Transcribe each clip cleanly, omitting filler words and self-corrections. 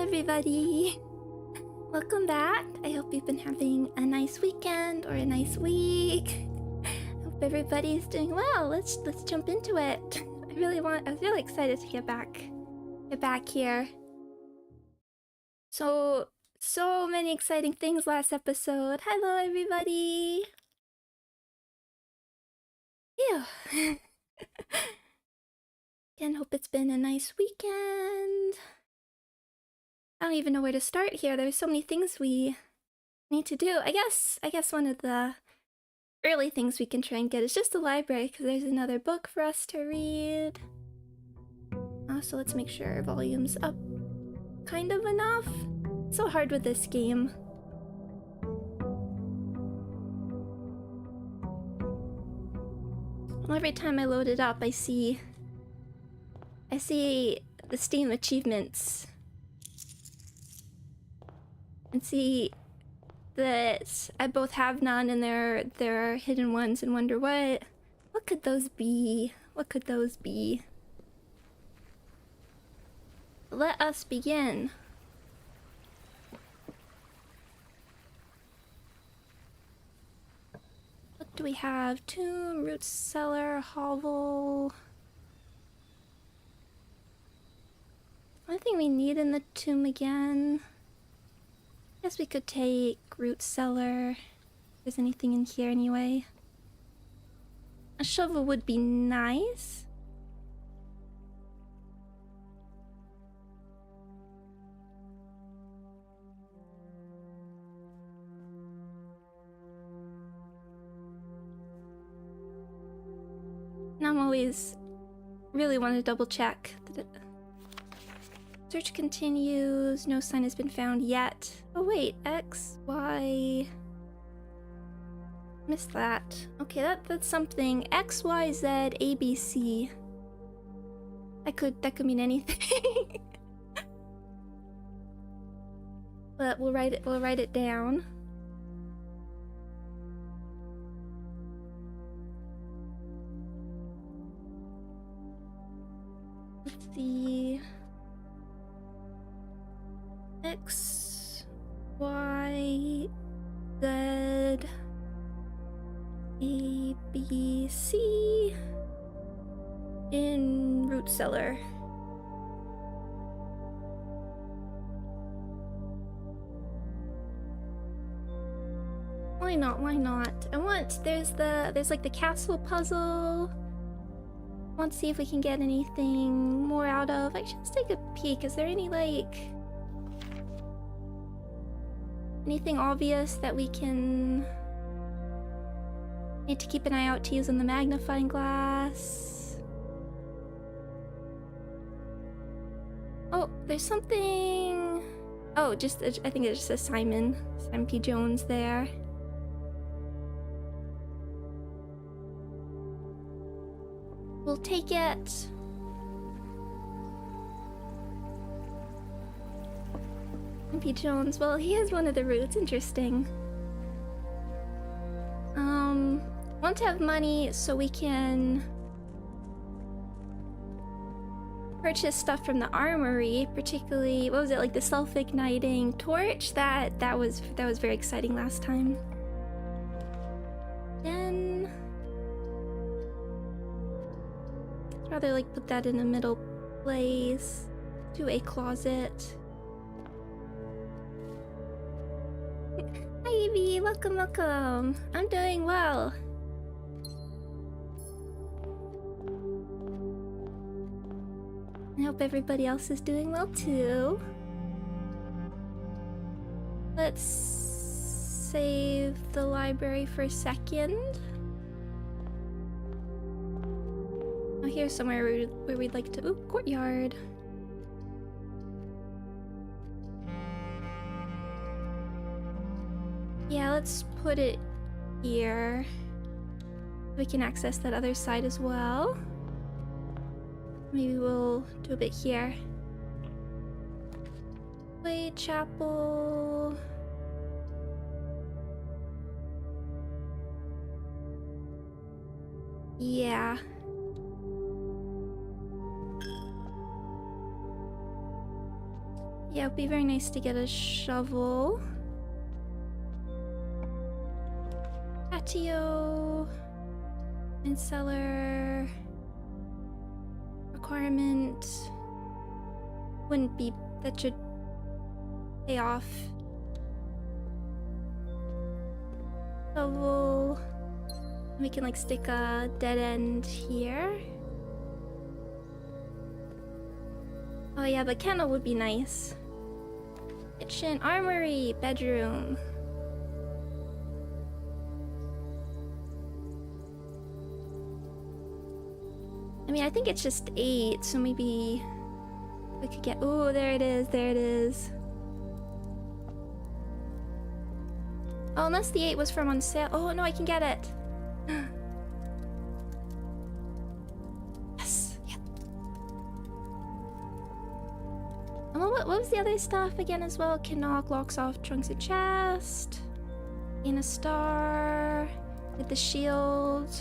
everybody! Welcome back. I hope you've been having a nice weekend or a nice week. Hope everybody's doing well. Let's jump into it. I was really excited to get back here. So many exciting things last episode. Hello everybody. Phew. Again, hope it's been a nice weekend. I don't even know where to start here. There's so many things we need to do. I guess one of the early things we can try and get is just the library, because there's another book for us to read. So let's make sure our volume's up kind of enough. It's so hard with this game. Well, every time I load it up, I see the Steam achievements and see that I both have none and there are hidden ones, and wonder what could those be? What could those be? Let us begin. What do we have? Tomb, root cellar, hovel. One thing we need in the tomb again. Guess we could take root cellar. If there's anything in here anyway. A shovel would be nice. Now I'm always really want to double check that it... Search continues. No sign has been found yet. Oh wait, X, Y. Missed that. Okay, that's something. X, Y, Z, A, B, C. That could mean anything. But we'll write it down. Let's see. X, Y, Z, A, B, C in root cellar. Why not? Why not? There's like the castle puzzle. I want to see if we can get anything more out of. Actually, let's take a peek. Is there any anything obvious that we can need to keep an eye out to use on the magnifying glass? Oh, there's something. Oh, I think it just says Simon P. Jones there. We'll take it. P. Jones, well, he has one of the roots. Interesting. Want to have money so we can purchase stuff from the armory, particularly, what was it, like the self-igniting torch? That was very exciting last time. Then I'd rather put that in a middle place. Do a closet. Hi Evie, welcome. I'm doing well. I hope everybody else is doing well too. Let's save the library for a second. Oh, here's somewhere where we'd like to... Ooh, courtyard. Yeah, let's put it here. We can access that other side as well. Maybe we'll do a bit here. Wait, chapel. Yeah. Yeah, it'd be very nice to get a shovel. Patio. And cellar. Requirement. Wouldn't be... That should pay off. Shovel. We can like stick a dead end here. Oh yeah, but kennel would be nice. Kitchen, armory, bedroom. I mean, I think it's just 8, so maybe we could get... Oh, there it is, there it is. Oh, unless the 8 was from on sale. Oh, no, I can get it. Yes, yeah. And what was the other stuff again as well? Can knock, locks off, trunks and chest. In a star. With the shield.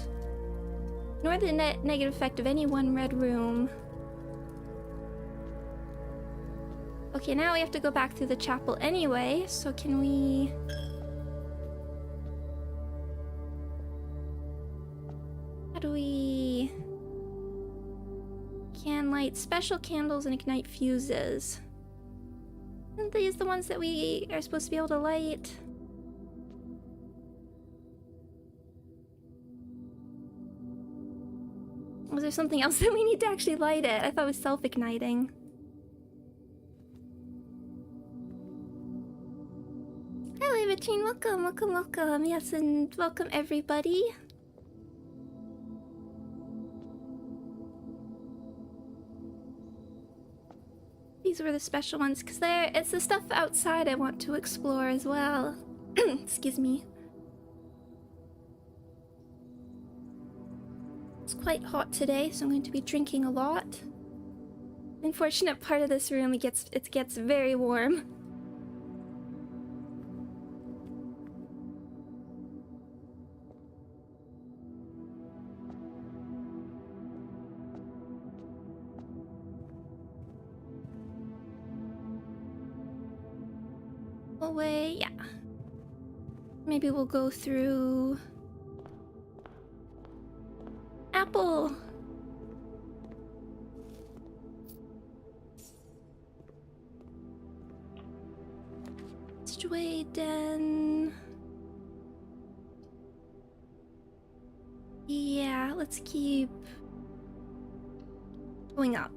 Ignore the negative effect of any one red room. Okay, now we have to go back through the chapel anyway, so can we... How do we... Can light special candles and ignite fuses. Aren't these the ones that we are supposed to be able to light? Was there something else that we need to actually light it? I thought it was self-igniting. Hello, Between. Welcome, welcome, welcome. Yes, and welcome everybody. These were the special ones, because it's the stuff outside I want to explore as well. Excuse me. It's quite hot today, so I'm going to be drinking a lot. The unfortunate part of this room, it gets very warm. Away, yeah. Maybe we'll go through... Apple! Den. Yeah, let's keep going up.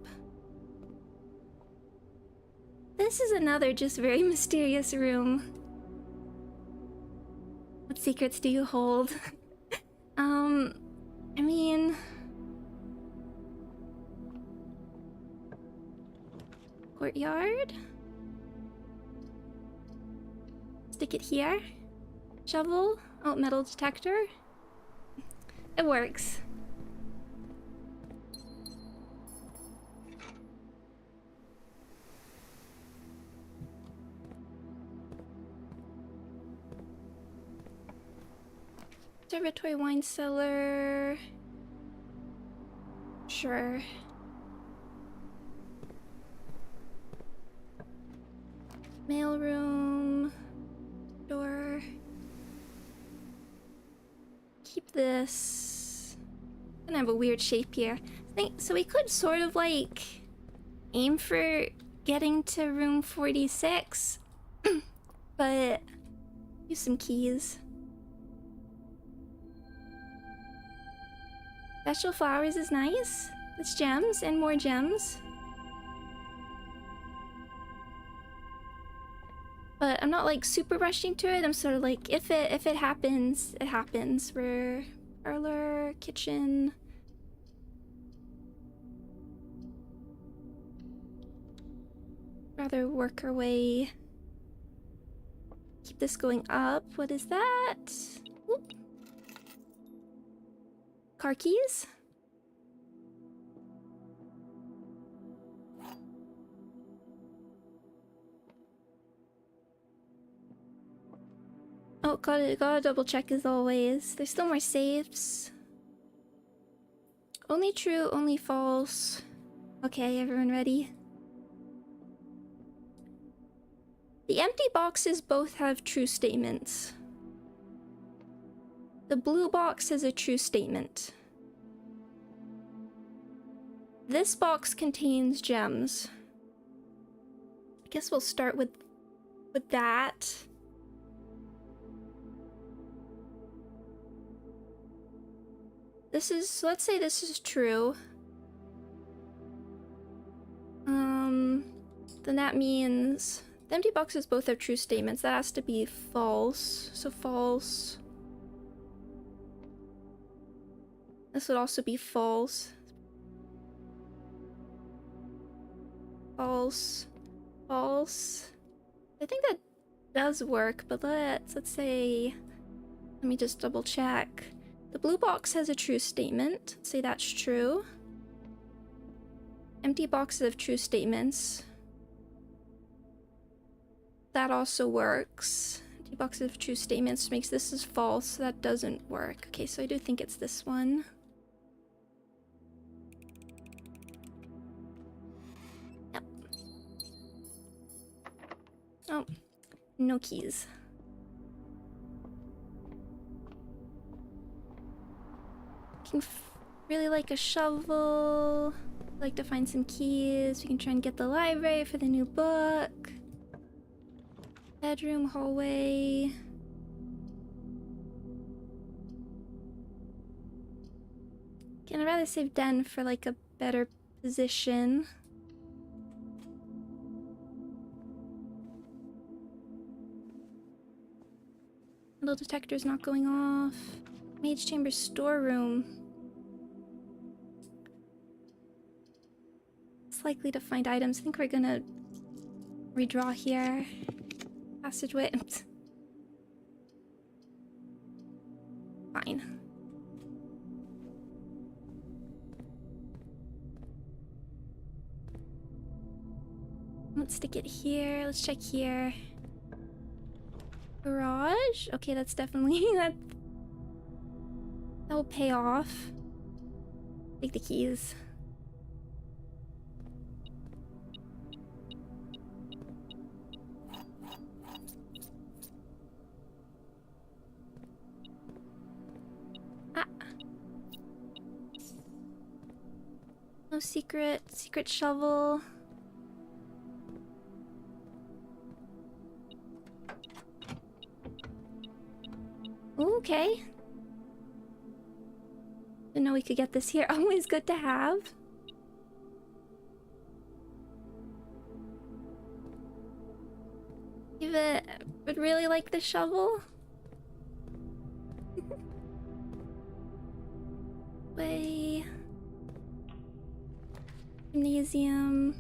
This is another just very mysterious room. What secrets do you hold? I mean... Courtyard? Stick it here. Shovel. Oh, metal detector. It works. Observatory, wine cellar. Sure. Mailroom. Door. Keep this. Gonna have a weird shape here. So we could sort of like aim for getting to room 46, but use some keys. Special flowers is nice. It's gems and more gems. But I'm not like super rushing to it. I'm sort of like, if it happens, it happens. We're parlor, kitchen. Rather work our way. Keep this going up. What is that? Oop. Car keys? Oh, gotta double check as always. There's still more safes. Only true, only false. Okay, everyone ready? The empty boxes both have true statements. The blue box has a true statement. This box contains gems. I guess we'll start with that. This is, let's say this is true. Then that means the empty boxes both have true statements. That has to be false. So false. This would also be false. False. False. I think that does work, but let's say, let me just double check. The blue box has a true statement. Let's say that's true. Empty boxes have true statements. That also works. Empty boxes have true statements makes this is false, so that doesn't work. Okay, so I do think it's this one. Yep. Oh, no keys. Really like a shovel. Like to find some keys. We can try and get the library for the new book. Bedroom, hallway. I'd rather save Den for like a better position. Little detector's not going off. Mage chamber storeroom. It's likely to find items. I think we're gonna redraw here. Passageway. Fine. Let's stick it here. Let's check here. Garage? Okay, that's definitely that will pay off. Take the keys. No secret shovel. Okay. Didn't know we could get this here. Always good to have. Eva would really like the shovel. Way. Gymnasium.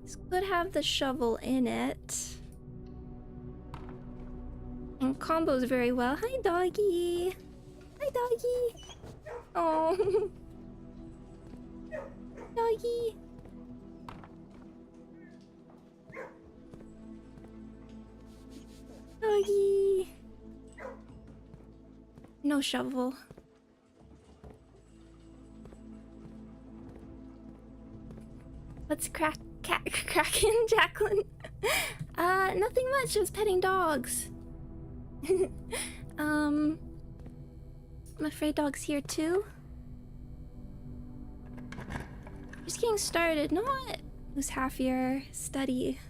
This could have the shovel in it. And combos very well. Hi, doggy. Hi, doggy. Oh. Doggy. Doggy. No shovel. What's cracking, Jacqueline? Nothing much, just petting dogs. I'm afraid dog's here too. Just getting started, not who's half your study.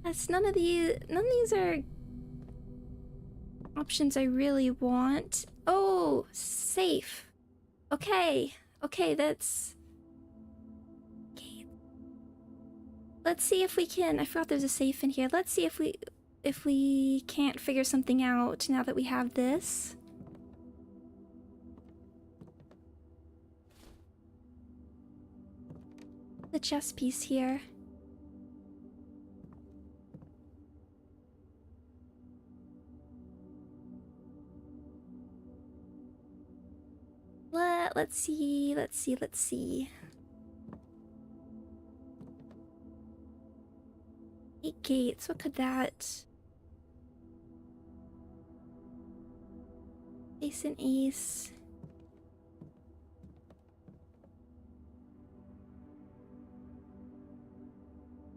That's none of these are options I really want. Oh, safe. Okay, that's okay. Let's see if we can. I forgot there's a safe in here. Let's see if we can't figure something out now that we have this. The chess piece here. Let's see. 8 gates, what could that... Ace and ace.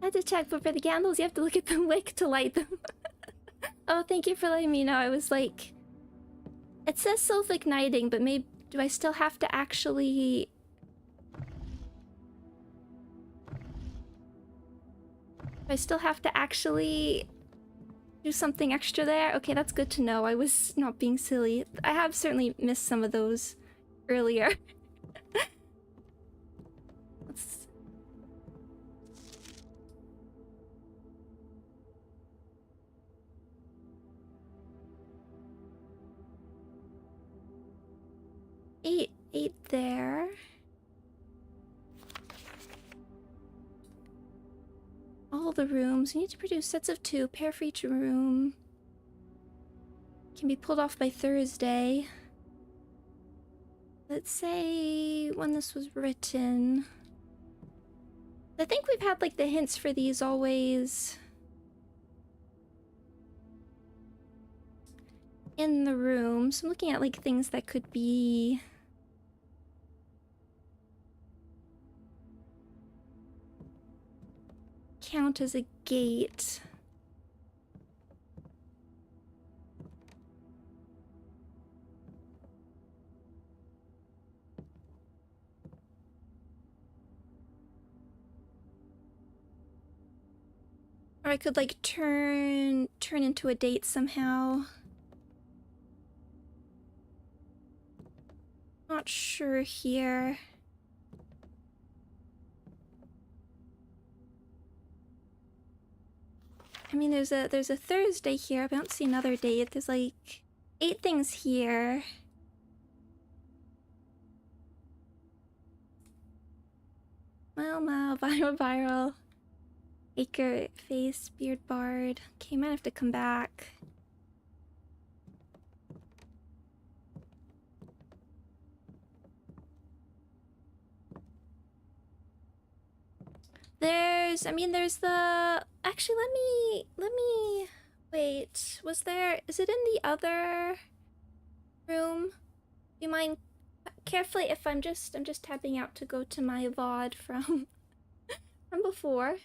I had to check, but for the candles, you have to look at the wick to light them. Oh, thank you for letting me know. I was like... It says self-igniting, but maybe... Do I still have to actually... Do I still have to actually... do something extra there? Okay, that's good to know. I was not being silly. I have certainly missed some of those earlier. Let's... Eight there. All the rooms. We need to produce sets of 2, pair for each room. Can be pulled off by Thursday. Let's say when this was written. I think we've had like the hints for these always in the room. So I'm looking at like things that could be count as a gate. Or I could like turn into a date somehow. Not sure here. I mean, there's a Thursday here, but I don't see another date. There's like 8 things here. Well, viral. Acre, face, beard, bard. Okay, might have to come back. There's the... Actually, let me... Wait, is it in the other room? Do you mind carefully if I'm just tapping out to go to my VOD from before?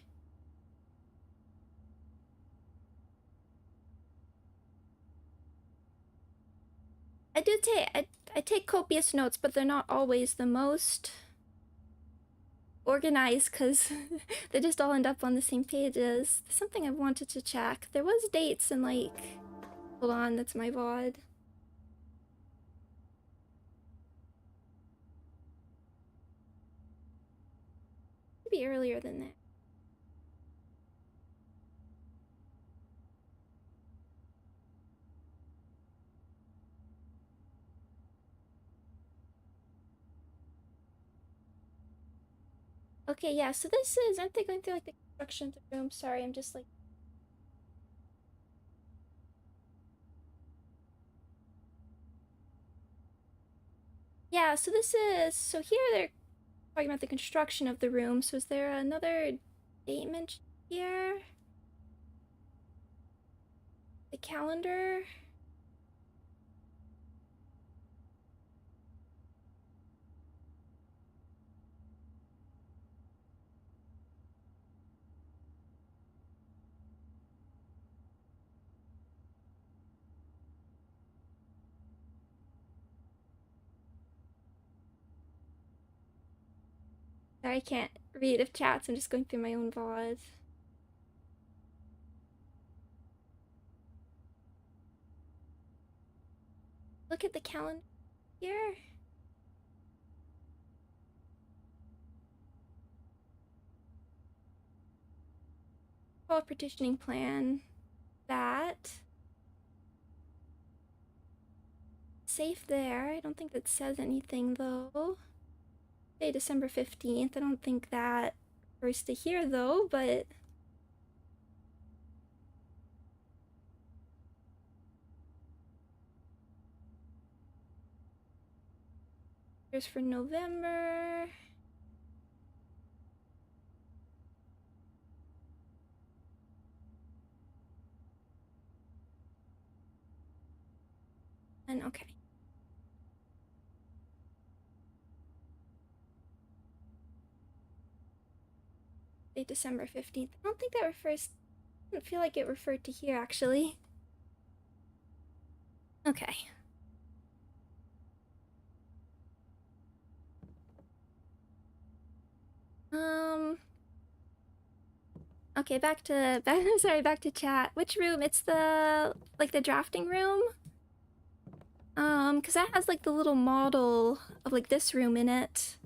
I take copious notes, but they're not always the most organized because they just all end up on the same pages. There's something I wanted to check. There was dates and like... Hold on, that's my VOD. Maybe earlier than that. Okay, yeah, so this is... Aren't they going through like the construction of the room? Sorry, I'm just like... Yeah, so this is... So here they're talking about the construction of the room. So is there another date mentioned here? The calendar? Sorry, I can't read if chats. I'm just going through my own VOD. Look at the calendar here. Oh, petitioning plan. That. Safe there. I don't think that says anything though. Say December 15th. I don't think that refers to here though, but... Here's for November. And okay. Tuesday, December 15th. I don't think that refers... I don't feel like it referred to here, actually. Okay. Okay, back to chat. Which room? It's the, like, the drafting room? Because that has, like, the little model of, like, this room in it.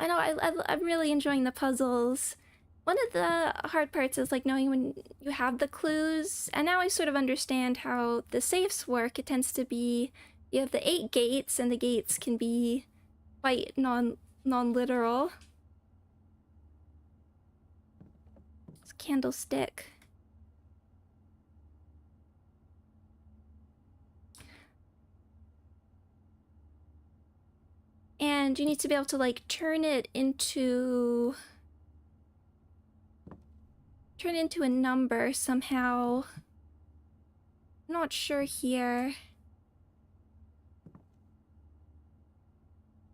I know, I'm really enjoying the puzzles. One of the hard parts is, like, knowing when you have the clues, and now I sort of understand how the safes work. It tends to be, you have the 8 gates, and the gates can be quite non-literal. It's a candlestick. And you need to be able to, like, turn it into a number somehow. I'm not sure here.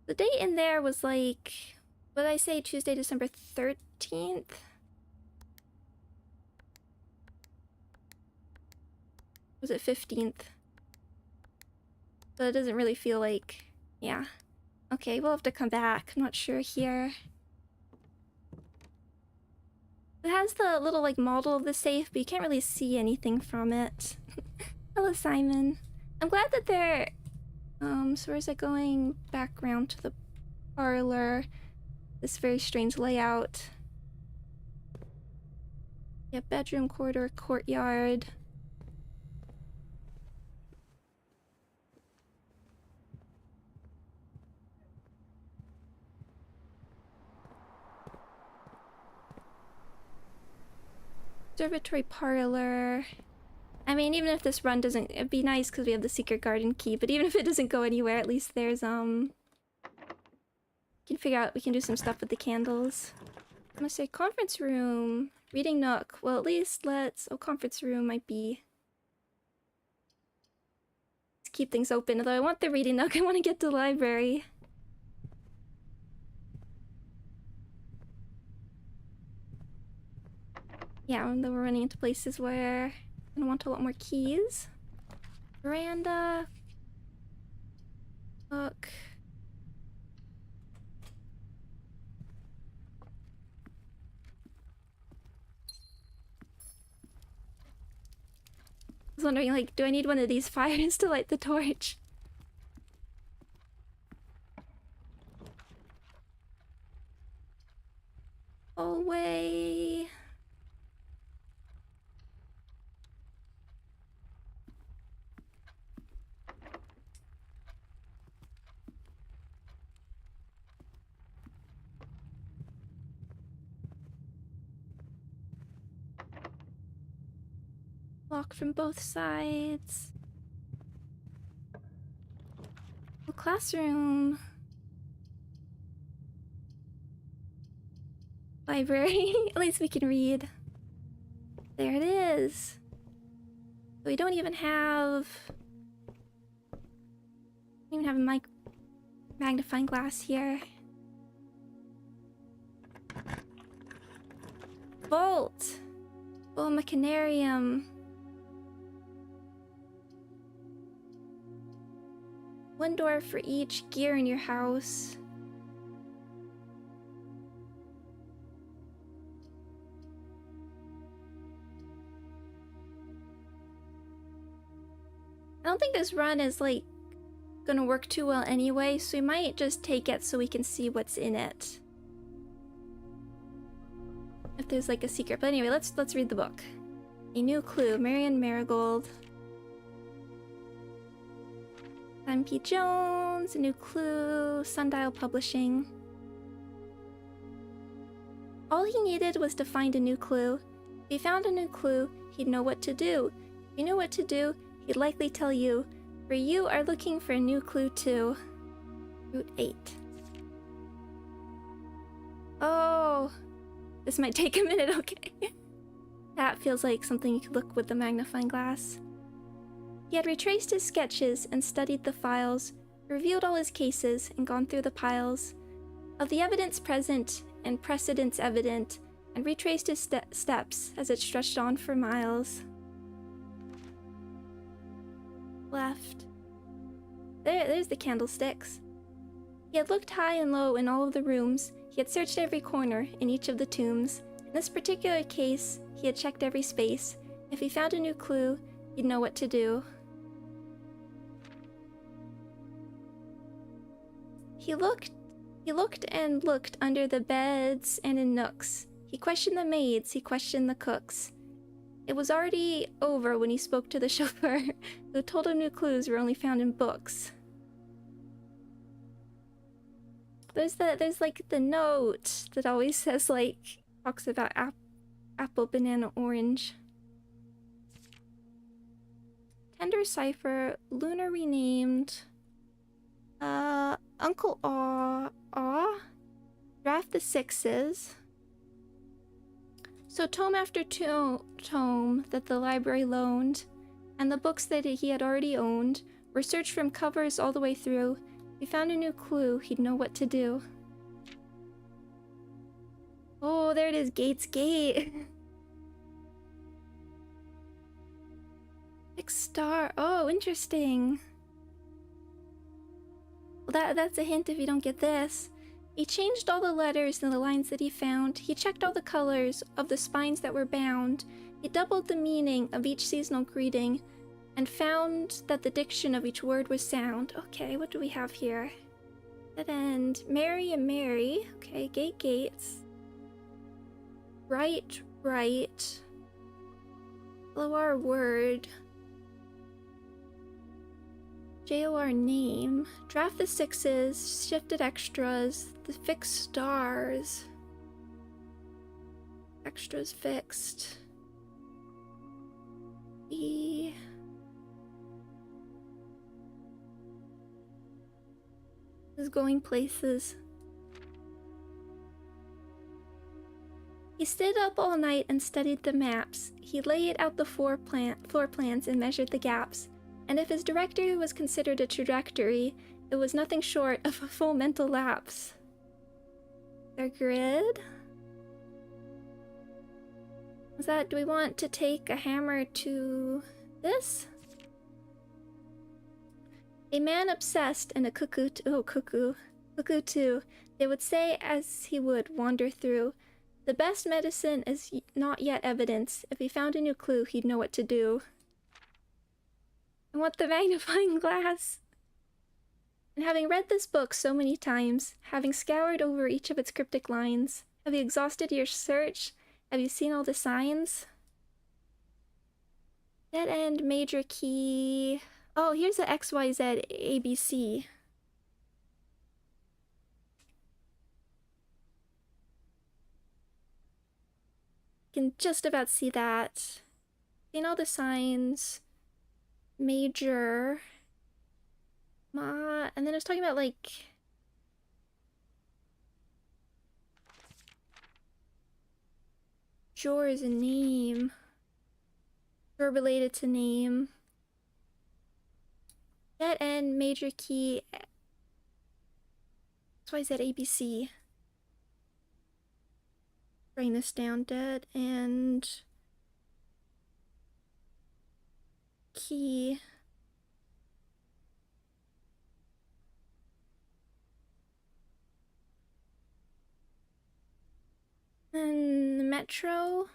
The date in there was like, what did I say, Tuesday, December 13th? Was it 15th? But it doesn't really feel like, yeah. Okay, we'll have to come back. I'm not sure here. It has the little, like, model of the safe, but you can't really see anything from it. Hello, Simon. I'm glad that they're... so where's it going? Back around to the parlor. This very strange layout. Yeah, bedroom, corridor, courtyard. Observatory parlor. I mean, even if this run doesn't... It'd be nice because we have the secret garden key, but even if it doesn't go anywhere, at least there's, we can figure out... We can do some stuff with the candles. I'm gonna say conference room. Reading nook. Well, at least let's... Oh, conference room might be... Let's keep things open. Although I want the reading nook. I want to get to the library. Yeah, and then we're running into places where I'm gonna want a lot more keys. Veranda. Look. I was wondering, like, do I need one of these fires to light the torch? Hallway. Lock from both sides. Oh, classroom. Library. At least we can read. There it is. We don't even have... We don't even have a magnifying glass here. Bolt! Oh, machinarium. One door for each gear in your house. I don't think this run is, like, gonna work too well anyway, so we might just take it so we can see what's in it. If there's, like, a secret. But anyway, let's read the book. A new clue. Marion Marigold. Simon P. Jones. A new clue. Sundial Publishing. All he needed was to find a new clue. If he found a new clue, he'd know what to do. If he knew what to do, he'd likely tell you. For you are looking for a new clue too. Route 8. Oh, this might take a minute, okay. That feels like something you could look with the magnifying glass. He had retraced his sketches and studied the files, reviewed all his cases, and gone through the piles. Of the evidence present, and precedence evident, and retraced his steps as it stretched on for miles. Left. There's the candlesticks. He had looked high and low in all of the rooms. He had searched every corner in each of the tombs. In this particular case, he had checked every space. If he found a new clue, he'd know what to do. He looked and looked under the beds and in nooks. He questioned the maids, he questioned the cooks. It was already over when he spoke to the chauffeur, who told him new clues were only found in books. There's like the note that always says, like, talks about apple, banana, orange. Tender cipher, Lunar renamed, Uncle Aw, draft the sixes. So tome after tome that the library loaned, and the books that he had already owned, were searched from covers all the way through. If he found a new clue, he'd know what to do. Oh, there it is, Gates Gate. Big star. Oh, interesting. Well, that's a hint if you don't get this. He changed all the letters and the lines that he found. He checked all the colors of the spines that were bound. He doubled the meaning of each seasonal greeting and found that the diction of each word was sound. Okay, what do we have here? Dead end. Mary and Mary. Okay, gates. Right. Lower word. JOR name. Draft the sixes. Shifted extras. The fixed stars. Extras fixed. E. Is going places. He stayed up all night and studied the maps. He laid out the floor plans and measured the gaps. And if his directory was considered a trajectory, it was nothing short of a full mental lapse. Their grid? Was that, do we want to take a hammer to this? A man obsessed and a cuckoo too. They would say as he would wander through. The best medicine is not yet evidence. If he found a new clue, he'd know what to do. I want the magnifying glass. And having read this book so many times, having scoured over each of its cryptic lines, have you exhausted your search? Have you seen all the signs? Dead end, major key. Oh, here's the XYZ ABC. Can just about see that. Seen all the signs. Major. Ma. And then it's talking about like. Jor is a name. Jor related to name. Dead end, major key. XYZ ABC. Writing this down. Dead end. Key. And the metro.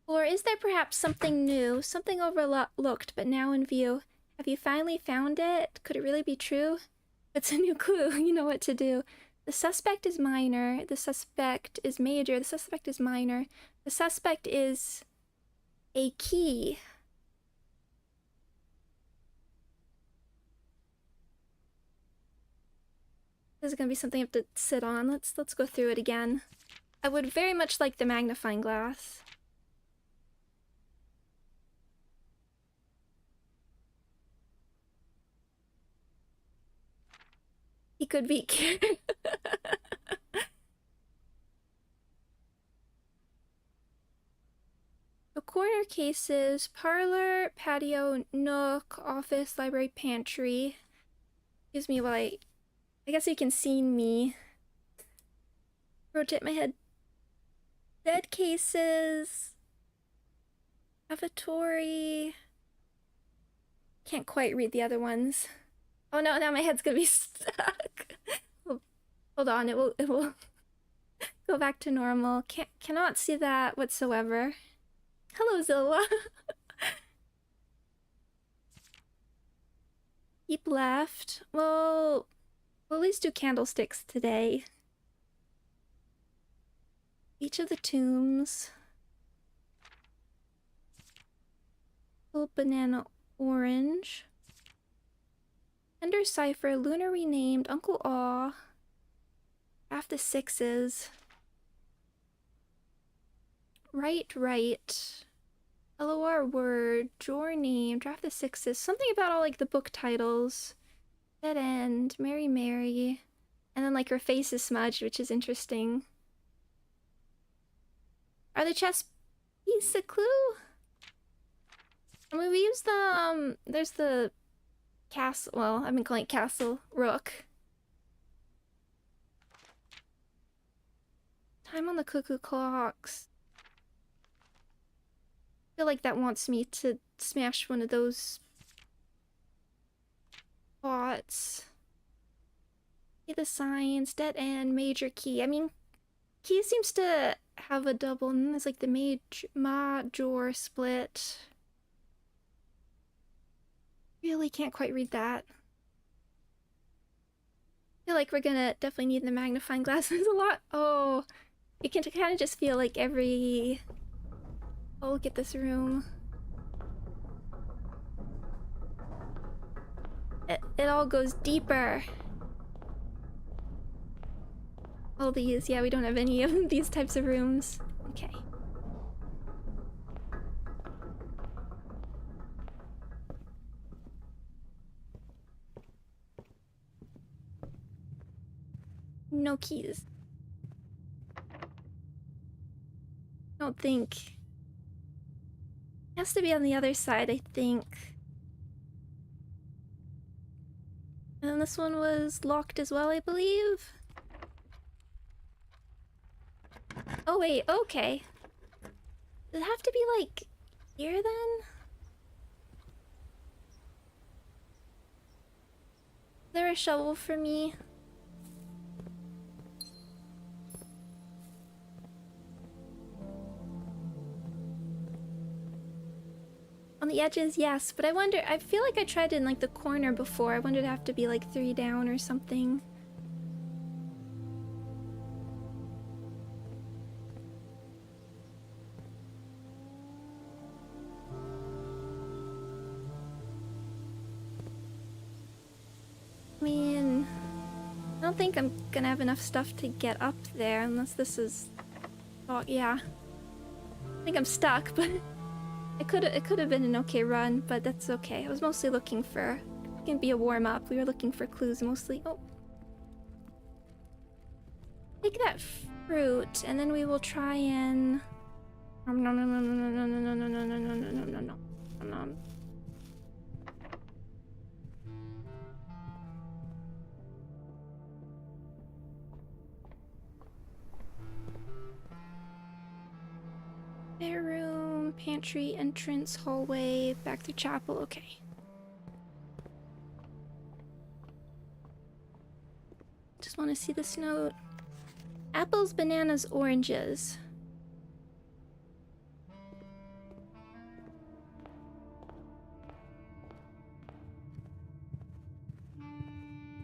Or is there perhaps something new, something overlooked but now in view? Have you finally found it? Could it really be true? It's a new clue, you know what to do. The suspect is minor, the suspect is major, the suspect is minor, the suspect is a key. This is gonna be something I have to sit on. Let's go through it again. I would very much like the magnifying glass. He could be the corner cases, parlor, patio, nook, office, library, pantry. Excuse me while I guess you can see me. Rotate my head. Bed cases. Lavatory. Can't quite read the other ones. Oh no, now my head's gonna be stuck. Hold on, it will go back to normal. Cannot see that whatsoever. Hello, Zilwa. Keep left. Well, we'll at least do candlesticks today. Each of the tombs. Full banana orange. Tender cipher, lunar renamed, Uncle Aw. Half the sixes. Right. LOR word, drawer name, draft the sixes. Something about all like the book titles. Dead end, Mary Mary. And then like her face is smudged, which is interesting. Are the chess piece a clue? I mean, we use the, there's the castle, well, I've been calling it castle, rook. Time on the cuckoo clocks. I feel like that wants me to smash one of those pots. See the signs, dead end, major key. I mean, key seems to have a double, and there's like the major split. Really can't quite read that. I feel like we're gonna definitely need the magnifying glasses a lot. Oh, you can kind of just feel like every... Oh, look at this room. It all goes deeper. All these, yeah, we don't have any of these types of rooms. Okay. No keys. I don't think. It has to be on the other side, I think. And then this one was locked as well, I believe. Oh wait, okay. Does it have to be like here then? Is there a shovel for me? On the edges, yes, but I wonder, I feel like I tried it in like the corner before. I wonder if it'd have to be like 3 down or something. I mean, I don't think I'm gonna have enough stuff to get up there unless this is... Oh, yeah. I think I'm stuck, but... It could have been an okay run, but that's okay. I was mostly looking for... It can be a warm-up. We were looking for clues mostly. Oh. Take that fruit, and then we will try and... No. Bedroom, pantry, entrance, hallway, back through chapel. Okay. Just want to see this note. Apples, bananas, oranges.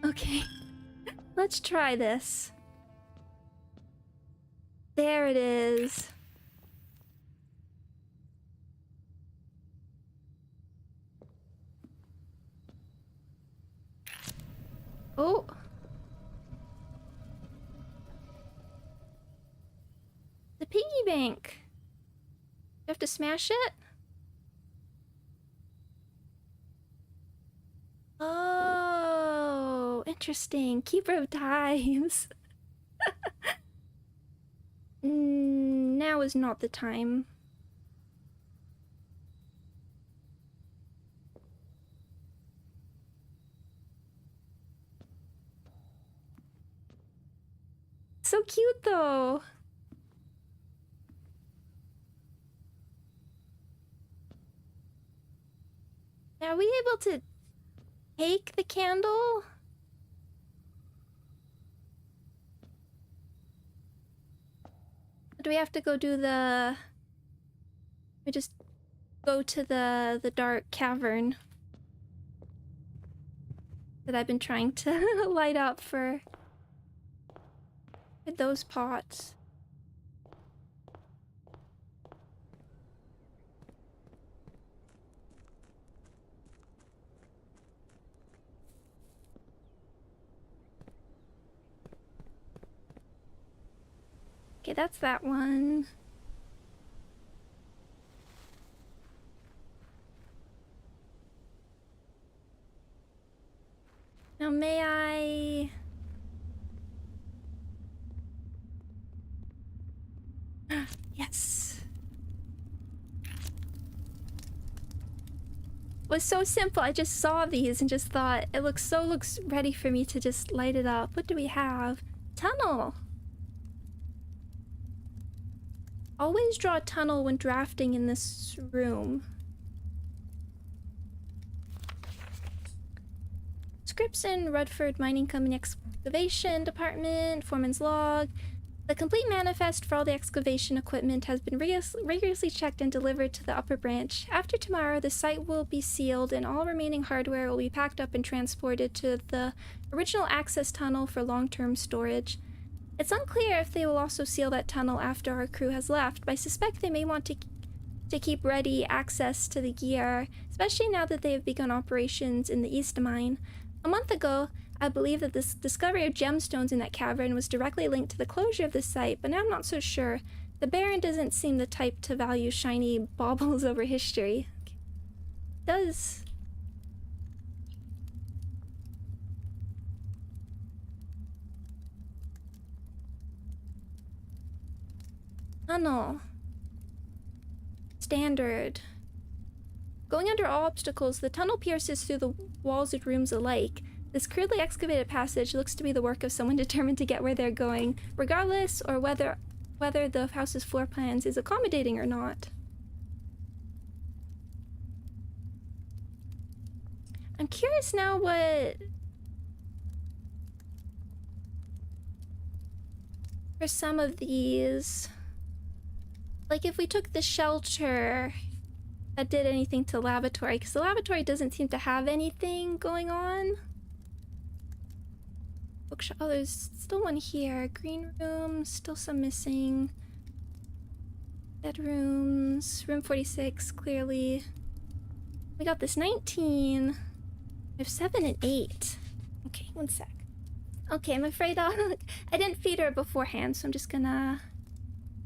Okay. Let's try this. There it is. Oh. The piggy bank. You have to smash it? Oh, interesting. Keeper of times. Now is not the time. It's so cute though. Are we able to take the candle? Or do we have to go do the... We just go to the dark cavern that I've been trying to light up for those pots. Okay, that's that one. Now may I... Yes. It was so simple. I just saw these and just thought it looks ready for me to just light it up. What do we have? Tunnel. Always draw a tunnel when drafting in this room. Scripts in Rutford Mining Company Excavation Department, Foreman's Log. The complete manifest for all the excavation equipment has been rigorously checked and delivered to the upper branch. After tomorrow, the site will be sealed and all remaining hardware will be packed up and transported to the original access tunnel for long-term storage. It's unclear if they will also seal that tunnel after our crew has left, but I suspect they may want to keep ready access to the gear, especially now that they have begun operations in the East Mine. A month ago, I believe that this discovery of gemstones in that cavern was directly linked to the closure of the site, but now I'm not so sure. The Baron doesn't seem the type to value shiny baubles over history. Does... Tunnel. Standard. Going under all obstacles, the tunnel pierces through the walls of rooms alike. This crudely excavated passage looks to be the work of someone determined to get where they're going, regardless or whether the house's floor plans is accommodating or not. I'm curious now what... For some of these... Like if we took the shelter... that did anything to lavatory, because the lavatory doesn't seem to have anything going on. Bookshop. Oh, there's still one here. Green room, still some missing. Bedrooms, room 46, clearly. We got this 19. We have 7 and 8. Okay, one sec. Okay, I'm afraid I didn't feed her beforehand, so I'm just gonna...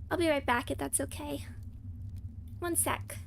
I'll be right back if that's okay. One sec.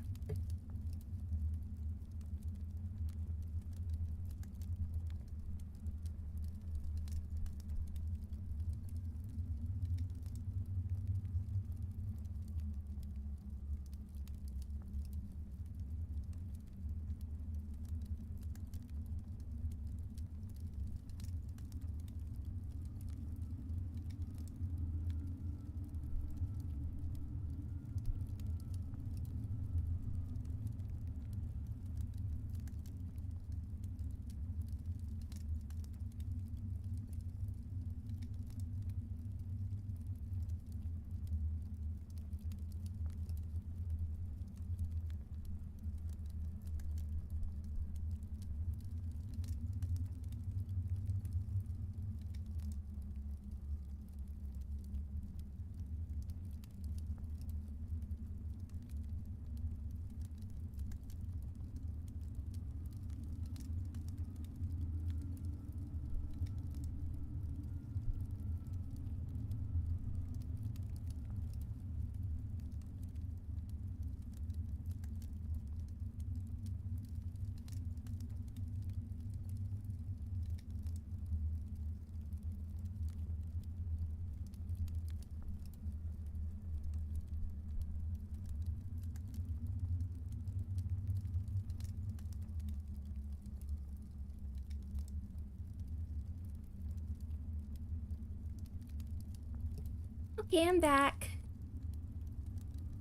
Okay, I'm back.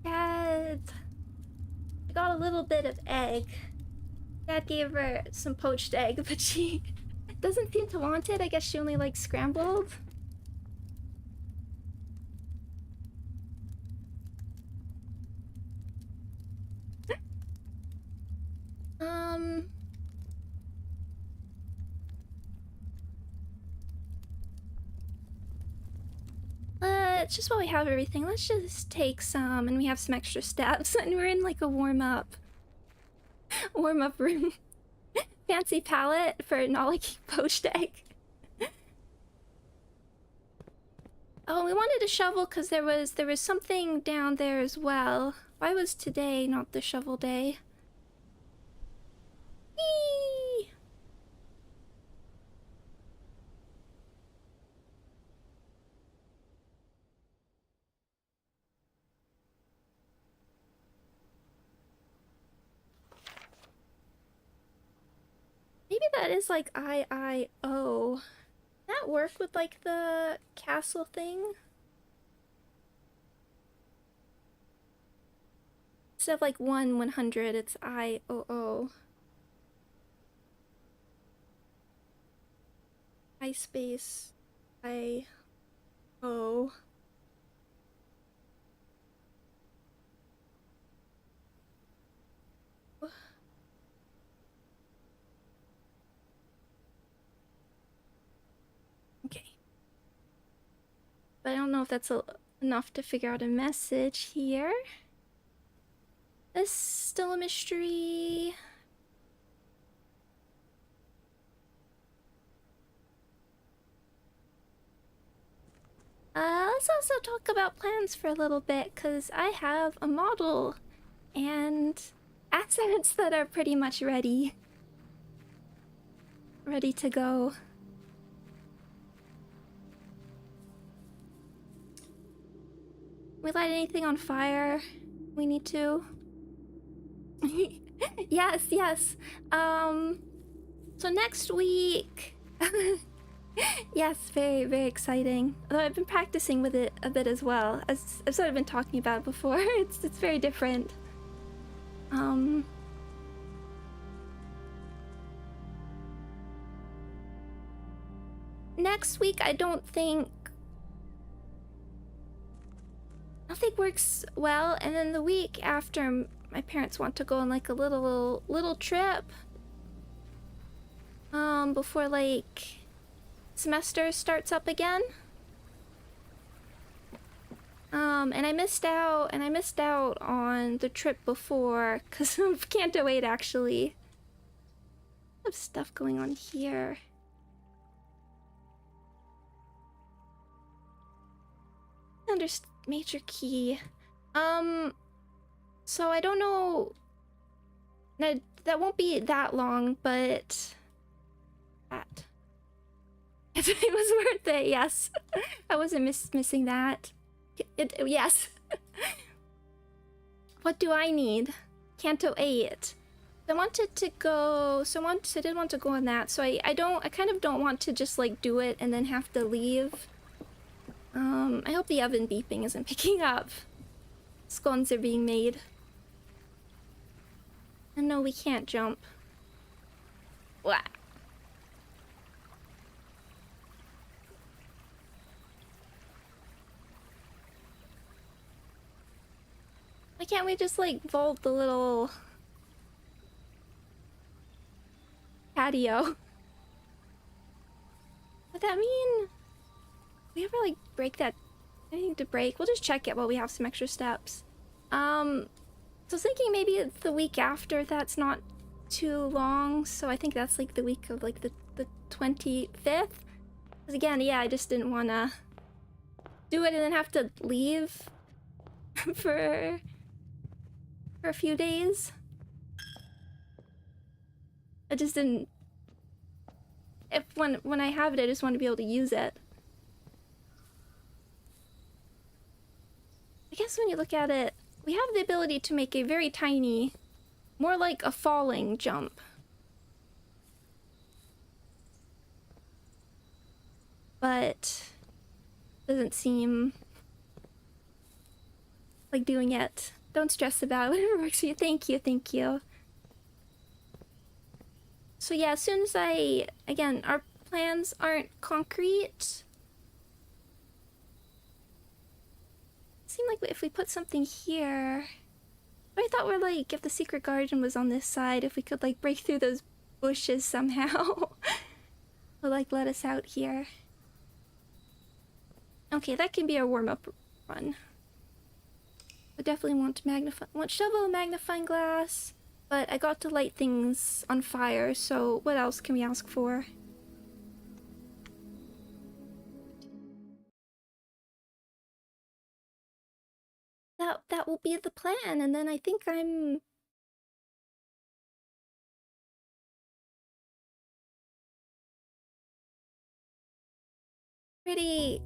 Dad, I got a little bit of egg. Dad gave her some poached egg, but she doesn't seem to want it. I guess she only likes scrambled. Just while we have everything, let's just take some, and we have some extra steps, and we're in like a warm-up room. Fancy palette for not liking poached egg. Oh, we wanted a shovel because there was something down there as well. Why was today not the shovel day? Whee! Maybe that is like I-I-O. That work with like the castle thing? Instead of like 1/100, it's I-O-O. I space I-O. Okay. But I don't know if that's enough to figure out a message here. This is still a mystery. Let's also talk about plans for a little bit, because I have a model and assets that are pretty much ready to go. We light anything on fire? We need to. Yes, yes. So next week. Yes, very, very exciting. Although I've been practicing with it a bit as well, as I've sort of been talking about before. It's very different. Next week I don't think works well, and then the week after my parents want to go on like a little trip before like semester starts up again. And I missed out on the trip before because of Canto 8 actually. I have stuff going on here. Major key. So I don't know. That won't be that long, but that. It was worth it, yes. I wasn't missing that. Yes. What do I need? Canto 8. I wanted to go, I did want to go on that, so I kind of don't want to just like do it and then have to leave. I hope the oven beeping isn't picking up. Scones are being made. And no, we can't jump. Wah. Why can't we just like vault the little patio? Would that mean we ever like break that? Anything to break? We'll just check it while we have some extra steps. So I was thinking maybe it's the week after, that's not too long. So I think that's like the week of like the 25th. Because again, yeah, I just didn't want to do it and then have to leave for a few days. I just didn't. When I have it, I just want to be able to use it. I guess when you look at it, we have the ability to make a very tiny, more like a falling jump. But doesn't seem like doing it. Don't stress about it. Whatever works for you. Thank you, thank you. So yeah, as soon as again, our plans aren't concrete. It seemed like if we put something here, I thought we're like, if the secret garden was on this side, if we could like break through those bushes somehow, or like let us out here. Okay, that can be our warm-up run. I definitely want shovel, magnifying glass, but I got to light things on fire, so what else can we ask for? That will be the plan, and then I think I'm pretty...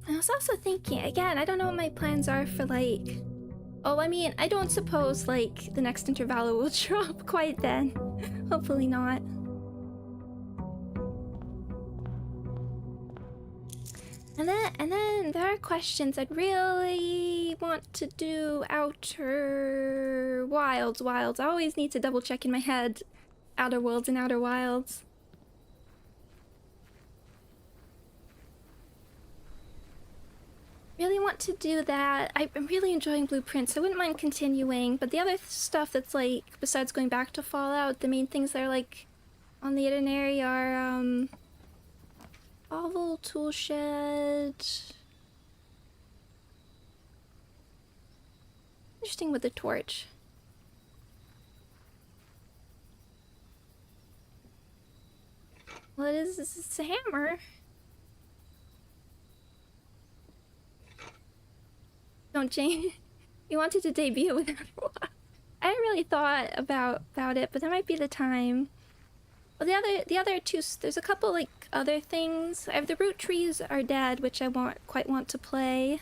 I was also thinking, again, I don't know what my plans are for like... Oh, I mean, I don't suppose like the next intervallo will drop quite then. Hopefully not. And then there are questions I'd really want to do Outer Wilds. I always need to double check in my head Outer Worlds and Outer Wilds. Really want to do that. I'm really enjoying Blueprints. I wouldn't mind continuing, but the other stuff that's like, besides going back to Fallout, the main things that are like on the itinerary are Oval Toolshed. Interesting with the torch. Well, it's a hammer. Don't change. You wanted to debut with everyone. I hadn't really thought about it, but that might be the time. Well, the other two, there's a couple like other things. I have the root trees are dead, which I quite want to play.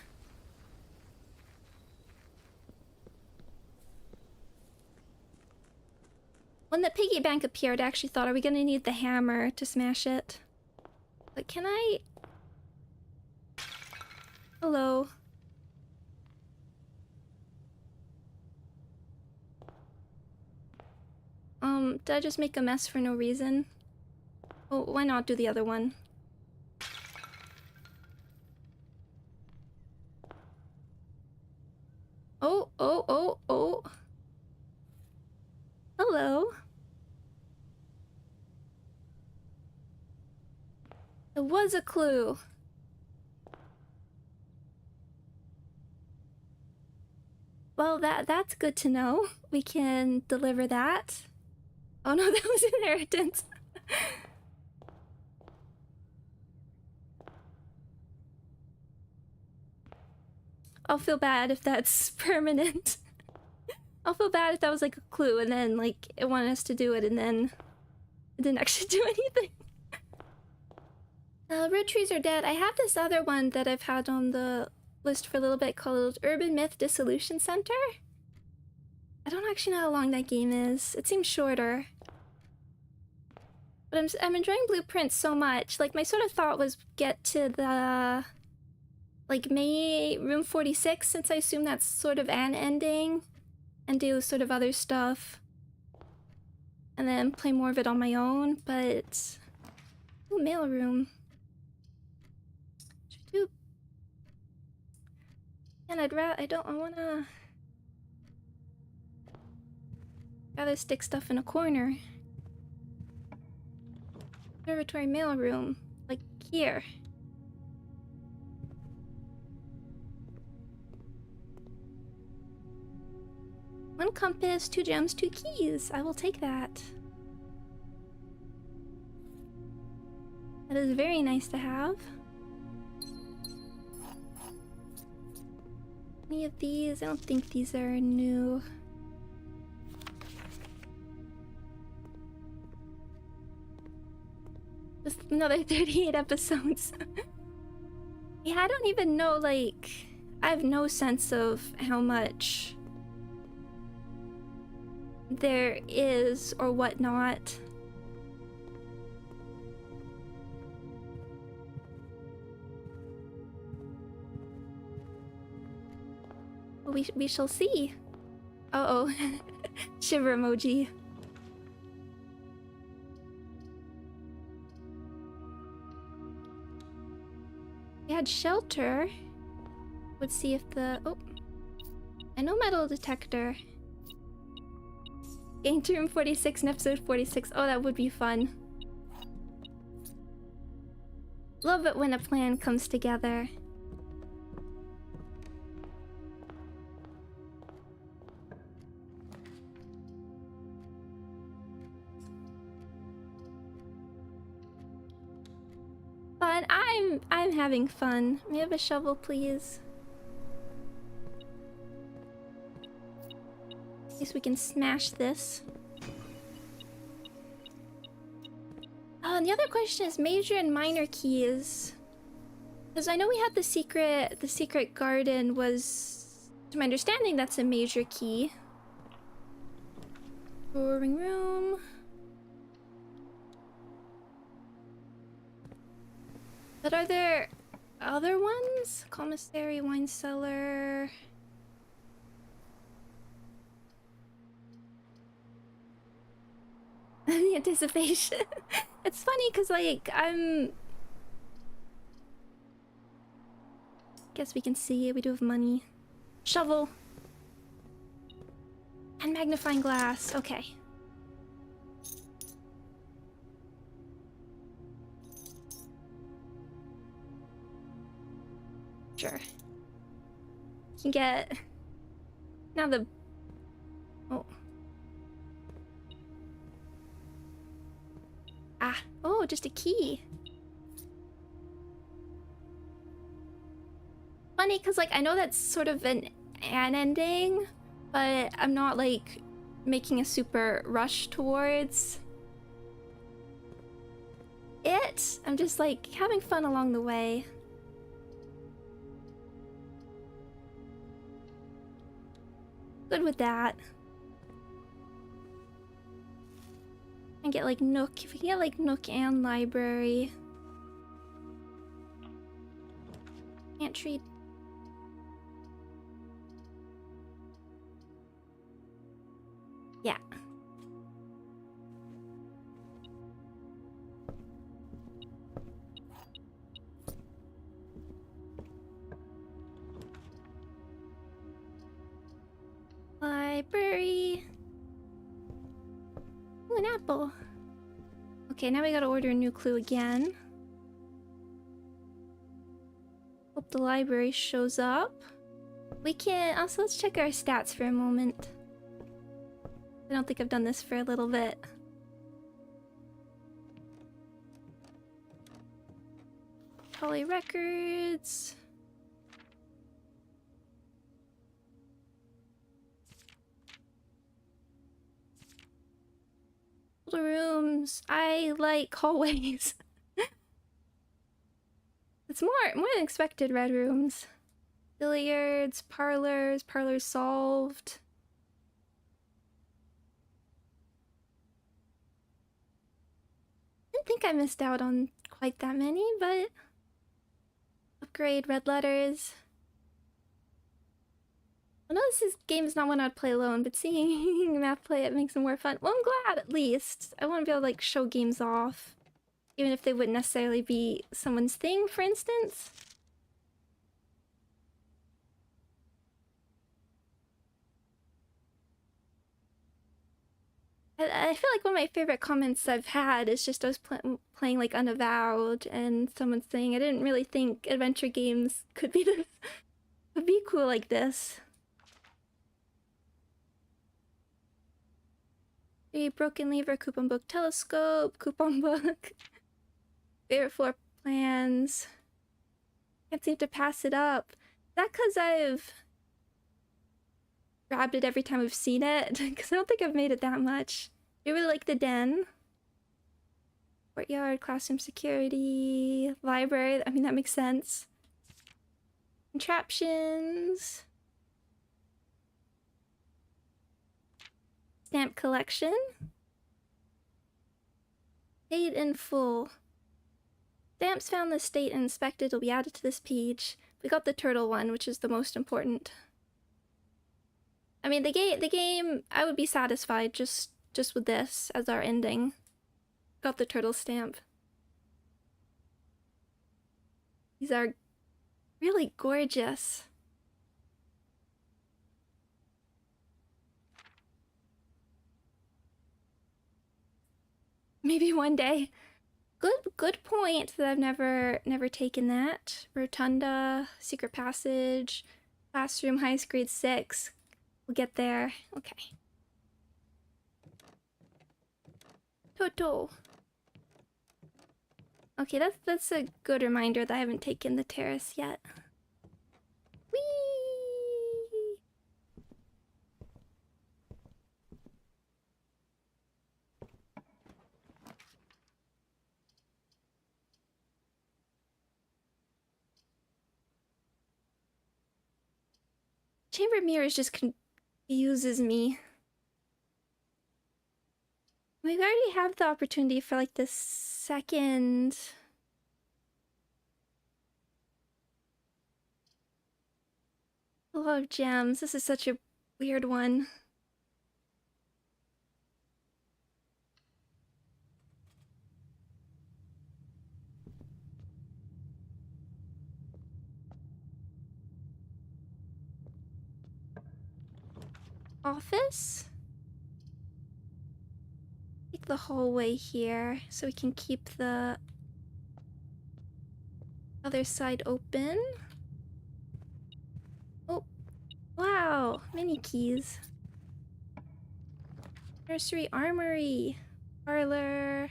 When the piggy bank appeared, I actually thought, are we gonna need the hammer to smash it? But can I... Hello. Did I just make a mess for no reason? Oh, why not do the other one? Oh. Hello. It was a clue. Well, that's good to know. We can deliver that. Oh no, that was inheritance. I'll feel bad if that's permanent. I'll feel bad if that was like a clue and then like it wanted us to do it and then it didn't actually do anything. Root trees are dead. I have this other one that I've had on the list for a little bit called Urban Myth Dissolution Center. I don't actually know how long that game is. It seems shorter. But I'm enjoying Blueprints so much. Like, my sort of thought was get to the... like, room 46, since I assume that's sort of an ending. And do sort of other stuff. And then play more of it on my own, but... Ooh, mailroom. Should do... And I wanna... rather stick stuff in a corner. Observatory mailroom, like here. One compass, 2 gems, 2 keys. I will take that. That is very nice to have. Any of these? I don't think these are new. Just another 38 episodes. Yeah, I don't even know, like... I have no sense of how much there is or whatnot. We shall see. Uh-oh. Shiver emoji. We had shelter. Let's see if the... Oh. I know metal detector. Game to room 46 in episode 46. Oh, that would be fun. Love it when a plan comes together. Fun. I'm having fun. May I have a shovel, please? At least we can smash this. Oh, and the other question is major and minor keys. Because I know we had the secret garden was, to my understanding, that's a major key. Storing room. But are there other ones? Commissary, wine cellar. The anticipation. It's funny because, like, guess we can see. We do have money. Shovel. And magnifying glass. Okay. Sure. You can get... Now the... Oh. Ah. Oh, just a key. Funny, because, like, I know that's sort of an ending, but I'm not, like, making a super rush towards it. I'm just, like, having fun along the way. Good with that. And get like Nook. If we can get like Nook and library. Pantry. Yeah. Library. Ooh, an apple. Okay, now we gotta order a new clue again. Hope the library shows up. We can... Also, let's check our stats for a moment. I don't think I've done this for a little bit. Poly records. Rooms. I like hallways. It's more than expected. Red rooms, billiards, parlors solved. Didn't think I missed out on quite that many, but upgrade red letters. I know this game is not one I'd play alone, but seeing Matt play it makes it more fun. Well, I'm glad, at least. I want to be able to, like, show games off. Even if they wouldn't necessarily be someone's thing, for instance. I feel like one of my favorite comments I've had is just us playing, like, Unavowed, and someone saying, I didn't really think adventure games could be this... could be cool like this. A broken lever, coupon book, telescope, coupon book. Favorite floor plans. Can't seem to pass it up. Is that because I've grabbed it every time I've seen it? Because I don't think I've made it that much. You really like the den. Courtyard, classroom security, library. I mean, that makes sense. Contraptions. Stamp collection. Paid in full. Stamps found in the state and inspected will be added to this page. We got the turtle one, which is the most important. I mean, the game, I would be satisfied just with this as our ending. Got the turtle stamp. These are really gorgeous. Maybe one day. Good point that I've never taken that. Rotunda, secret passage, classroom, highest grade 6. We'll get there. Okay. Toto. Okay, that's a good reminder that I haven't taken the terrace yet. Whee! Chamber mirrors just confuses me. We already have the opportunity for like the second. A lot of gems. This is such a weird one. Office? Take the hallway here so we can keep the other side open. Oh, wow, mini keys. Nursery, armory, parlor.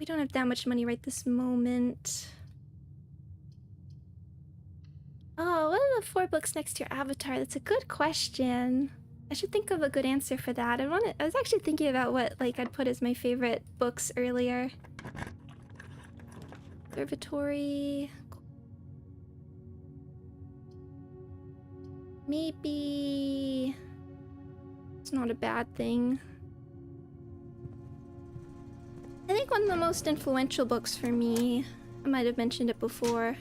We don't have that much money right this moment. Oh, what are the 4 books next to your avatar? That's a good question. I should think of a good answer for that. I was actually thinking about what I'd put as my favorite books earlier. Observatory. Maybe it's not a bad thing. I think one of the most influential books for me, I might have mentioned it before.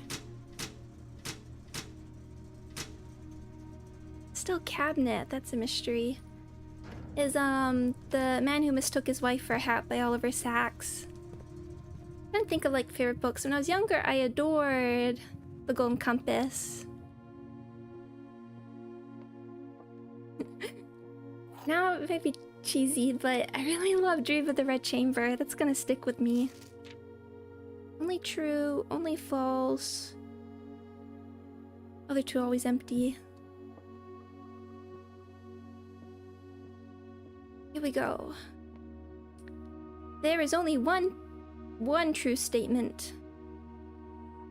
Still cabinet, that's a mystery. Is The Man Who Mistook His Wife for a Hat by Oliver Sacks. I'm trying to think of favorite books. When I was younger, I adored The Golden Compass. Now it might be cheesy, but I really love Dream of the Red Chamber. That's gonna stick with me. Only True, Only False. Other two always empty. Here we go. There is only one true statement.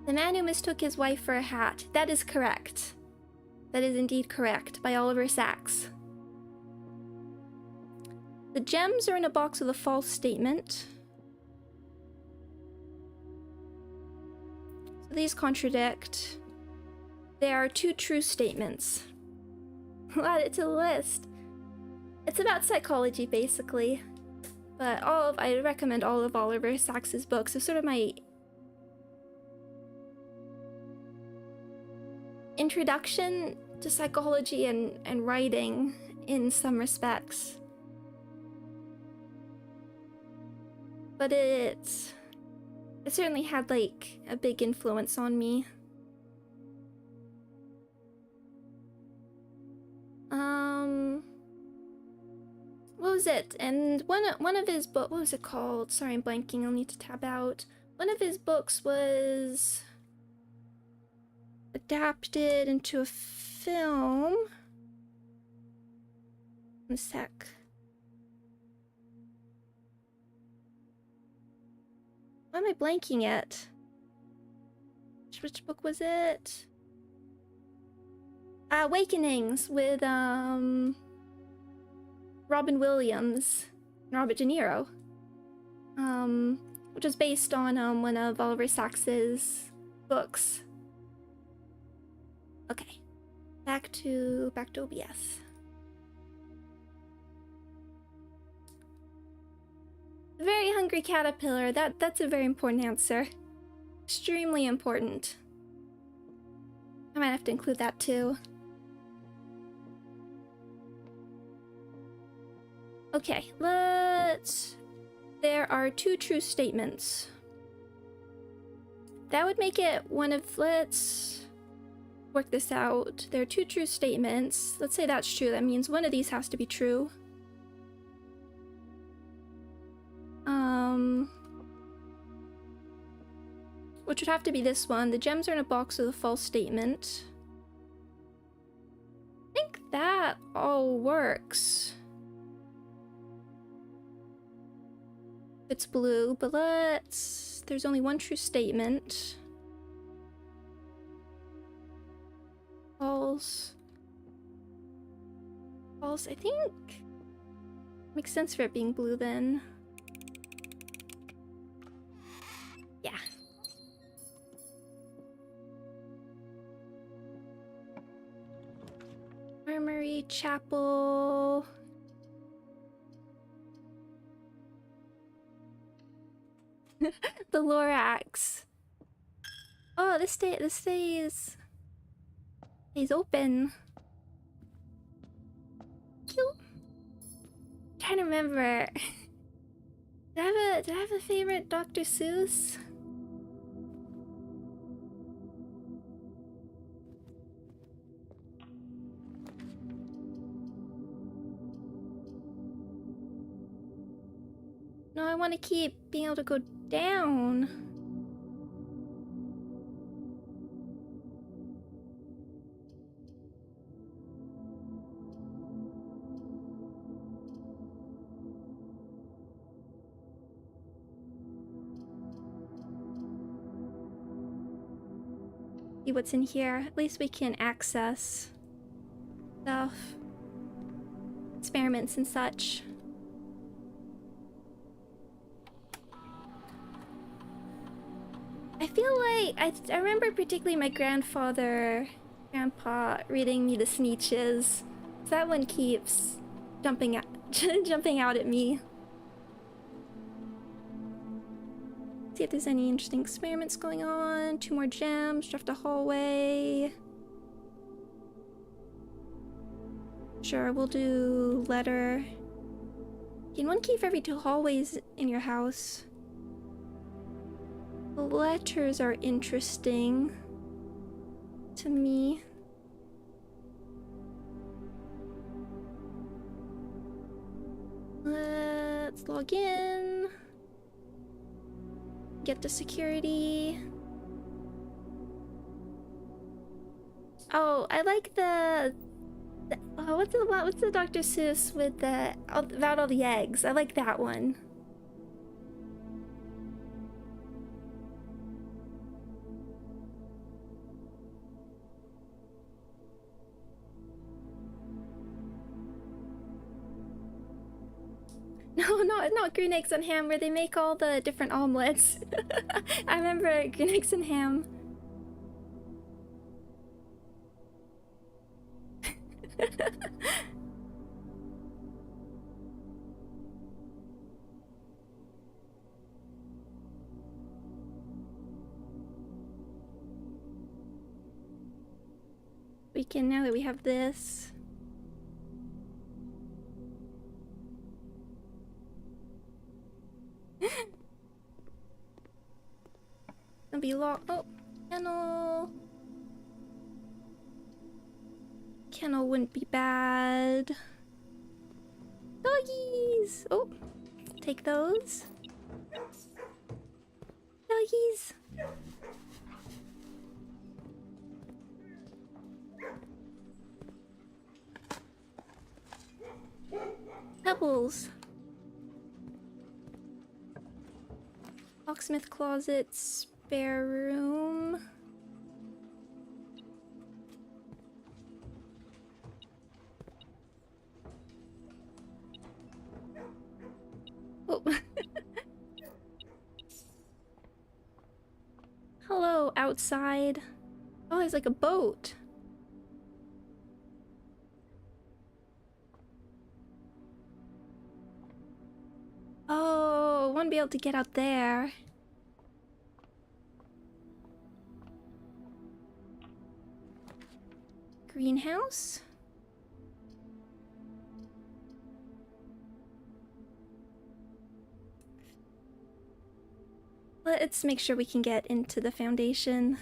The Man Who Mistook His Wife for a Hat. That is correct. That is indeed correct, by Oliver Sacks. The gems are in a box with a false statement. So these contradict. There are 2 true statements. Add it to the list. It's about psychology, basically. But I recommend all of Oliver Sacks' books. It's sort of my introduction to psychology and writing in some respects. But it certainly had a big influence on me. What was it? And one of his books, what was it called? Sorry, I'm blanking. I'll need to tab out. One of his books was adapted into a film. One sec. Why am I blanking it? Which book was it? Awakenings with Robin Williams and Robert De Niro. Which was based on one of Oliver Sacks's books. Okay. Back to OBS. Very hungry caterpillar. That's a very important answer. Extremely important. I might have to include that too. Okay, let's... There are 2 true statements. That would make it one of... Let's work this out. There are 2 true statements. Let's say that's true. That means one of these has to be true. Which would have to be this one. The gems are in a box with a false statement. I think that all works. It's blue, but let's... There's only one true statement. False. False, I think. Makes sense for it being blue then. Yeah. Armory, chapel. The Lorax. Oh, this stays open. Cute. Trying to remember. Do I have a favorite Dr. Seuss? No, I want to keep being able to go down. See what's in here. At least we can access stuff, experiments and such. I feel like I remember particularly my grandpa reading me the Sneetches. That one keeps jumping out at me. See if there's any interesting experiments going on. 2 more gems, draft a hallway. Sure, we'll do letter. Gain 1 key for every 2 hallways in your house. The letters are interesting to me. Let's log in. Get the security. Oh, I like the oh, what's the Dr. Seuss with the about all the eggs? I like that one. No, not green eggs and ham, where they make all the different omelets. I remember green eggs and ham. We can, now that we have this. It'll be locked. Oh, kennel. Kennel wouldn't be bad. Doggies! Oh, take those. Doggies. Pebbles. Locksmith closet, spare room. Oh. Hello, outside. Oh, there's like a boat. Oh, won't be able to get out there. greenhouse. Let's make sure we can get into the foundation.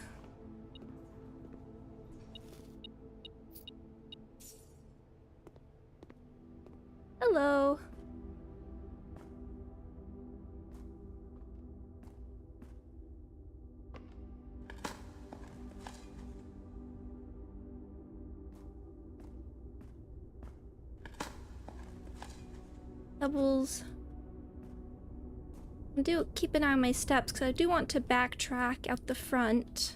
Hello. Doubles. Do keep an eye on my steps because I do want to backtrack out the front.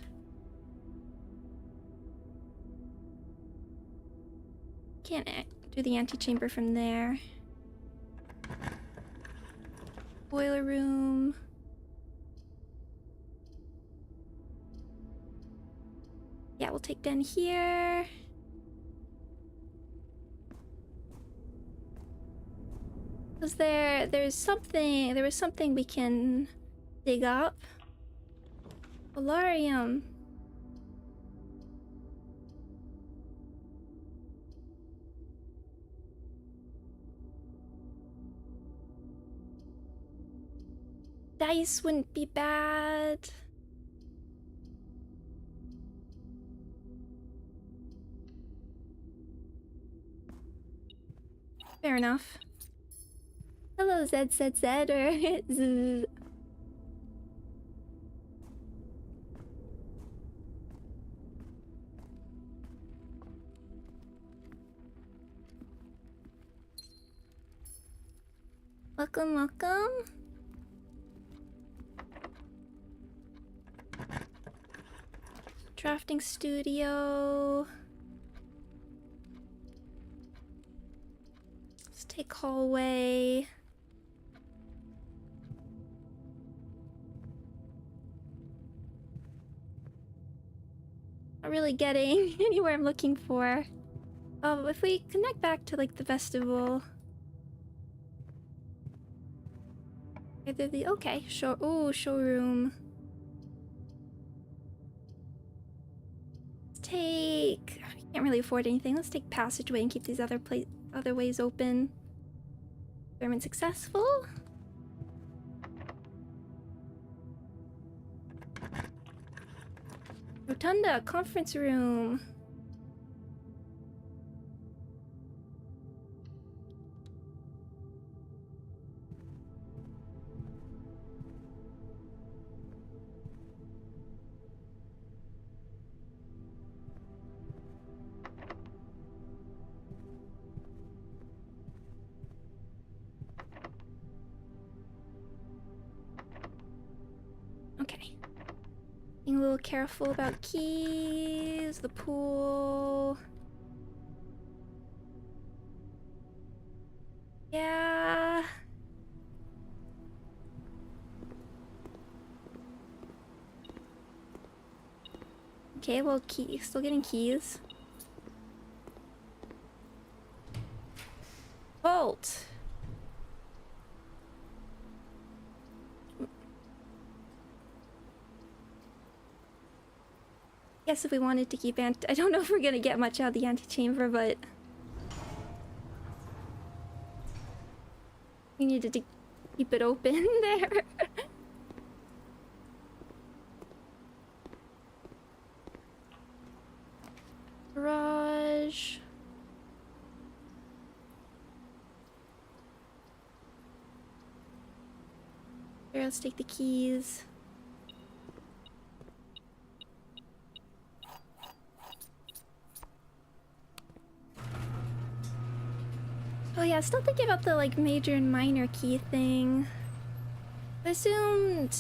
Can't do the antechamber from there. Boiler room. Yeah, we'll take down here. There was something we can dig up. Polarium. Dice wouldn't be bad. Fair enough. Hello, ZZZ or Z. Welcome, welcome. Drafting studio. Let's take hallway. Not really getting anywhere I'm looking for. Oh, if we connect back to like the vestibule. Either the okay, showroom. Let's take. I can't really afford anything. Let's take passageway and keep these other ways open. Experiment successful. Rotunda, conference room. Okay. Being a little careful about keys, the pool. Yeah. Okay, well, still getting keys. Vault. Guess if we wanted to keep I don't know if we're gonna get much out of the antechamber, but we needed to keep it open there. Garage. Here, let's take the keys. Oh yeah, still thinking about the like major and minor key thing. I assumed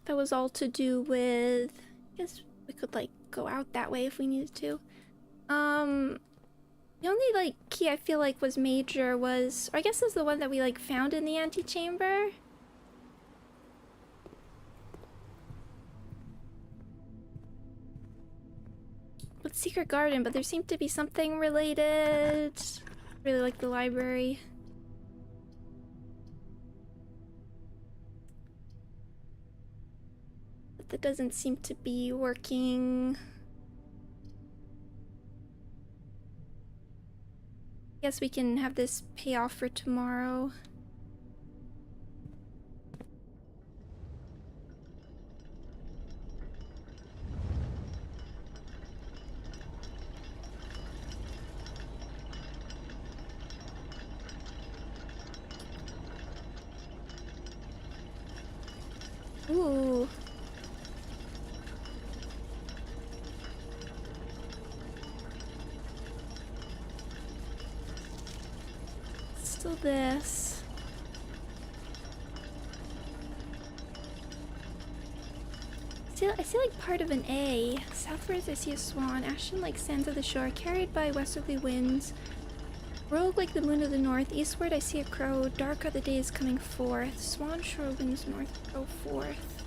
that was all to do with, I guess we could like go out that way if we needed to. The only like key I feel like was major was, or I guess is the one that we like found in the antechamber. With Secret Garden, but there seemed to be something related. Really like the library. That doesn't seem to be working. Guess we can have this pay off for tomorrow. Ooh. Still this. I see like part of an A. Southwards I see a swan. Ashen like sands of the shore, carried by westerly winds. Rogue like the moon of the north. Eastward I see a crow. Dark are the days coming forth. Swan shore winds north go forth.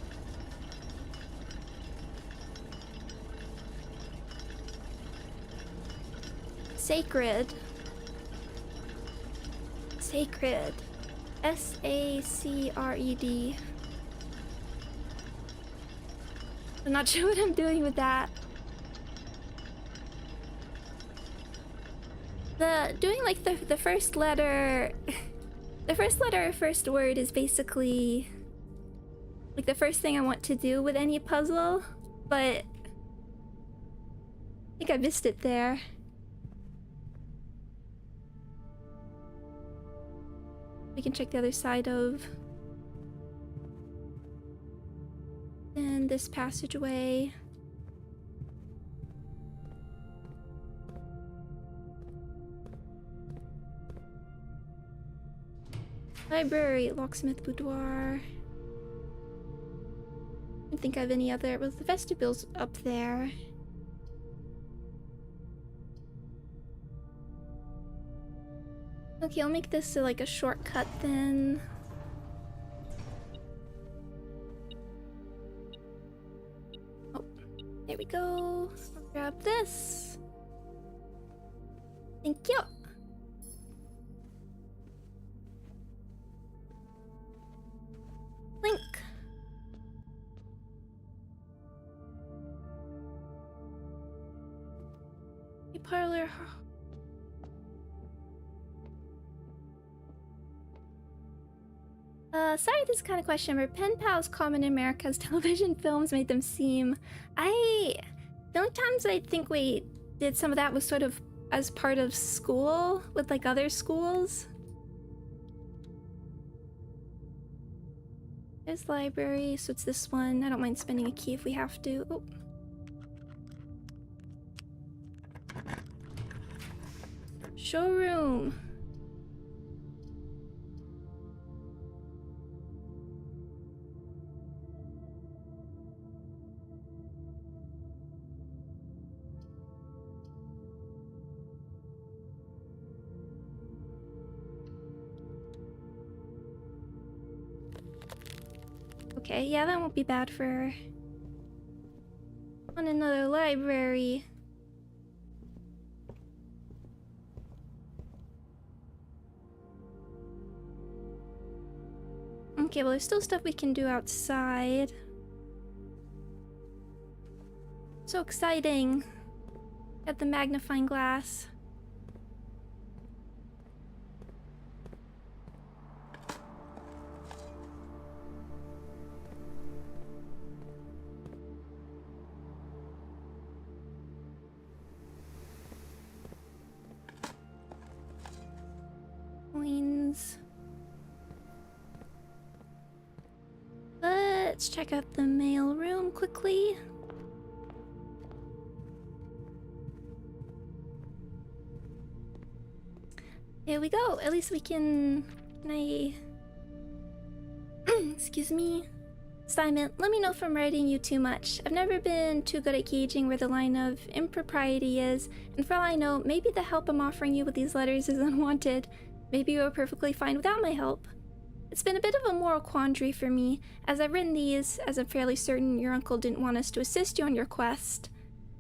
Sacred. Sacred. S-A-C-R-E-D. I'm not sure what I'm doing with that. Doing like the first letter the first letter or first word is basically like the first thing I want to do with any puzzle, but I think I missed it there. We can check the other side of and this passageway. Library, locksmith, boudoir. I don't think I have any other. Well, the vestibule's up there. Okay, I'll make this like a shortcut then. Oh, there we go. I'll grab this. Thank you. Link. A parlor. Sorry, this is kind of questionable. Pen pals common in America as television films made them seem. The only times I think we did some of that was sort of as part of school with like other schools. There's library, so it's this one. I don't mind spending a key if we have to. Oh. Showroom. Okay, yeah, that won't be bad for on another library. Okay, well, there's still stuff we can do outside. So exciting. Got the magnifying glass. Coins. Let's check out the mail room quickly. Here we go. At least we can excuse me. Assignment. Let me know if I'm writing you too much. I've never been too good at gauging where the line of impropriety is, and for all I know, maybe the help I'm offering you with these letters is unwanted. Maybe you are perfectly fine without my help. It's been a bit of a moral quandary for me, as I've written these, as I'm fairly certain your uncle didn't want us to assist you on your quest.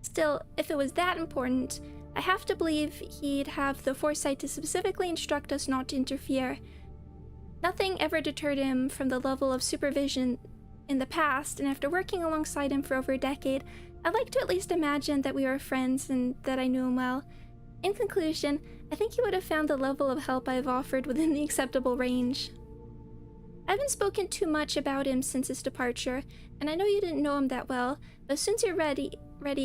Still, if it was that important, I have to believe he'd have the foresight to specifically instruct us not to interfere. Nothing ever deterred him from the level of supervision in the past, and after working alongside him for over a decade, I'd like to at least imagine that we were friends and that I knew him well. In conclusion, I think he would have found the level of help I've offered within the acceptable range. I haven't spoken too much about him since his departure, and I know you didn't know him that well, but as soon as you're ready,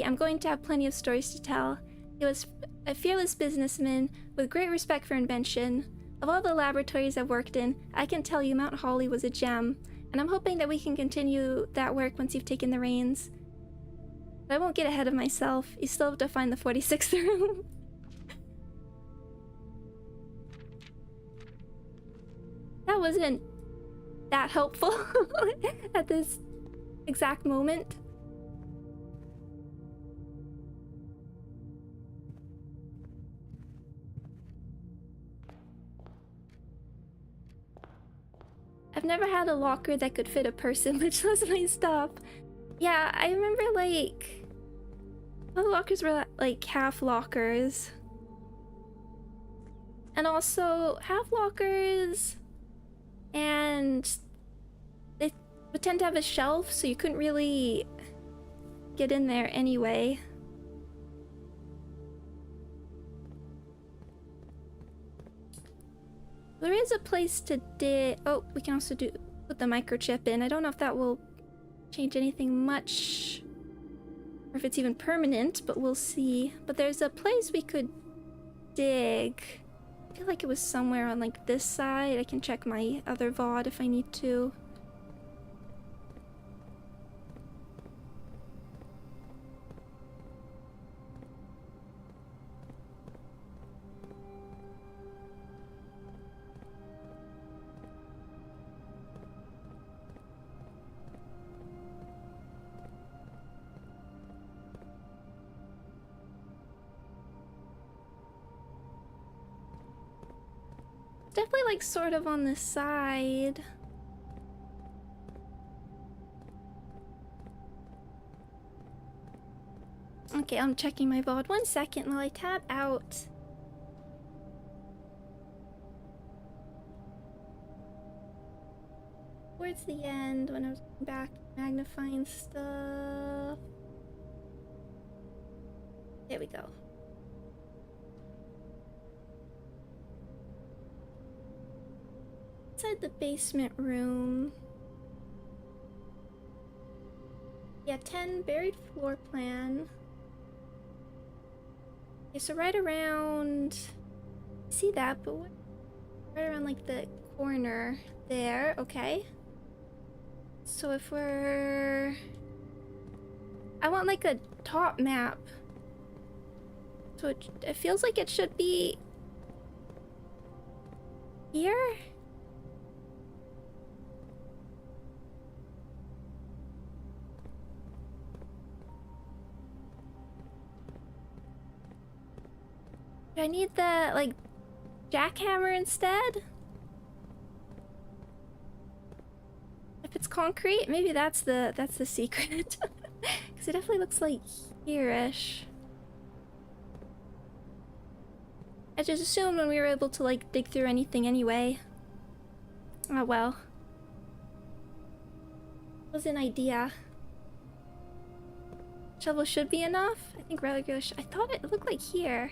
I'm going to have plenty of stories to tell. He was a fearless businessman with great respect for invention. Of all the laboratories I've worked in, I can tell you Mount Holly was a gem, and I'm hoping that we can continue that work once you've taken the reins. But I won't get ahead of myself. You still have to find the 46th room. That wasn't that helpful at this exact moment. I've never had a locker that could fit a person, much less my stuff. Yeah, I remember like all the lockers were like half lockers. And also half lockers, and they would tend to have a shelf, so you couldn't really get in there anyway. There is a place to dig. Oh, we can also put the microchip in. I don't know if that will change anything much, or if it's even permanent, but we'll see. But there's a place we could dig. I feel like it was somewhere on like this side. I can check my other VOD if I need to. Definitely like sort of on the side. Okay, I'm checking my VOD. 1 second while I tab out. Towards the end when I was back magnifying stuff. There we go. Inside the basement room. Yeah, 10 buried floor plan. Okay, so right around, see that, but what? Right around like the corner there, okay. So if we're, I want like a top map. So it feels like it should be here. Do I need the, like, jackhammer instead? If it's concrete, maybe that's the secret. Because it definitely looks like here-ish. I just assumed when we were able to, like, dig through anything anyway. Oh well. It was an idea. Shovel should be enough? I think regular I thought it looked like here.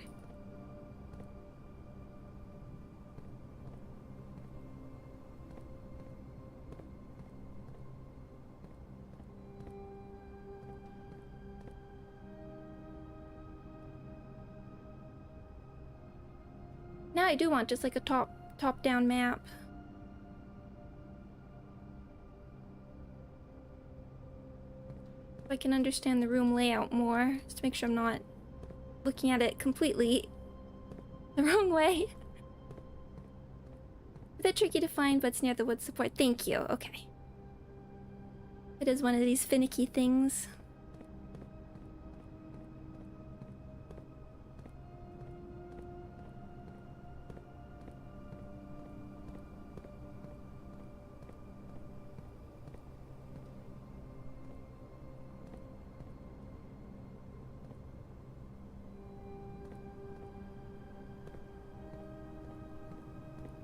Now I do want just like a top-down map. So I can understand the room layout more, just to make sure I'm not looking at it completely the wrong way. A bit tricky to find, but it's near the wood support. Thank you. Okay. It is one of these finicky things.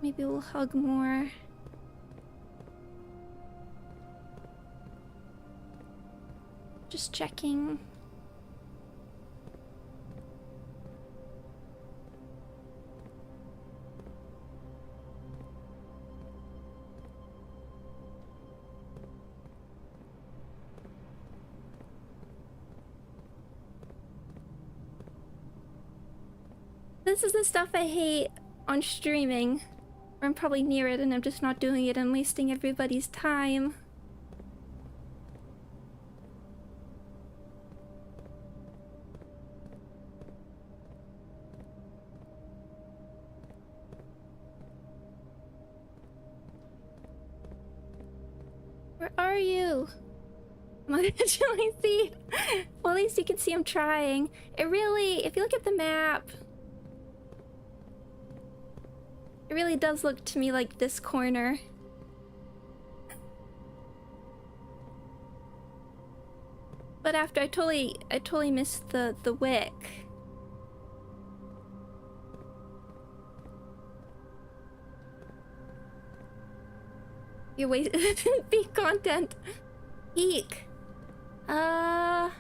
Maybe we'll hug more. Just checking. This is the stuff I hate on streaming. Or I'm probably near it and I'm just not doing it and wasting everybody's time. Where are you? I'm not actually see. Well, at least you can see I'm trying. It really, if you look at the map, it really does look to me like this corner. But after I totally missed the wick. You're wasting peak content. Peak. Oh.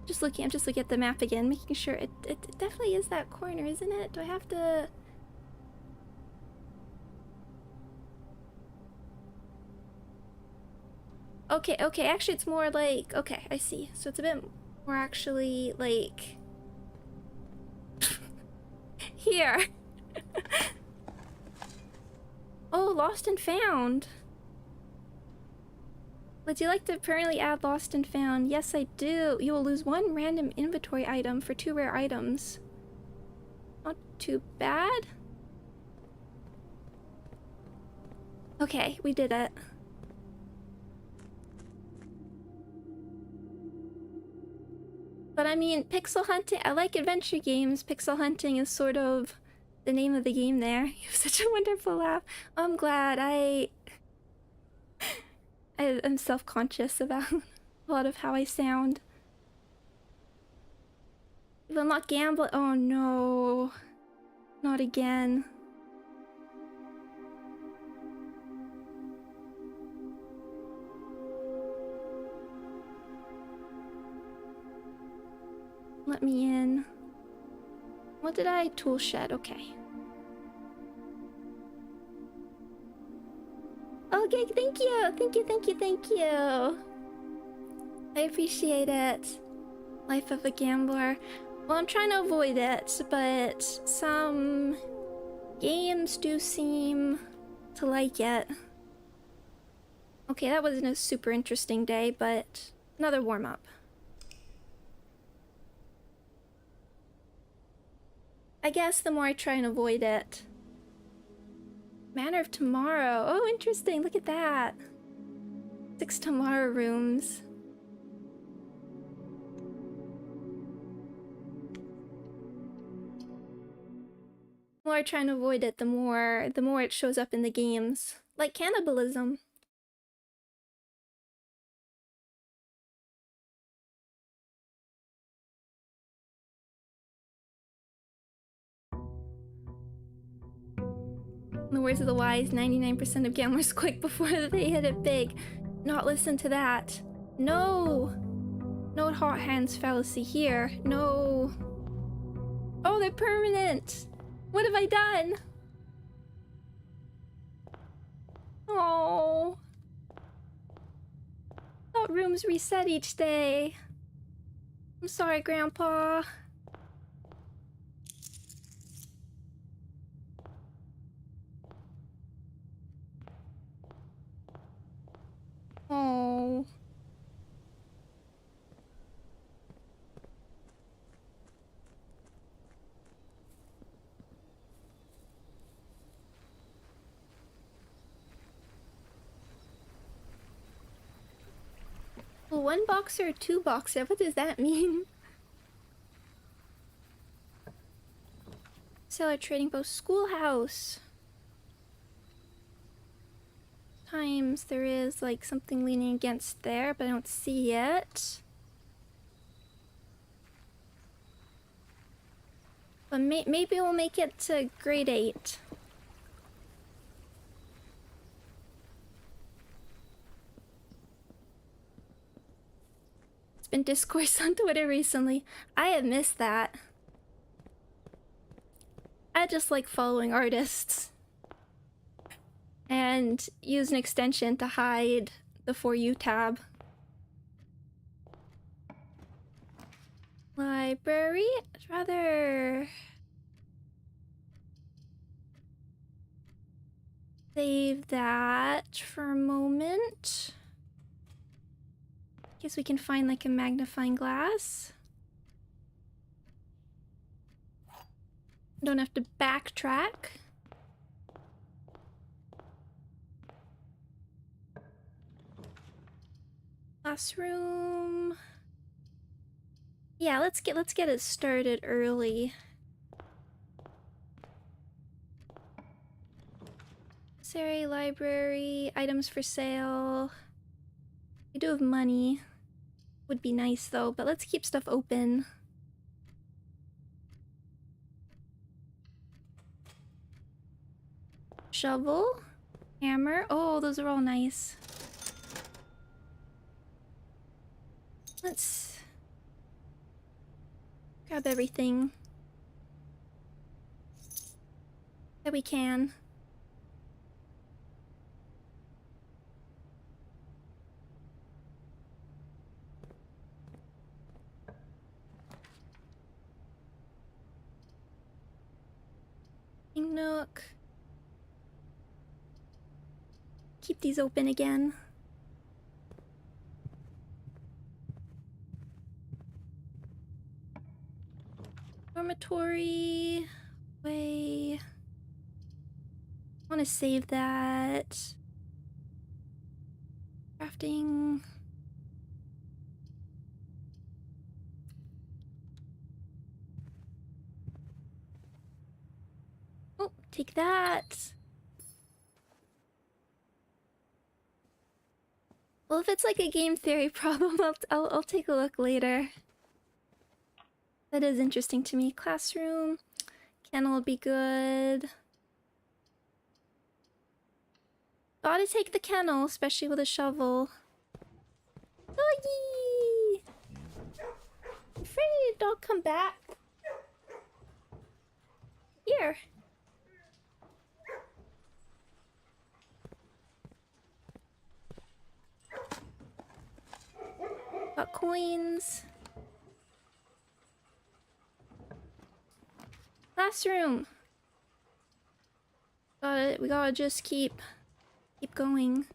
I'm just looking at the map again, making sure it definitely is that corner, isn't it? Do I have to... Okay, actually it's more like... Okay, I see. So it's a bit more actually, like... Here! Oh, lost and found! Would you like to permanently add lost and found? Yes, I do. You will lose 1 random inventory item for 2 rare items. Not too bad. Okay, we did it. But I mean, pixel hunting, I like adventure games. Pixel hunting is sort of the name of the game there. You have such a wonderful laugh. I'm glad. I'm self-conscious about a lot of how I sound. You will not gamble. Oh no. Not again. Let me in. What did I? Tool shed. Okay. Okay, thank you. Thank you. I appreciate it. Life of a gambler. Well, I'm trying to avoid it, but some games do seem to like it. Okay, that wasn't a super interesting day, but another warm-up. I guess the more I try and avoid it. Manor of Tomorrow. Oh, interesting. Look at that. 6 tomorrow rooms. The more I try and avoid it, the more it shows up in the games. Like cannibalism. In the words of the wise, 99% of gamblers quit before they hit it big. Not listen to that. No! No hot hands fallacy here. No. Oh, they're permanent! What have I done? Oh. Thought rooms reset each day. I'm sorry, Grandpa. Oh. Well, 1 boxer or 2 boxer? What does that mean? Seller trading post schoolhouse. Times there is like something leaning against there, but I don't see it. But maybe we'll make it to grade 8. It's been discourse on Twitter recently. I have missed that. I just like following artists. And use an extension to hide the For You tab. Library? I'd rather save that for a moment. Guess we can find like a magnifying glass. Don't have to backtrack. Classroom. Yeah, let's get it started early. Necessary library, items for sale. We do have money. Would be nice though, but let's keep stuff open. Shovel, hammer. Oh, those are all nice. Let's grab everything that we can. Nook. Keep these open again. Dormitory. Way. I want to save that. Crafting. Oh, take that. Well, if it's like a game theory problem, I'll take a look later. That is interesting to me. Classroom. Kennel would be good. Gotta take the kennel, especially with a shovel. Doggy! Afraid dog, come back. Here. Got coins. Classroom. We gotta just keep going.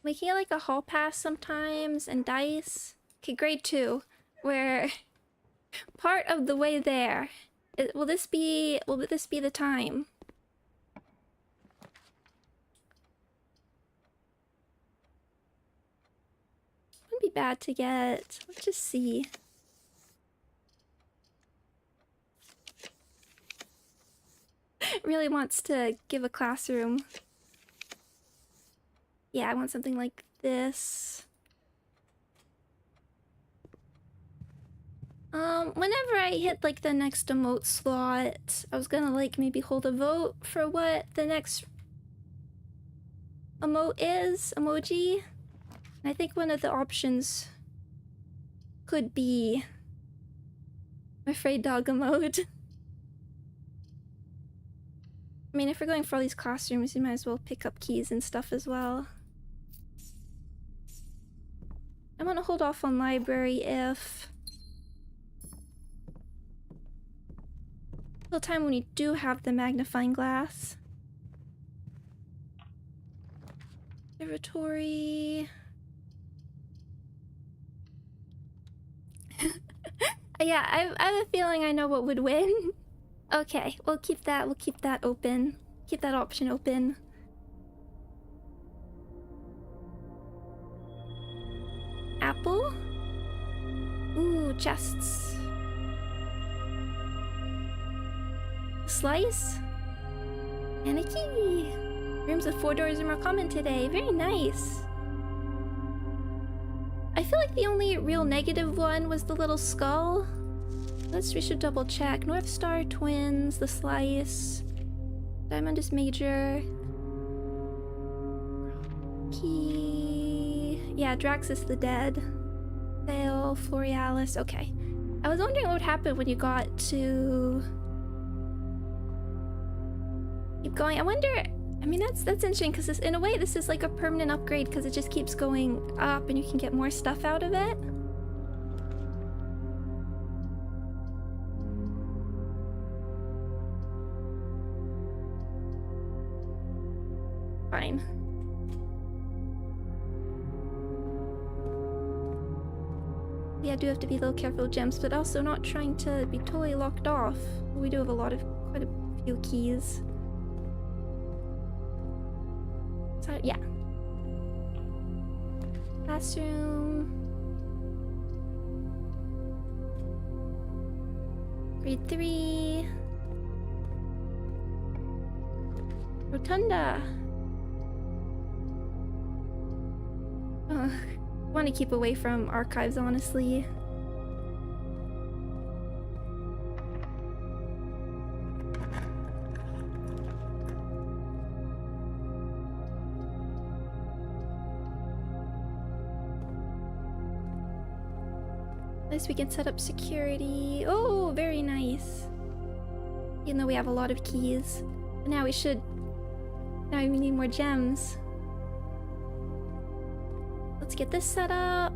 We can get like a hall pass sometimes and dice. Okay, grade 2. We're part of the way there. Will this be the time? Wouldn't be bad to get. Let's just see. Really wants to give a classroom. Yeah, I want something like this. Whenever I hit like the next emote slot, I was gonna like maybe hold a vote for what the next emote is, emoji. And I think one of the options could be afraid dog emote. I mean, if we're going for all these classrooms, you might as well pick up keys and stuff as well. I want to hold off on library if... the time when you do have the magnifying glass. Observatory... Yeah, I have a feeling I know what would win. Okay, we'll keep that open. Keep that option open. Apple? Ooh, chests. Slice? And a key! Rooms with 4 doors are more common today. Very nice. I feel like the only real negative one was the little skull. We should double check. North Star, Twins, the Slice. Diamond is major. Key. Yeah, Drax is the dead. Fail, Florealis. Okay. I was wondering what would happen when you got to... Keep going. I wonder... I mean, that's interesting because in a way this is like a permanent upgrade because it just keeps going up and you can get more stuff out of it. Fine. Yeah, I do have to be a little careful with gems, but also not trying to be totally locked off. We do have quite a few keys. So, yeah. Classroom. Grade 3. Rotunda. I want to keep away from archives, honestly. At least we can set up security. Oh, very nice. Even though we have a lot of keys. But now we need more gems. Let's get this set up.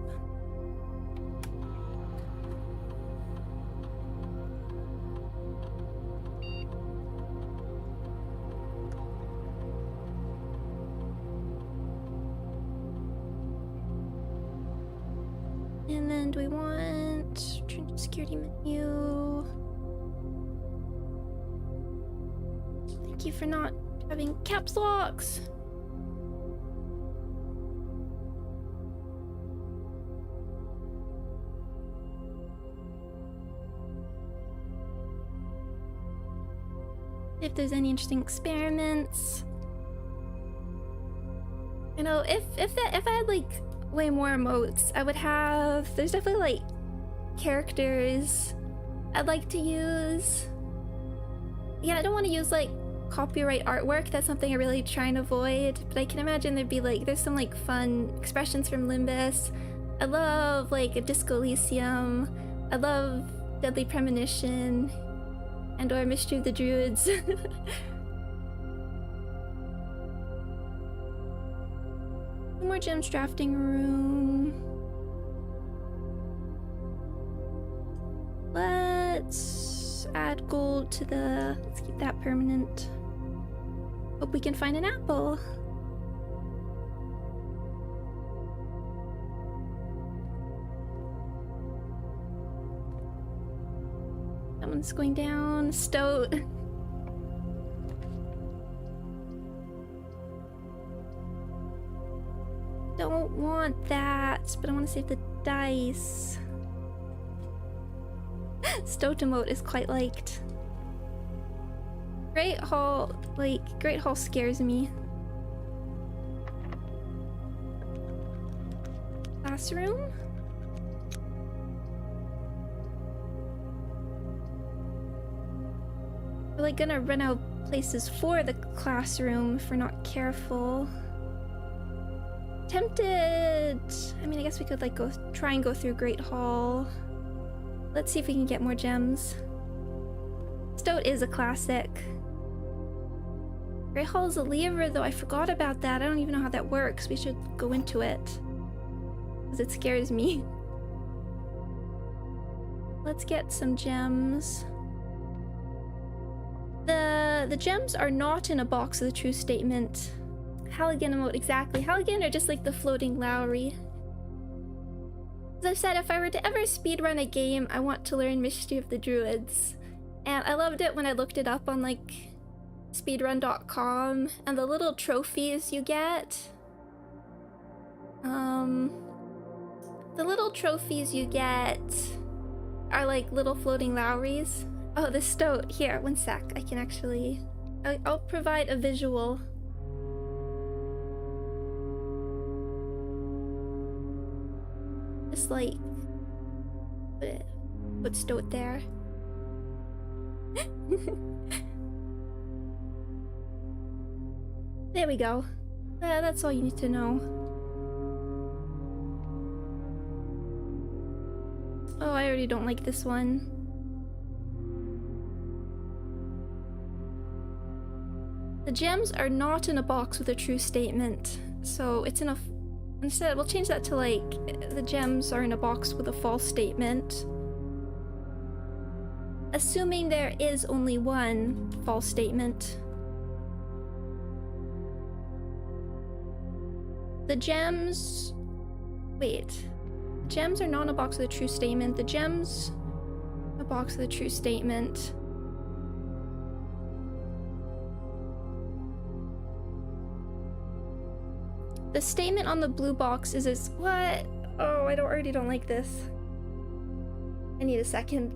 And then do we want turn to security menu? Thank you for not having caps locks. If there's any interesting experiments. You know, if I had like way more emotes, I would have... There's definitely like characters I'd like to use. Yeah, I don't want to use like copyright artwork. That's something I really try and avoid. But I can imagine there's some like fun expressions from Limbus. I love like a Disco Elysium. I love Deadly Premonition. And or Mystery of the Druids. More gems drafting room. Let's add gold to the... Let's keep that permanent. Hope we can find an apple. That one's going down. Stoat. Don't want that, but I want to save the dice. Stoat emote is quite liked. Great Hall scares me. Classroom? We're like gonna run out of places for the classroom if we're not careful. Tempted! I mean, I guess we could like try and go through Great Hall. Let's see if we can get more gems. Stoat is a classic. Great Hall is a lever though, I forgot about that. I don't even know how that works. We should go into it. Because it scares me. Let's get some gems. The gems are not in a box of the true statement. Halligan emote, exactly. Halligan are just like the floating Lowry. As I've said, if I were to ever speedrun a game, I want to learn Mystery of the Druids. And I loved it when I looked it up on like speedrun.com, and the little trophies you get. The little trophies you get are like little floating Lowries. Oh, the Stoat. Here, one sec. I can actually... I'll provide a visual. Just like... Put Stoat there. There we go. That's all you need to know. Oh, I already don't like this one. The gems are not in a box with a true statement. So it's in a... Instead, we'll change that to like, the gems are in a box with a false statement. Assuming there is only one false statement. The gems... Wait. Gems are not in a box with a true statement. The gems... A box with a true statement. The statement on the blue box is what? Oh, I already don't like this. I need a second.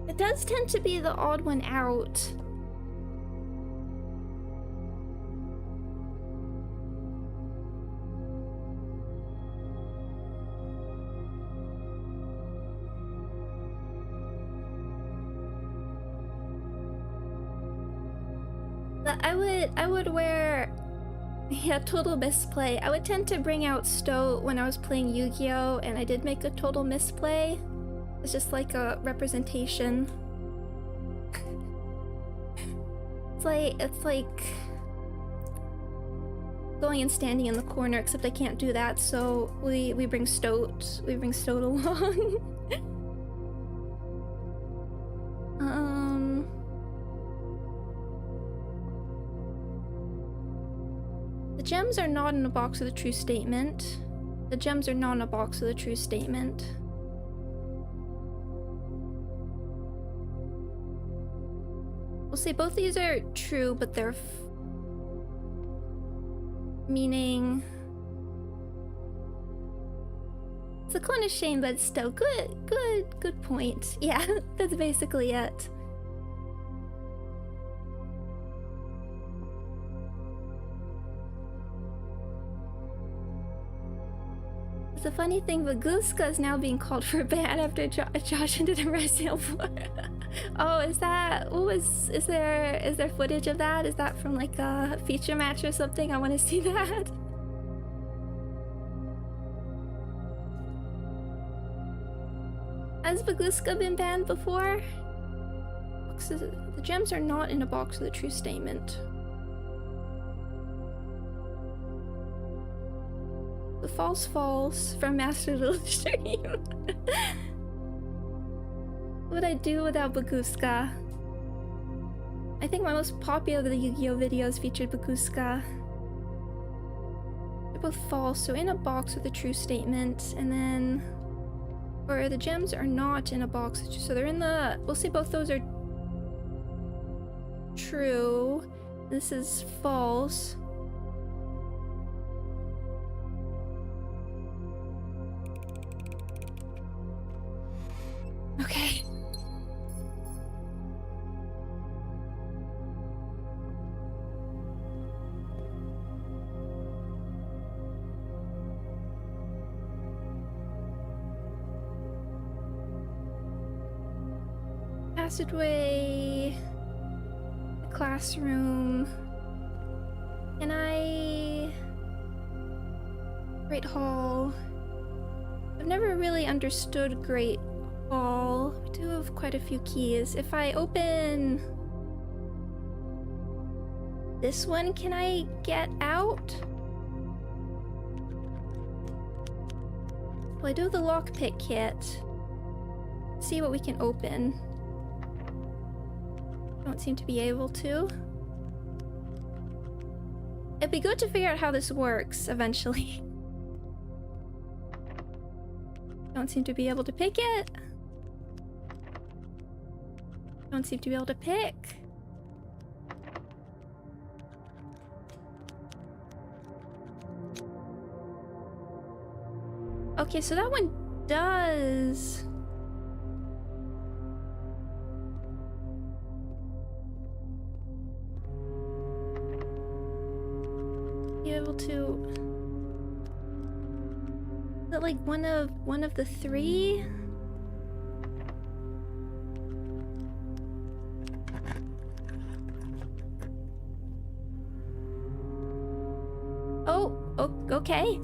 It does tend to be the odd one out. I would wear, yeah, total misplay. I would tend to bring out Stoat when I was playing Yu-Gi-Oh! And I did make a total misplay. It's just like a representation. It's like going and standing in the corner, except I can't do that, so we bring Stoat. We bring Stoat along. The gems are not in a box with a true statement. The gems are not in a box with a true statement. We'll say both these are true, but they're meaning... It's a kind of shame, but still good point. Yeah, that's basically it. It's a funny thing, but Guska is now being called for a ban after Josh ended a Resident 4. Oh, is that... Is there footage of that? Is that from like a feature match or something? I want to see that. Has Baguska been banned before? The gems are not in a box with a true statement. The false from Master of the Stream. What would I do without Baguska? I think my most popular of the Yu-Gi-Oh! Videos featured Baguska. They're both false, so in a box with a true statement, and then... Or the gems are not in a box, so they're in the... We'll say both those are true. This is false. Okay. Passageway, the classroom, and Great Hall. I've never really understood Great Hall. We do have quite a few keys. If I open this one, can I get out? Well, I do have the lockpick kit. See what we can open. Don't seem to be able to. It'd be good to figure out how this works eventually. Don't seem to be able to pick it. Don't seem to be able to pick. Okay, so that one does... Be able to... Is it like one of the three? Okay.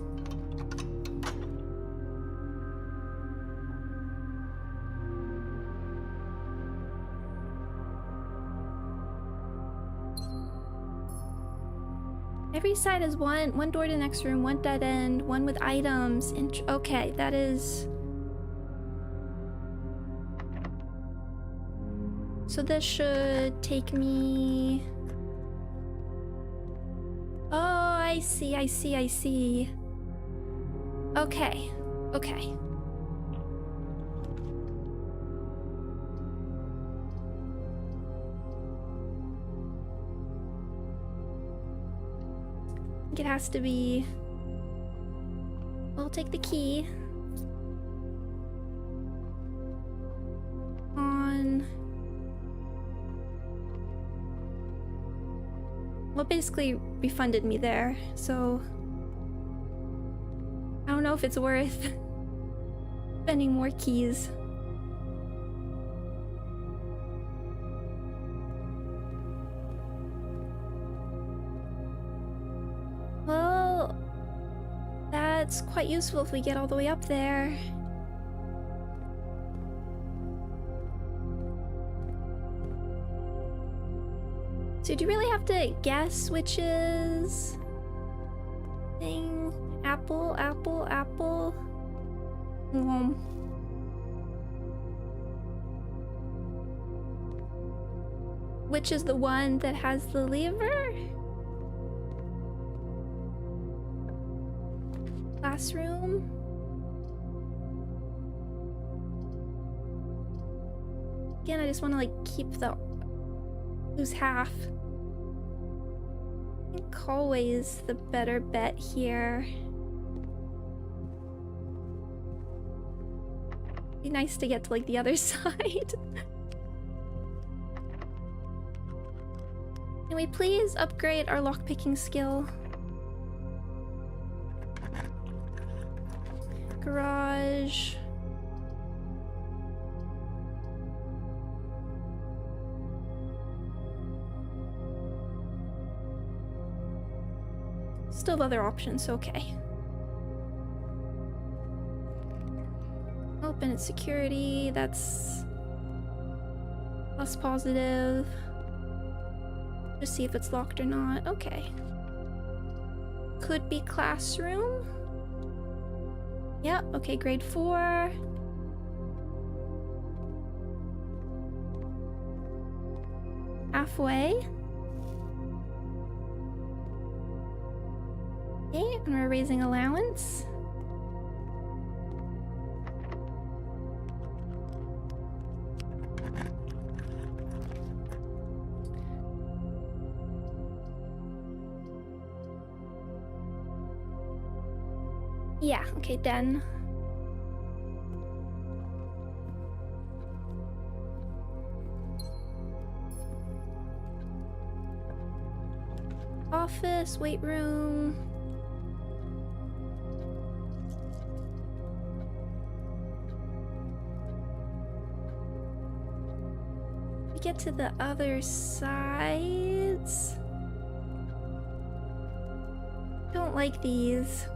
Every side has one door to the next room, one dead end, one with items. Okay, that is... So this should take me... Oh, I see. Okay. It has to be... We'll take the key. On... Well, basically refunded me there, so... I don't know if it's worth spending more keys. Well, that's quite useful if we get all the way up there. So do you really have to guess which is... thing? Apple. Which is the one that has the lever? Classroom? Again, I just want to like keep the... lose half. I think hallway is the better bet here. Be nice to get to like the other side. Can we please upgrade our lockpicking skill? Garage. Still have other options, okay. Open its security, that's less positive. Just see if it's locked or not. Okay. Could be classroom. Yep, okay, grade 4. Halfway. Okay, and we're raising allowance. Yeah, okay, done. Office, weight room. We get to the other sides. Don't like these.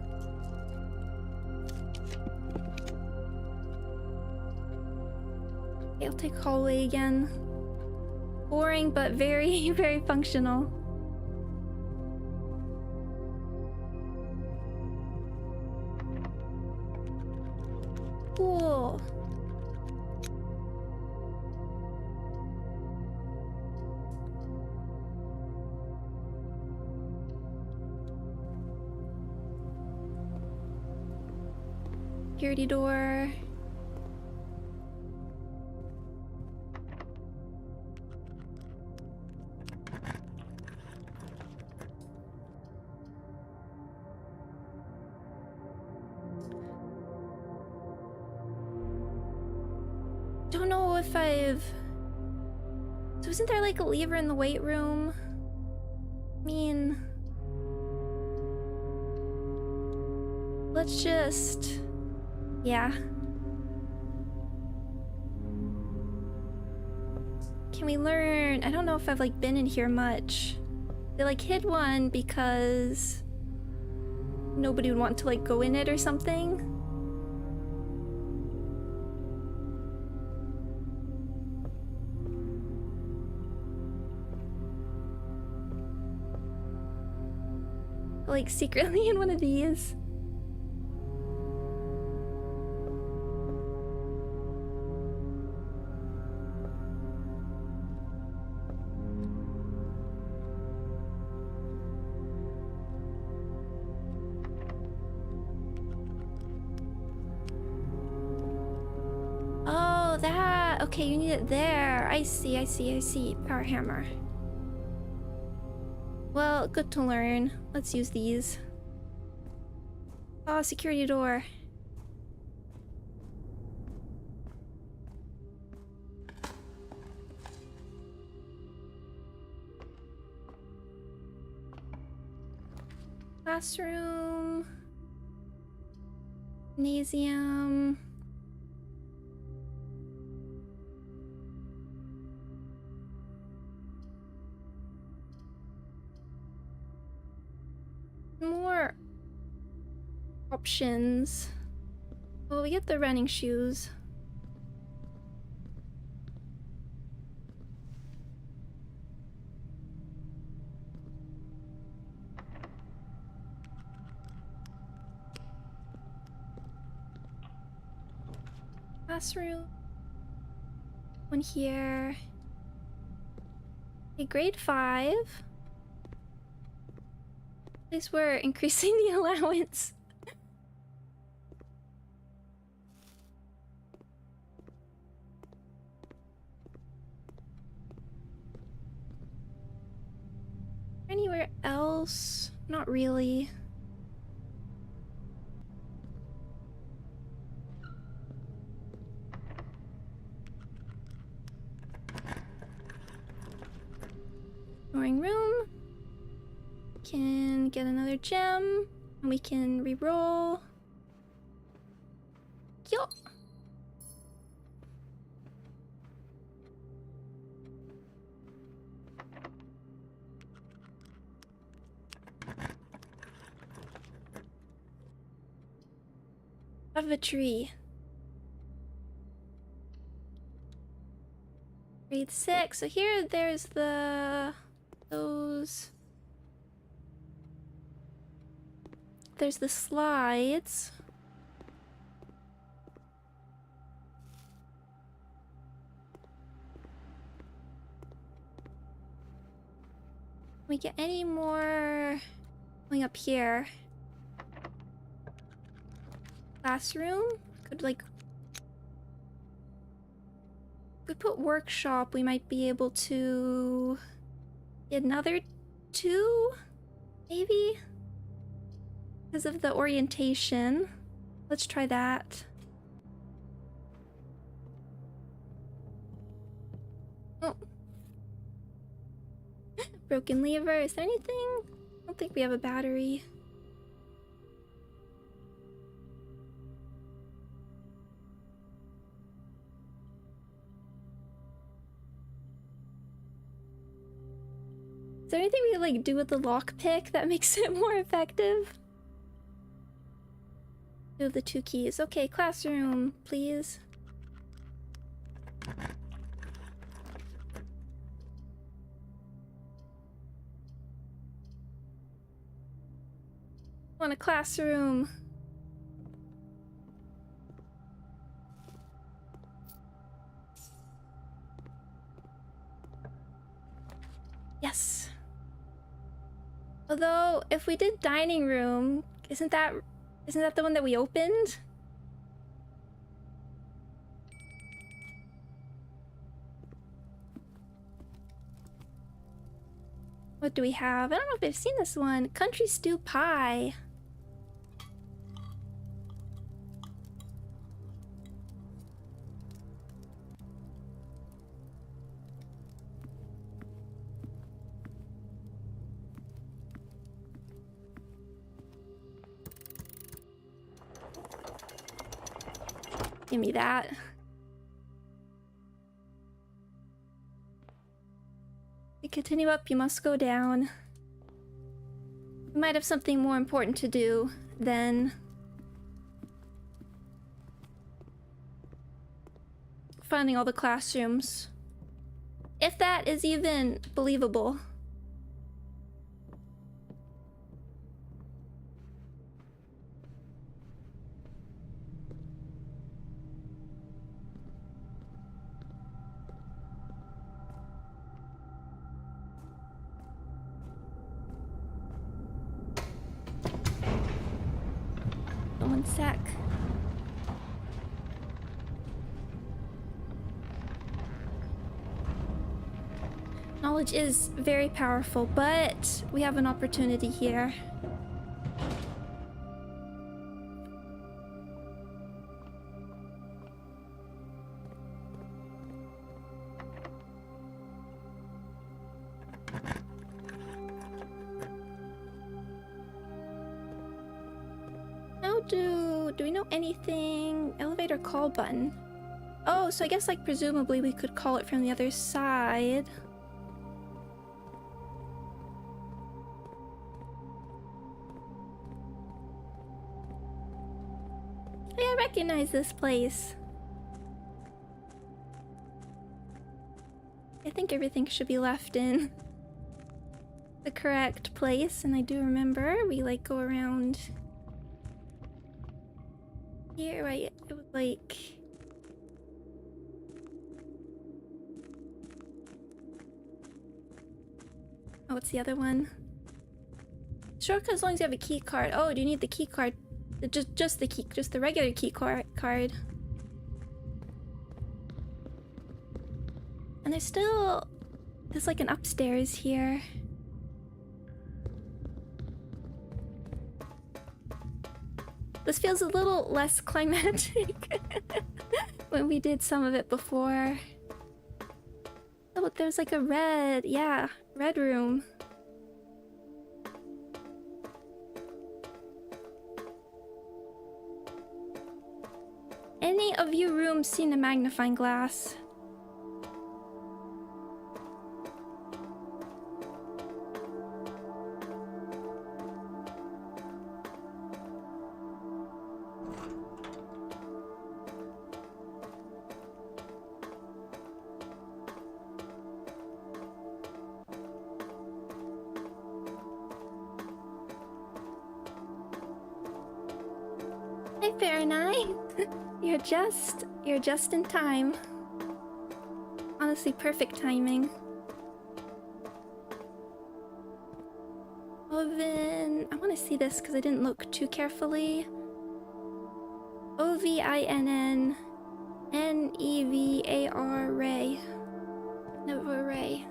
I'll take hallway again. Boring, but very, very functional. Cool. Security door. Don't know if I've... So isn't there like a lever in the weight room? I mean... Let's just... Yeah. Can we learn? I don't know if I've like been in here much. They like hid one because... nobody would want to like go in it or something. Like secretly in one of these. Oh, that. Okay, you need it there. I see, I see, I see. Power hammer. Well, good to learn. Let's use these. Oh, security door. Classroom. Gymnasium. More options. Well, we get the running shoes. Classroom. One here. Okay, grade 5. At least we're increasing the allowance. Anywhere else? Not really. Drawing room. Can get another gem, and we can re-roll. Yo. Of a tree. Grade 6. So here, there's those. There's the slides. We get any more going up here? Classroom? Could like could put workshop. We might be able to get another 2, maybe? Because of the orientation. Let's try that. Oh. Broken lever. Is there anything? I don't think we have a battery. Is there anything we can like do with the lockpick that makes it more effective? 2 of the 2 keys. Okay, classroom, please. I want a classroom. Yes. Although, if we did dining room, isn't that the one that we opened? What do we have? I don't know if I've seen this one. Country stew pie. Give me that. To continue up, you must go down. We might have something more important to do than finding all the classrooms. If that is even believable. One sec. Knowledge is very powerful, but we have an opportunity here. Do we know anything? Elevator call button. Oh, so I guess like presumably we could call it from the other side. Hey, I recognize this place. I think everything should be left in the correct place, and I do remember we like go around here, right? It was like... Oh, what's the other one? Shortcut as long as you have a key card. Oh, do you need the key card? Just the regular key card. And there's like an upstairs here. This feels a little less climactic when we did some of it before. Oh, look, there's like a red room. Any of your rooms seen a magnifying glass? Hey, Fahrenheit. You're just in time. Honestly, perfect timing. Oven. I want to see this because I didn't look too carefully. OVINNEVAR Ray. Neva Ray.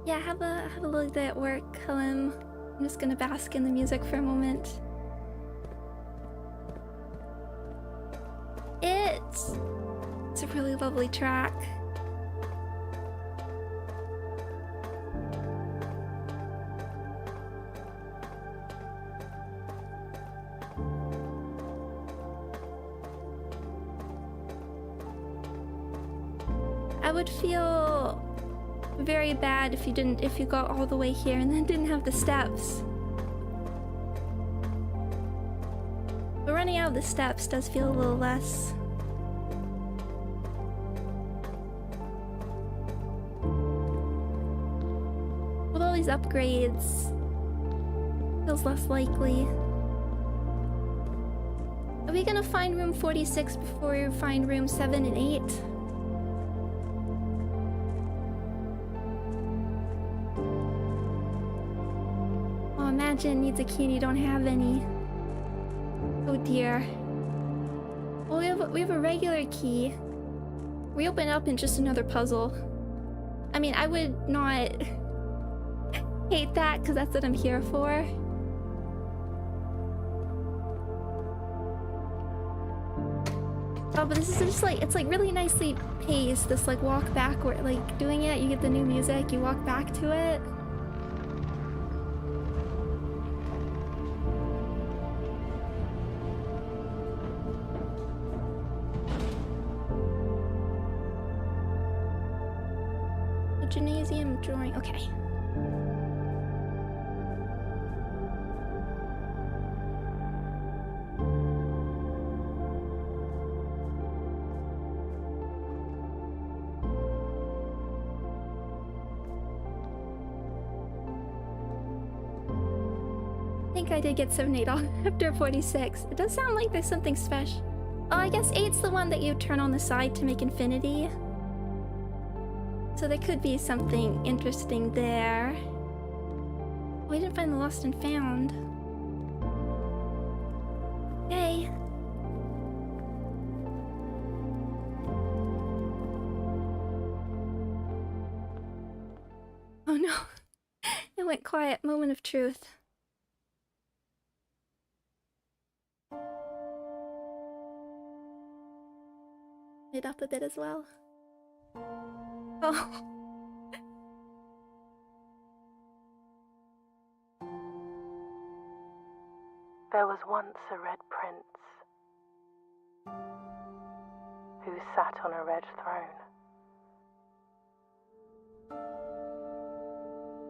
Yeah, have a look at work, I'm just gonna bask in the music for a moment. It's a really lovely track. I would feel very bad if you got all the way here and then didn't have the steps. But running out of the steps does feel a little less. With all these upgrades, feels less likely. Are we gonna find room 46 before we find room 7 and 8? Imagine needs a key and you don't have any. Oh dear. Well, we have a regular key. We open up in just another puzzle. I mean, I would not hate that because that's what I'm here for. Oh, but this is just like, it's like really nicely paced, this like walk backward, like doing it, you get the new music, you walk back to it. The gymnasium drawing, okay. I think I did get 7-8 on after 46. It does sound like there's something special. Oh, I guess 8's the one that you turn on the side to make infinity. So there could be something interesting there. We didn't find the lost and found. Yay. Oh no. It went quiet. Moment of truth. It up a bit as well. Oh. There was once a red prince who sat on a red throne.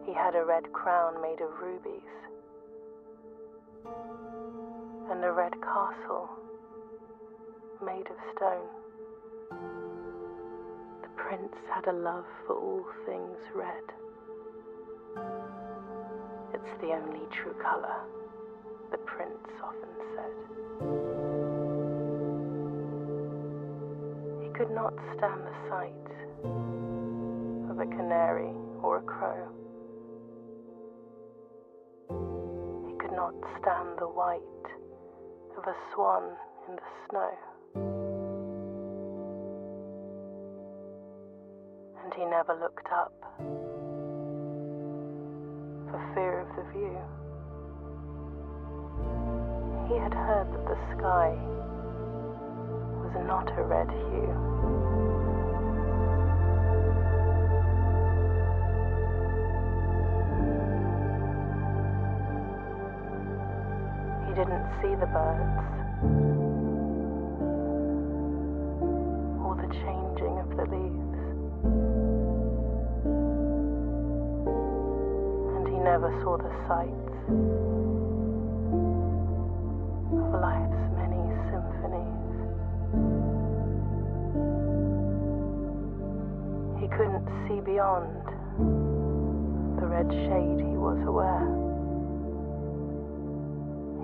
He had a red crown made of rubies and a red castle made of stone. The prince had a love for all things red. It's the only true color, the prince often said. He could not stand the sight of a canary or a crow. He could not stand the white of a swan in the snow. And he never looked up for fear of the view. He had heard that the sky was not a red hue. He didn't see the birds or the changing of the leaves. And he never saw the sights of life's many symphonies. He couldn't see beyond the red shade he was aware.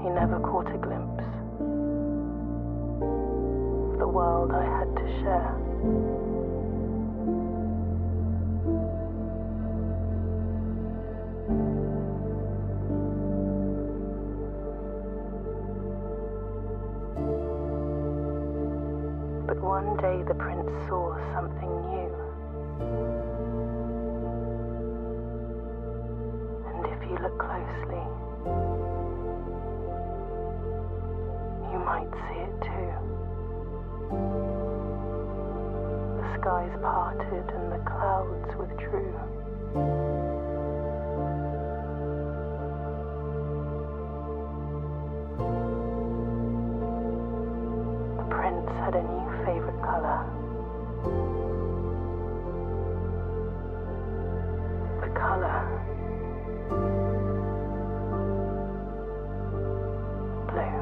He never caught a glimpse of the world I had to share. But one day the prince saw something new. And if you look closely, you might see it too. The skies parted and the clouds withdrew. The prince had a new favorite color. The color blue.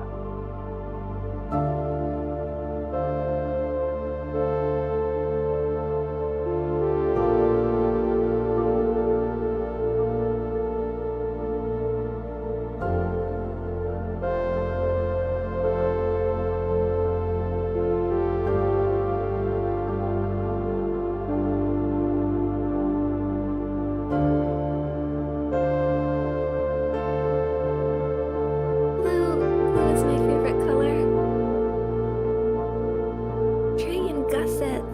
Blue is my favorite color. Tree and gusset.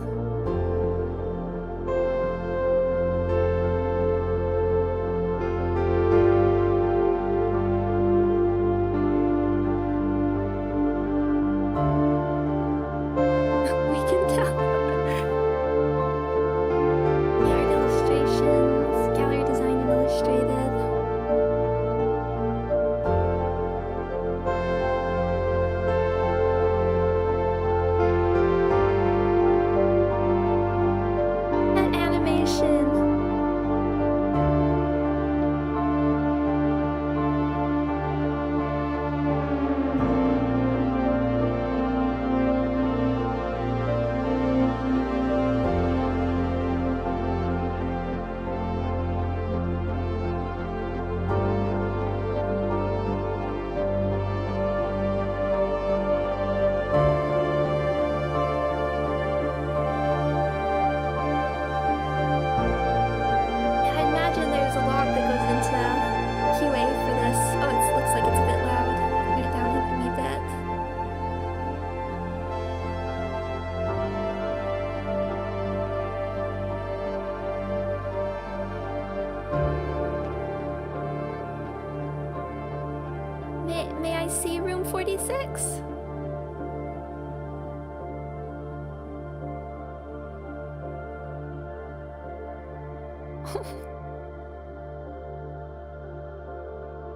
46?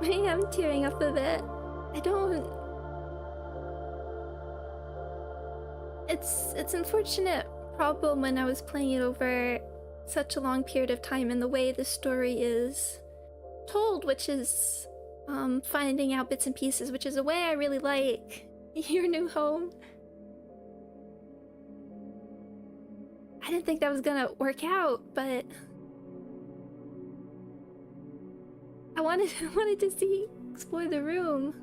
I am tearing up a bit. I don't... It's unfortunate problem when I was playing it over such a long period of time and the way the story is told, which is finding out bits and pieces, which is a way I really like your new home. I didn't think that was gonna work out, but I wanted to explore the room.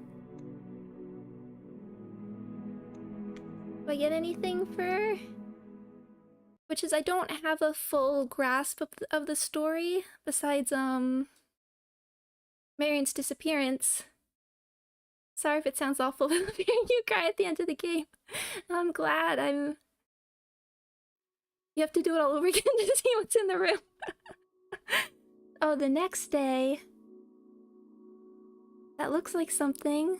Do I get anything for... Which is, I don't have a full grasp of the story, besides, Marion's disappearance. Sorry if it sounds awful hearing you cry at the end of the game. I'm glad. You have to do it all over again to see what's in the room. Oh, the next day. That looks like something.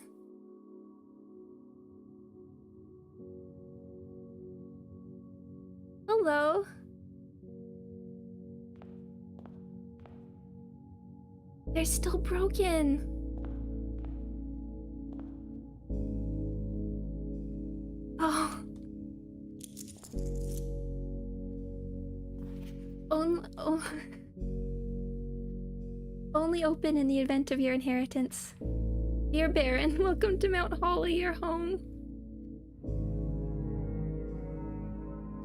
Hello. They're still broken. Oh. Only open in the event of your inheritance. Dear Baron, welcome to Mount Holly, your home.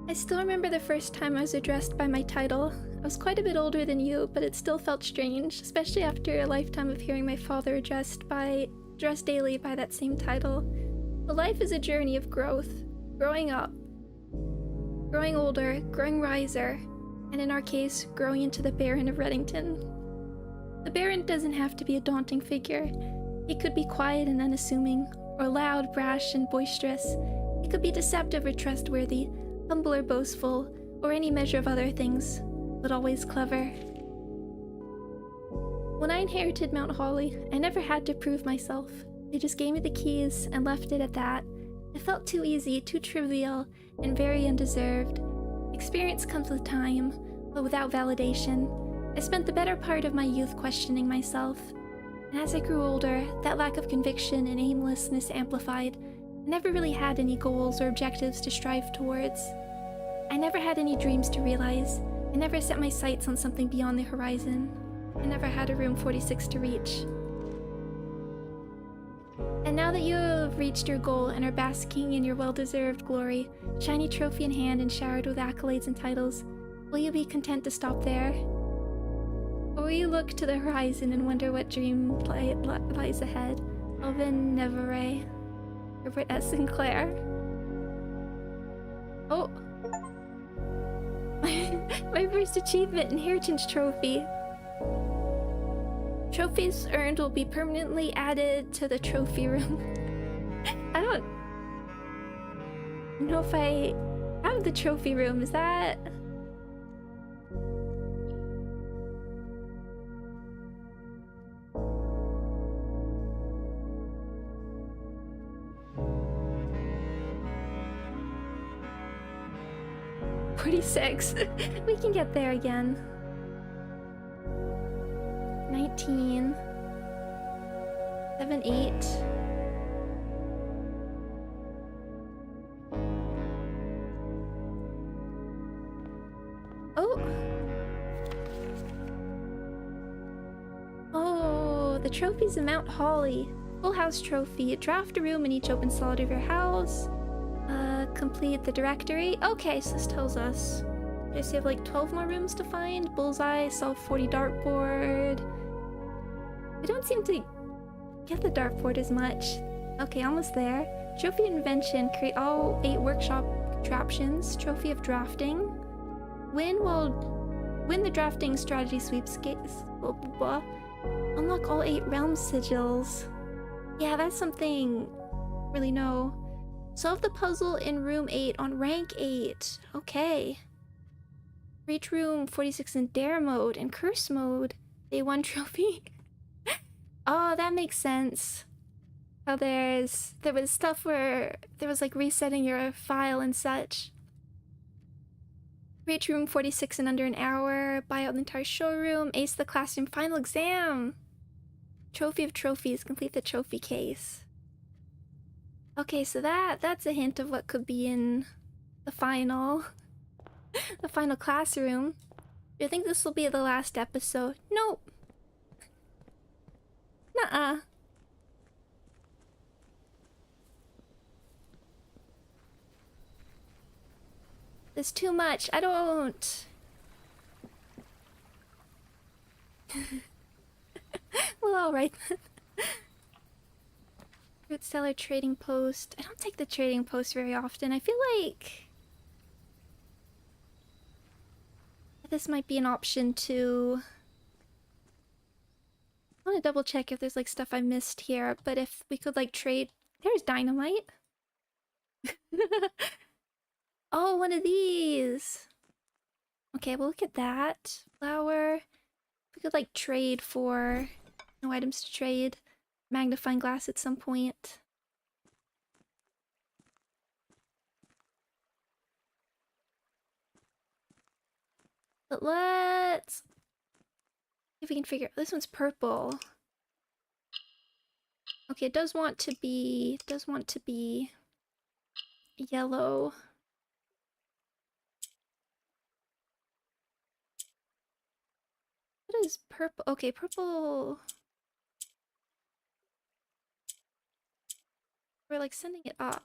I still remember the first time I was addressed by my title. I was quite a bit older than you, but it still felt strange, especially after a lifetime of hearing my father addressed daily by that same title. But life is a journey of growth, growing up, growing older, growing wiser, and in our case, growing into the Baron of Reddington. The Baron doesn't have to be a daunting figure. He could be quiet and unassuming, or loud, brash, and boisterous. He could be deceptive or trustworthy, humble or boastful, or any measure of other things, but always clever. When I inherited Mount Holly, I never had to prove myself. They just gave me the keys and left it at that. It felt too easy, too trivial, and very undeserved. Experience comes with time, but without validation. I spent the better part of my youth questioning myself. And as I grew older, that lack of conviction and aimlessness amplified. I never really had any goals or objectives to strive towards. I never had any dreams to realize. I never set my sights on something beyond the horizon. I never had a room 46 to reach. And now that you have reached your goal and are basking in your well-deserved glory, shiny trophy in hand and showered with accolades and titles, will you be content to stop there? Or will you look to the horizon and wonder what dream lies ahead? Alvin Neveray, Herbert S. Sinclair. Oh! My first achievement, Inheritance Trophy. Trophies earned will be permanently added to the trophy room. I don't know if I have the trophy room, is that... $46. We can get there again. 19. 7, 8. Oh! Oh, the trophies in Mount Holly. Full house trophy. Draft a room in each open slot of your house. Complete the directory. Okay, so this tells us. I still have like 12 more rooms to find. Bullseye, solve 40 dartboard. I don't seem to get the dartboard as much. Okay, almost there. Trophy invention. Create all 8 workshop contraptions. Trophy of drafting. Win the drafting strategy sweepstakes. Blah, blah, blah. Unlock all 8 realm sigils. Yeah, that's something really no. Solve the puzzle in room 8 on rank 8. Okay. Reach room 46 in dare mode and curse mode. Day 1 trophy. Oh, that makes sense. How there was stuff where there was like resetting your file and such. Reach room 46 in under an hour. Buy out the entire showroom. Ace the classroom final exam. Trophy of trophies. Complete the trophy case. Okay, so that's a hint of what could be in the final the final classroom. Do you think this will be the last episode? Nope. Nuh-uh. There's too much. I don't. Well, alright then. Fruit seller trading post. I don't take the trading post very often. I feel like this might be an option to... I want to double check if there's like stuff I missed here, but if we could like trade... There's dynamite. Oh, one of these. Okay, well look at that. Flower. We could like trade for... No items to trade. Magnifying glass at some point. But let's see if we can figure out. This one's purple. Okay, it does want to be yellow. What is purple? Okay, purple. We're like sending it up.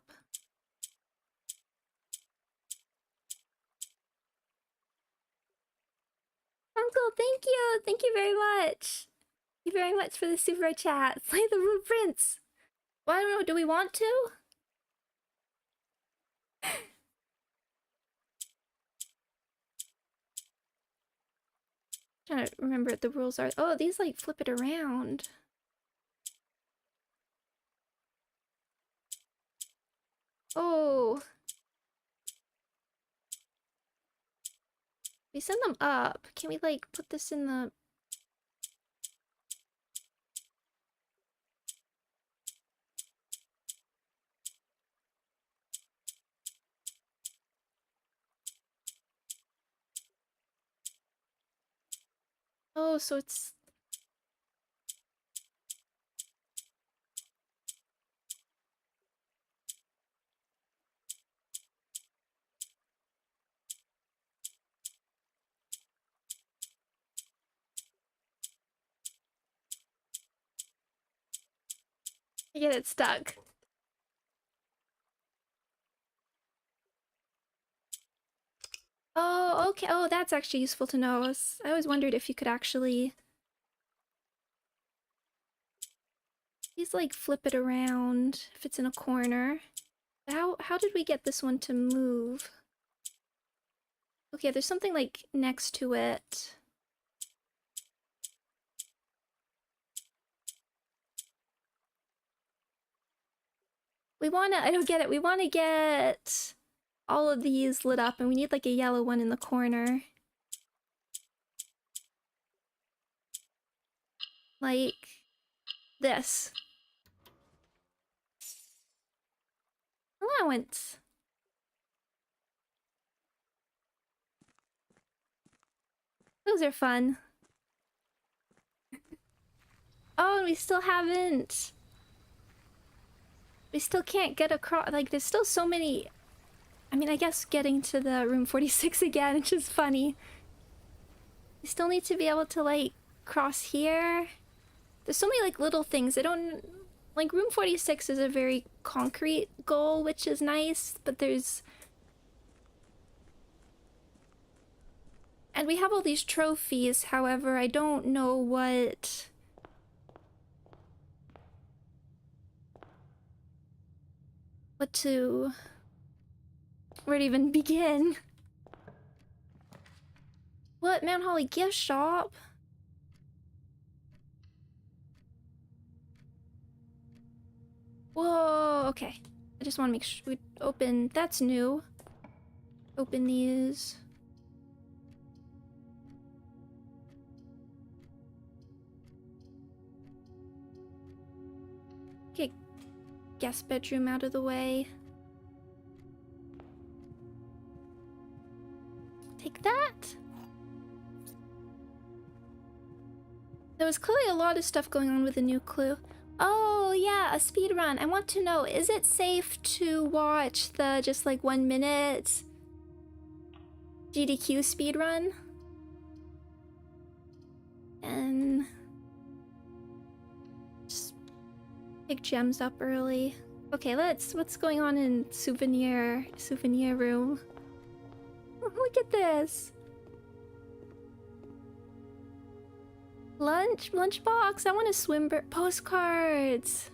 Uncle, thank you! Thank you very much! Thank you very much for the super chat. Play the blueprints! Well, I don't know, do we want to? Trying to remember what the rules are. Oh, these like flip it around. Oh. We send them up. Can we like put this in the... Oh, so it's... I get it stuck. Oh, okay. Oh, that's actually useful to know. I always wondered if you could actually... These like flip it around if it's in a corner. How did we get this one to move? Okay, there's something like next to it. We wanna... I don't get it. We wanna get all of these lit up and we need like a yellow one in the corner. Like this. Allowance. Those are fun. Oh, and we still haven't... We still can't get across... Like, there's still so many... I mean, I guess getting to the room 46 again, which is funny. We still need to be able to, like, cross here. There's so many, like, little things. I don't... Like, room 46 is a very concrete goal, which is nice, but there's... And we have all these trophies, however, I don't know what... Where to even begin? What? Mount Holly gift shop? Whoa, okay. I just want to make sure we open... That's new. Open these. Okay, guest bedroom out of the way. Take that. There was clearly a lot of stuff going on with the new clue. Oh yeah, a speed run. I want to know, is it safe to watch the just like 1 minute GDQ speed run? And just pick gems up early. Okay, what's going on in souvenir room? Look at this. Lunchbox. I want a swimmer postcards.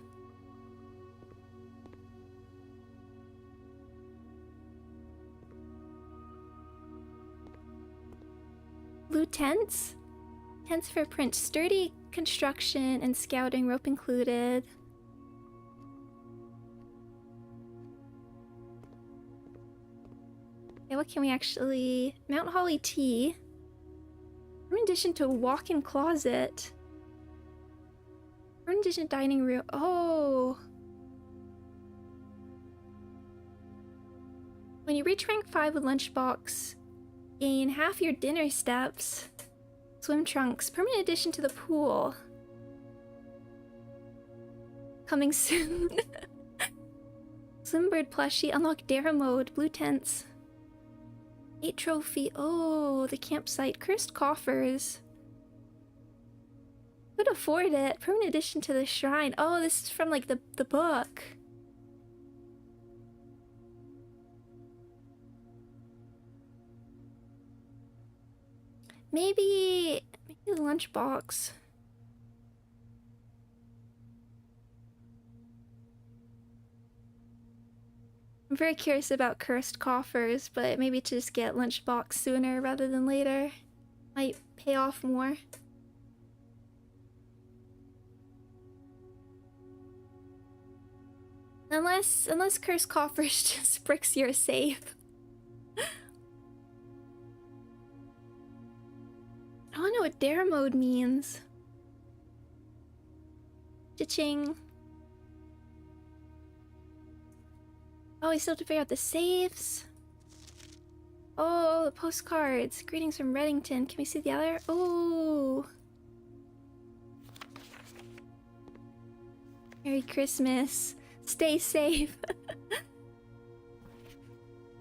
Blue tents. Tents for print. Sturdy construction and scouting, rope included. Okay, what can we actually... Mount Holly tea. In addition to a walk-in closet. In addition to dining room. Oh. When you reach rank 5 with lunchbox, gain half your dinner steps. Swim trunks. Permanent addition to the pool. Coming soon. Slimbird plushie. Unlock dare mode. Blue tents. 8 trophy. Oh, the campsite. Cursed coffers. Could afford it. Permanent addition to the shrine. Oh, this is from like the book. Maybe the lunchbox. I'm very curious about cursed coffers, but maybe to just get lunchbox sooner rather than later might pay off more. Unless cursed coffers just bricks your safe. I don't know what dare mode means. Cha-ching. Oh, we still have to figure out the saves. Oh, the postcards. Greetings from Reddington. Can we see the other? Oh. Merry Christmas. Stay safe.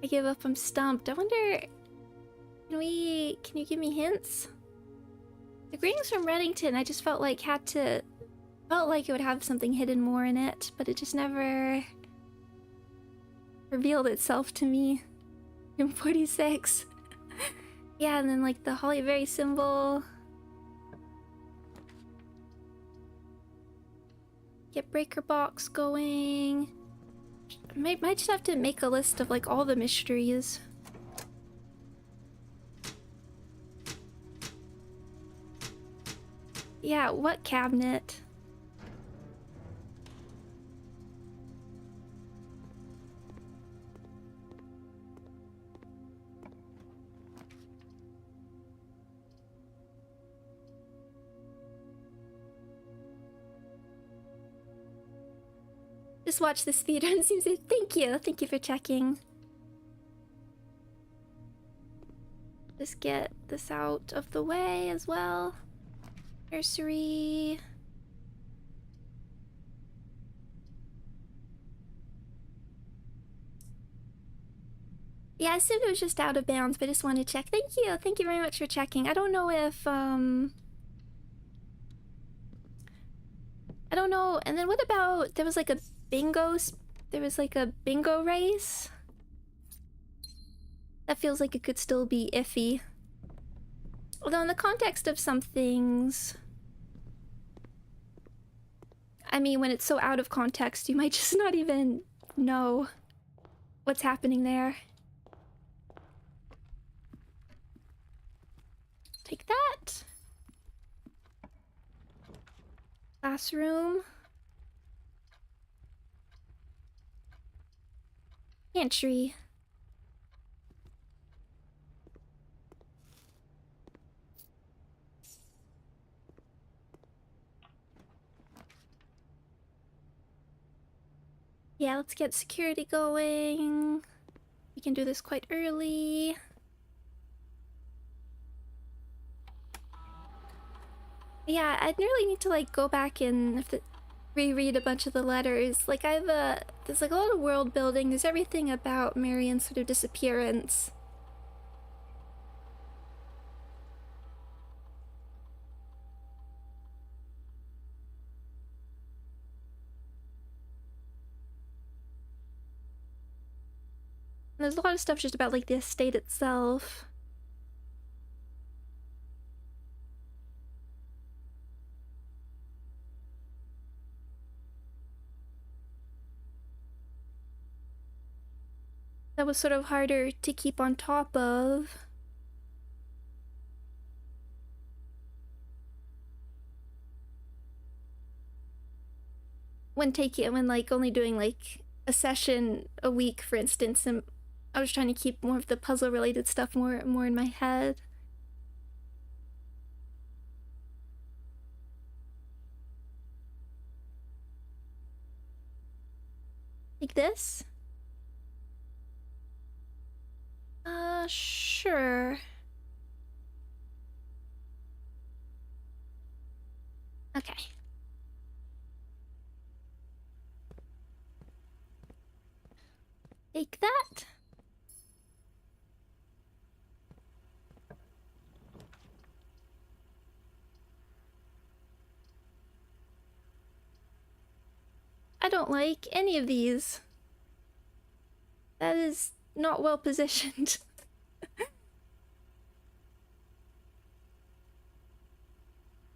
I give up. I'm stumped. I wonder... Can you give me hints? The greetings from Reddington, I just felt like it would have something hidden more in it, but it just never revealed itself to me. Room 46. Yeah, and then like the Hollyberry symbol. Get breaker box going. Might just have to make a list of like all the mysteries. Yeah, what cabinet? Just watch this speedrun. Seems to... Thank you for checking. Just get this out of the way as well. Nursery. Yeah, I assumed it was just out of bounds, but I just wanted to check. Thank you very much for checking. I don't know if I don't know. And then what about there was like a bingo race? That feels like it could still be iffy. Although in the context of some things, I mean, when it's so out of context, you might just not even know what's happening there. Take that. Classroom. Pantry. Yeah, let's get security going. We can do this quite early. Yeah, I'd really need to like go back and reread a bunch of the letters. Like there's like a lot of world building. There's everything about Marion's sort of disappearance. And there's a lot of stuff just about like the estate itself. That was sort of harder to keep on top of. When like only doing like a session a week, for instance, and I was trying to keep more of the puzzle related stuff more in my head. Like this? Sure. Okay. Take that. I don't like any of these. That is not well positioned.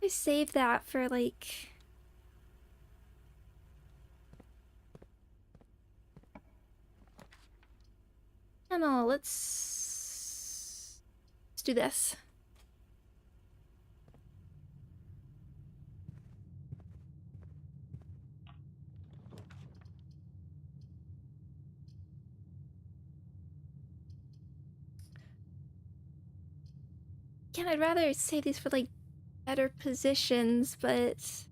I save that for like... No, let's do this. Again, I'd rather save these for like better positions, but...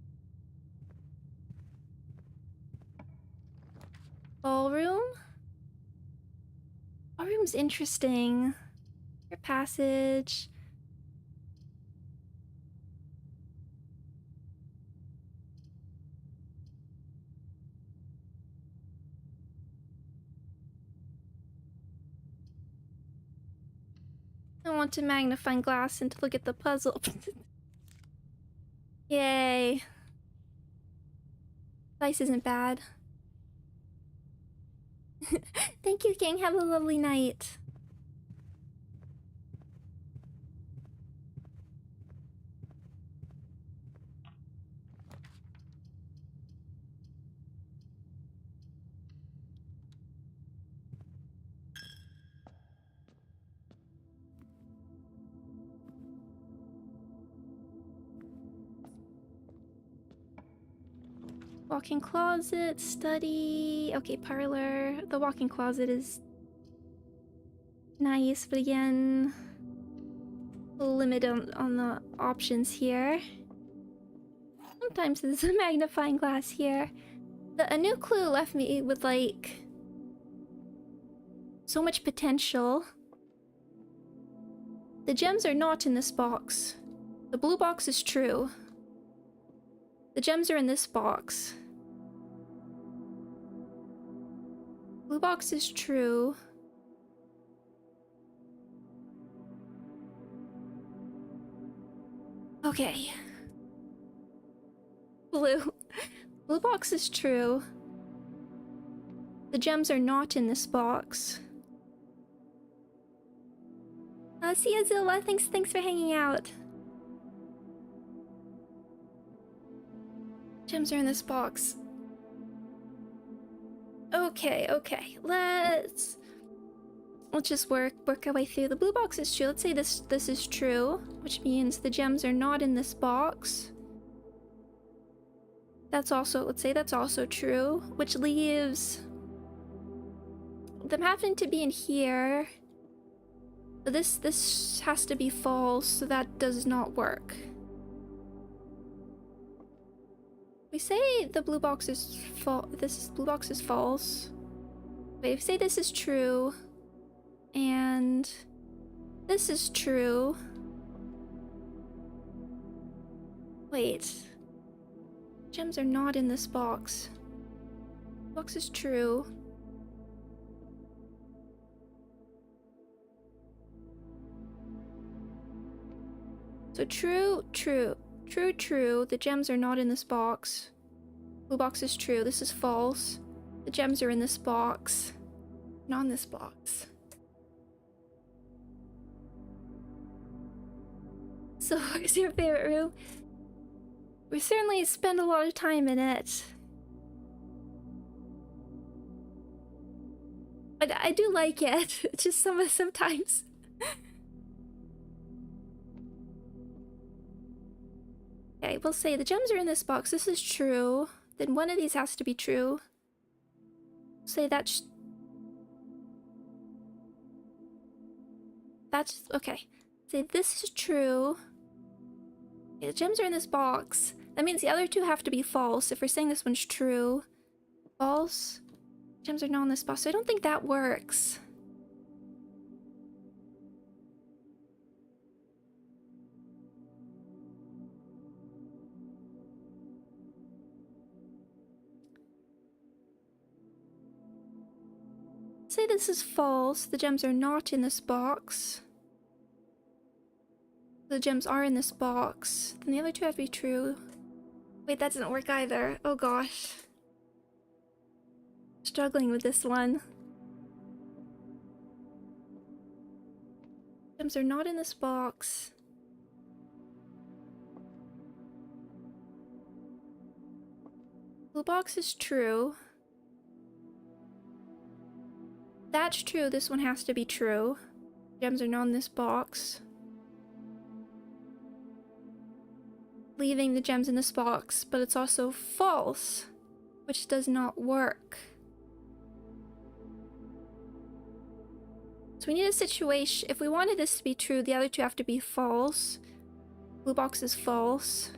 Ballroom? Ballroom's interesting. Your passage. I want to magnifying glass and to look at the puzzle. Yay. Dice isn't bad. Thank you, King. Have a lovely night. Walk-in closet, study. Okay, parlor. The walk-in closet is nice, but again, a limit on the options here. Sometimes there's a magnifying glass here. A new clue left me with like so much potential. The gems are not in this box. The blue box is true. The gems are in this box. Blue box is true. Okay. Blue. Blue box is true. The gems are not in this box. See ya, Zilla. Thanks for hanging out. Gems are in this box. Okay. Let's just work our way through. The blue box is true. Let's say this is true, which means the gems are not in this box. Let's say that's also true, which leaves them having to be in here. This has to be false, so that does not work. We say the blue box is blue box is false. Wait, if we say this is true and this is true. Wait. Gems are not in this box. Box is true. So true, true, true, true. The gems are not in this box. Blue box is true. This is false. The gems are in this box. Not in this box. So where's your favorite room? We certainly spend a lot of time in it. But I do like it. It's just sometimes. Okay, we'll say the gems are in this box. This is true. Then one of these has to be true. Say that's okay. Say this is true. Okay, the gems are in this box. That means the other two have to be false. If we're saying this one's true, false. Gems are not in this box. So I don't think that works. Say this is false. The gems are not in this box. The gems are in this box. Then the other two have to be true. Wait, that doesn't work either. Oh gosh. Struggling with this one. Gems are not in this box. Blue box is true. That's true. This one has to be true. Gems are not in this box. Leaving the gems in this box, but it's also false, which does not work. So we need a situation. If we wanted this to be true, the other two have to be false. Blue box is false.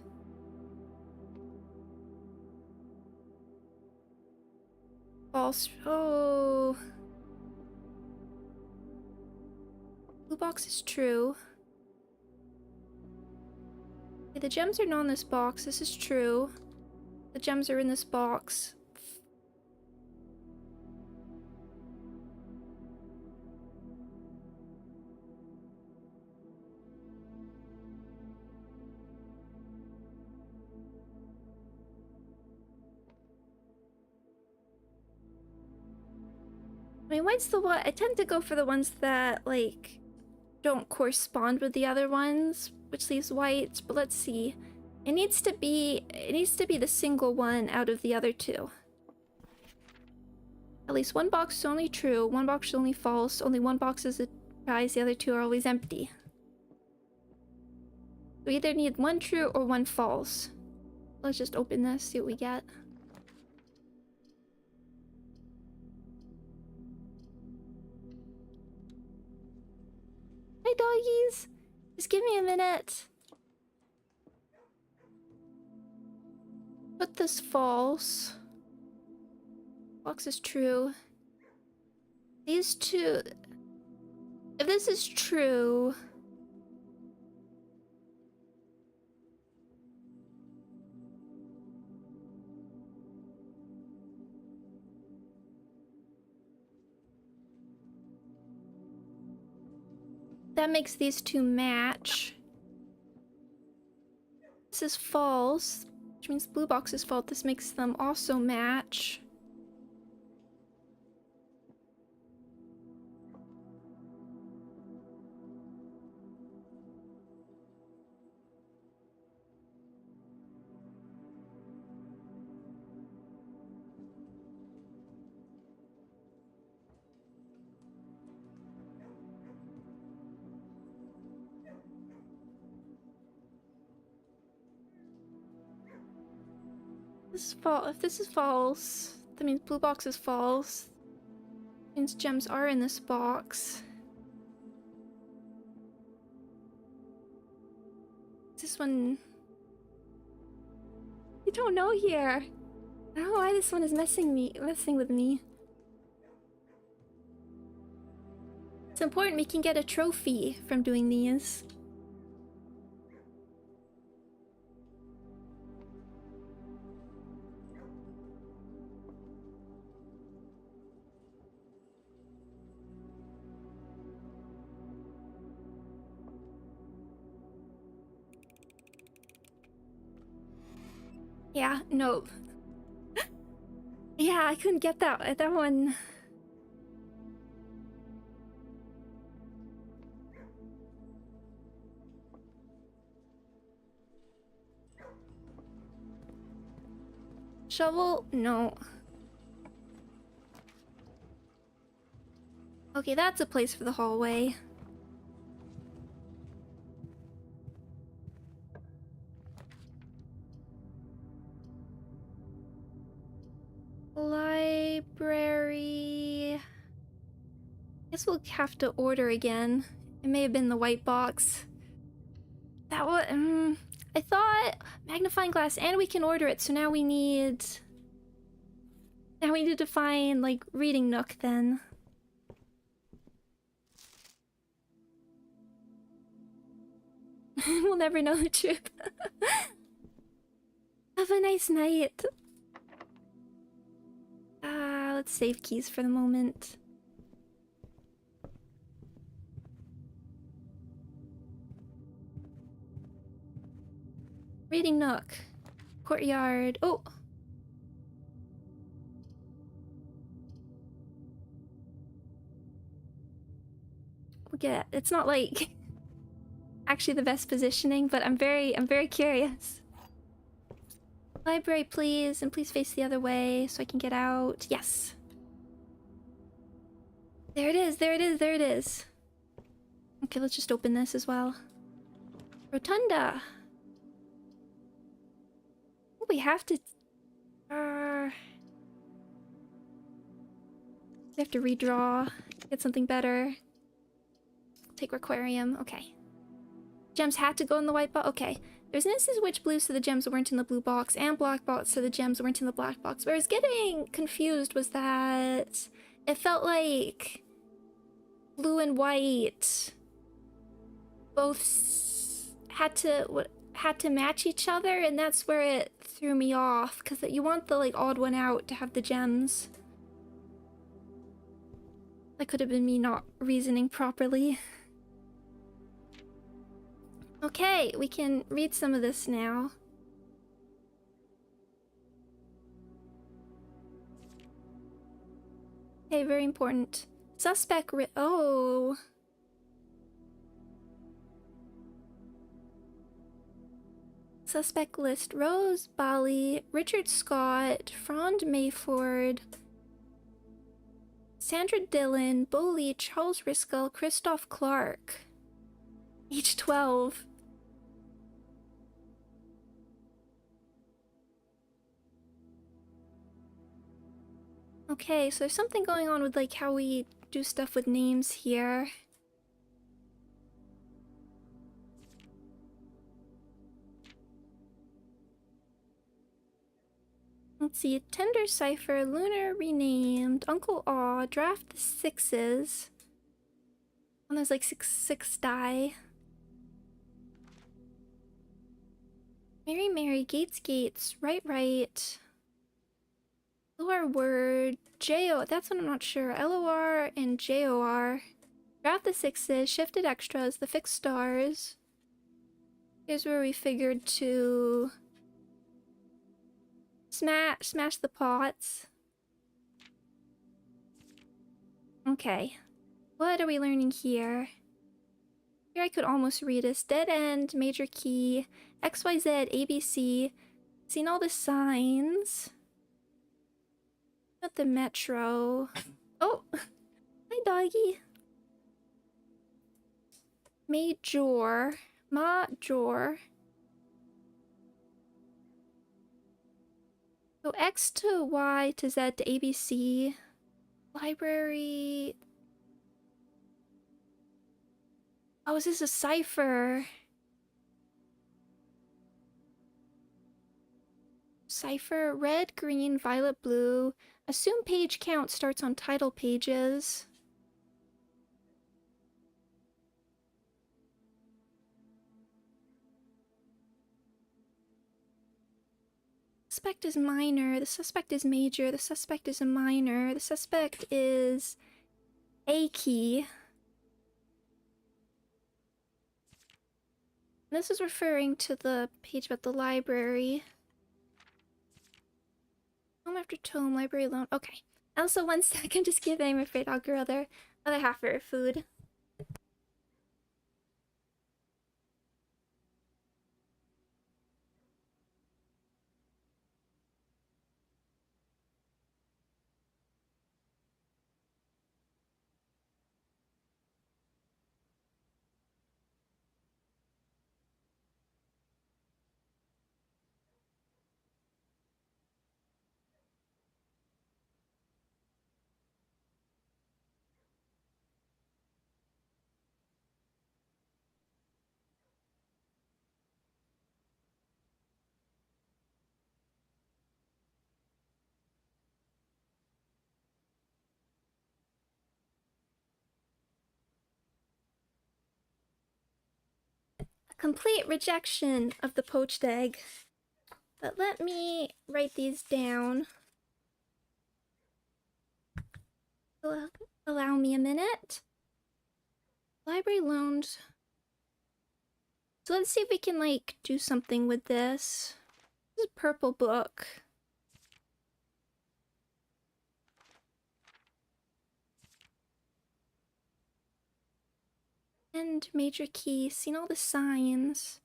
False. Oh. Blue box is true. Okay, the gems are not in this box. This is true. The gems are in this box. I mean, white's the one. I tend to go for the ones that, like, don't correspond with the other ones, which leaves white, but let's see. It needs to be the single one out of the other two. At least one box is only true, one box is only false, only one box is a prize, the other two are always empty. We either need one true or one false. Let's just open this, see what we get. Hi doggies! Just give me a minute. Put this false. Box is true. These two... If this is true... That makes these two match. This is false, which means blue box is false. This makes them also match. This is false. If this is false, that means blue box is false. Means gems are in this box. This one... don't know here. I don't know why this one is messing with me. It's important we can get a trophy from doing these. Yeah, no. Yeah, I couldn't get that one. Shovel? No. Okay, that's a place for the hallway. Library. Guess we'll have to order again. It may have been the white box. That was. I thought magnifying glass, and we can order it. So now we need. Now we need to find like reading nook then. We'll never know the truth. Have a nice night. Let's save keys for the moment. Reading nook. Courtyard. Oh! We'll get... It's not like... actually the best positioning, but I'm very curious. Library, please, and please face the other way so I can get out. Yes. There it is, there it is, there it is. Okay, let's just open this as well. Rotunda. Oh, we have to... we have to redraw. Get something better. Take Requarium. Okay. Gems had to go in the white box. Okay. There's an instance in which blue so the gems weren't in the blue box, and black box so the gems weren't in the black box. Where I was getting confused was that it felt like blue and white both had to match each other, and that's where it threw me off, because you want the like odd one out to have the gems. That could have been me not reasoning properly. Okay, we can read some of this now. Okay, very important. Suspect oh. Suspect list: Rose Bali, Richard Scott, Frond Mayford, Sandra Dillon, Bo Lee, Charles Riskel, Christoph Clark. Each 12. Okay, so there's something going on with like how we do stuff with names here. Let's see, Tender Cipher, Lunar renamed, Uncle Aw, Draft the Sixes. And there's like six die. Mary, Gates, Right. LOR word, JO, that's what I'm not sure. LOR and JOR. Draft the Sixes, Shifted Extras, the Fixed Stars. Here's where we figured to smash the pots. Okay. What are we learning here? Here I could almost read us. Dead end, major key, XYZ, ABC. Seen all the signs. Not the metro. Oh! Hi, doggy. Major. So X to Y to Z to ABC. Library. Oh, is this a cipher? decipher. Red, green, violet, blue. Assume page count starts on title pages. Suspect is minor. The suspect is major. The suspect is a minor. The suspect is a key. This is referring to the page about the library. Tome after tome, library alone. Okay. Also, 1 second, just give I'm afraid I'll grow other half of her food. Complete rejection of the poached egg. But let me write these down. Allow me a minute. Library loans. So let's see if we can, like, do something with this. This is a purple book. And major key. Seen all the signs.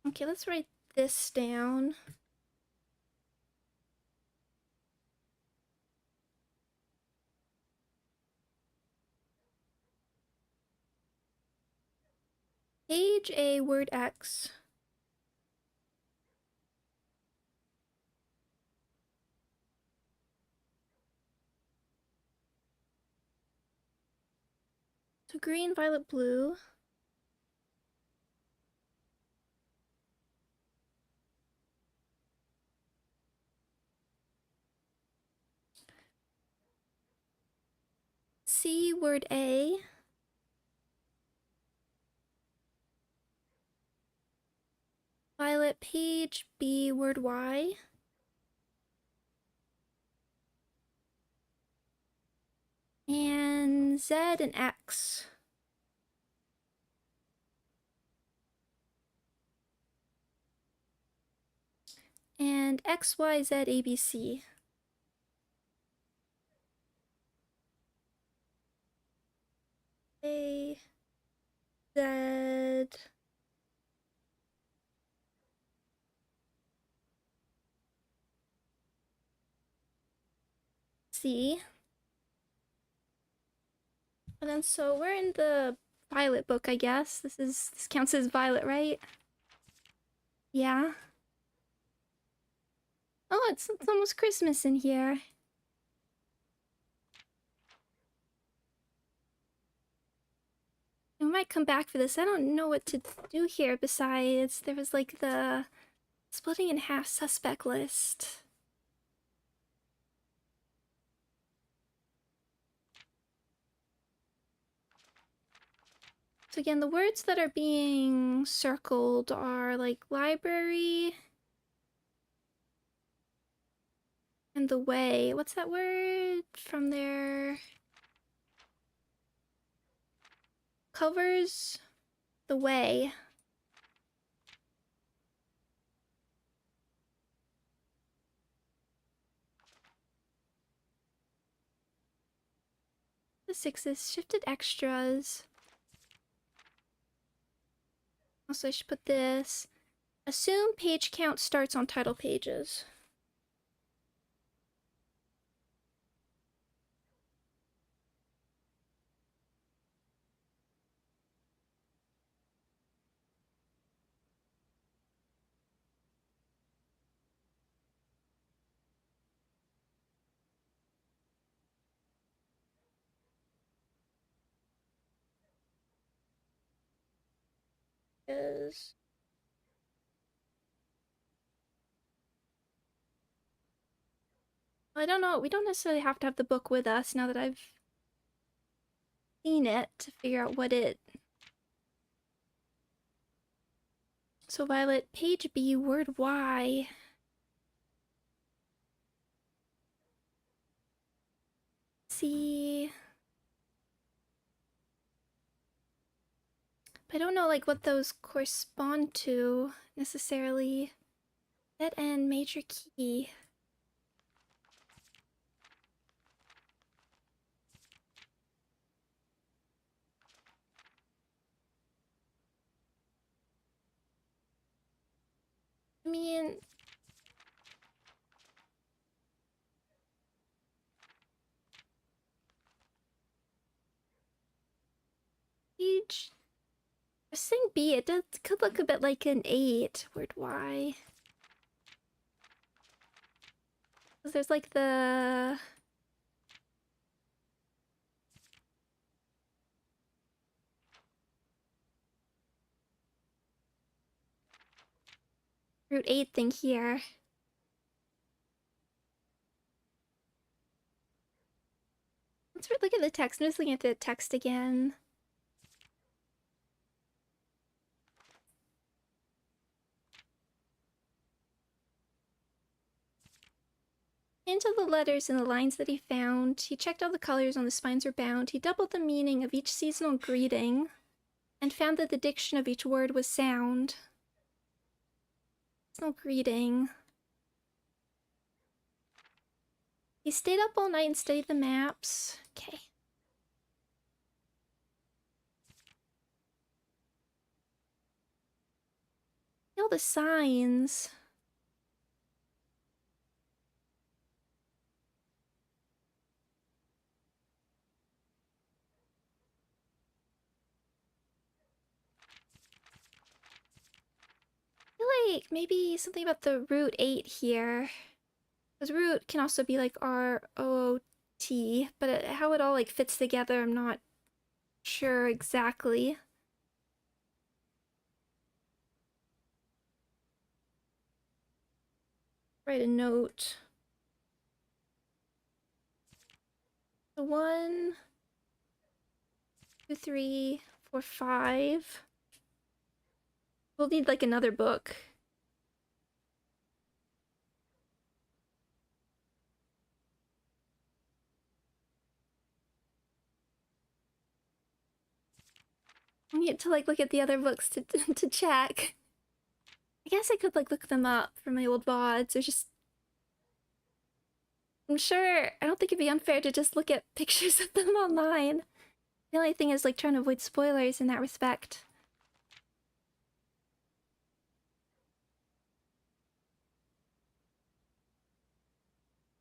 Okay, let's write this down. Page A, word X. So green, violet, blue. C, word A. Violet, page B, word Y. And Z and X. And X, Y, Z, A, B, C. A, Z, C. And then so we're in the violet book, I guess. This counts as violet, right? Yeah. Oh, it's almost Christmas in here. We might come back for this. I don't know what to do here besides there was like the splitting in half suspect list. So again, the words that are being circled are like library and the way. What's that word from there? Covers the way. The 6s, shifted extras. Also, I should put this. Assume page count starts on title pages. is. I don't know. We don't necessarily have to have the book with us now that I've seen it to figure out what it... So Violet, page B, word Y. See... But I don't know like what those correspond to necessarily. Dead end, major key. I mean... Page... I was saying B, it could look a bit like an 8. Word Y. Because there's like the... root 8 thing here. Let's look at the text. I'm just looking at the text again. Into the letters and the lines that he found. He checked all the colors on the spines were bound. He doubled the meaning of each seasonal greeting and found that the diction of each word was sound. Seasonal greeting. He stayed up all night and studied the maps. Okay. All the signs. I feel like maybe something about the root 8 here. Because root can also be like R-O-O-T, but how it all like fits together, I'm not sure exactly. Write a note. So 1, 2, 3, 4, 5. We'll need like another book. I need to like look at the other books to to check. I guess I could like look them up from my old VODs or just... I'm sure I don't think it'd be unfair to just look at pictures of them online. The only thing is like trying to avoid spoilers in that respect.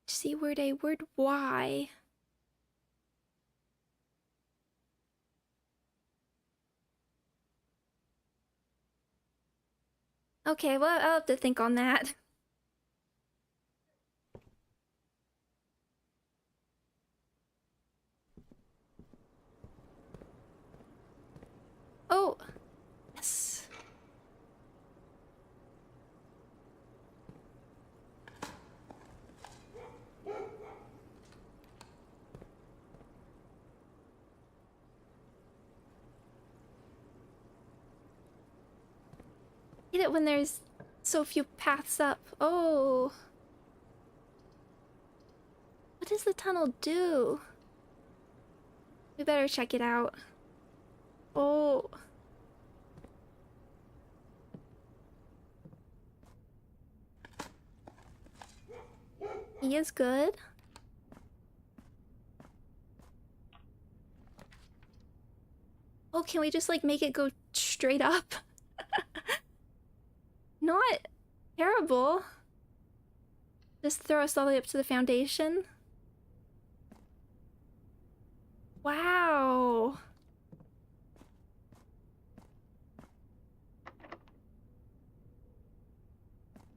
See word A, word Y. Okay, well, I'll have to think on that. Oh, yes. Hate it when there's so few paths up. Oh. What does the tunnel do? We better check it out. Oh. He is good. Oh, can we just like make it go straight up? Not terrible. Just throw us all the way up to the foundation. Wow.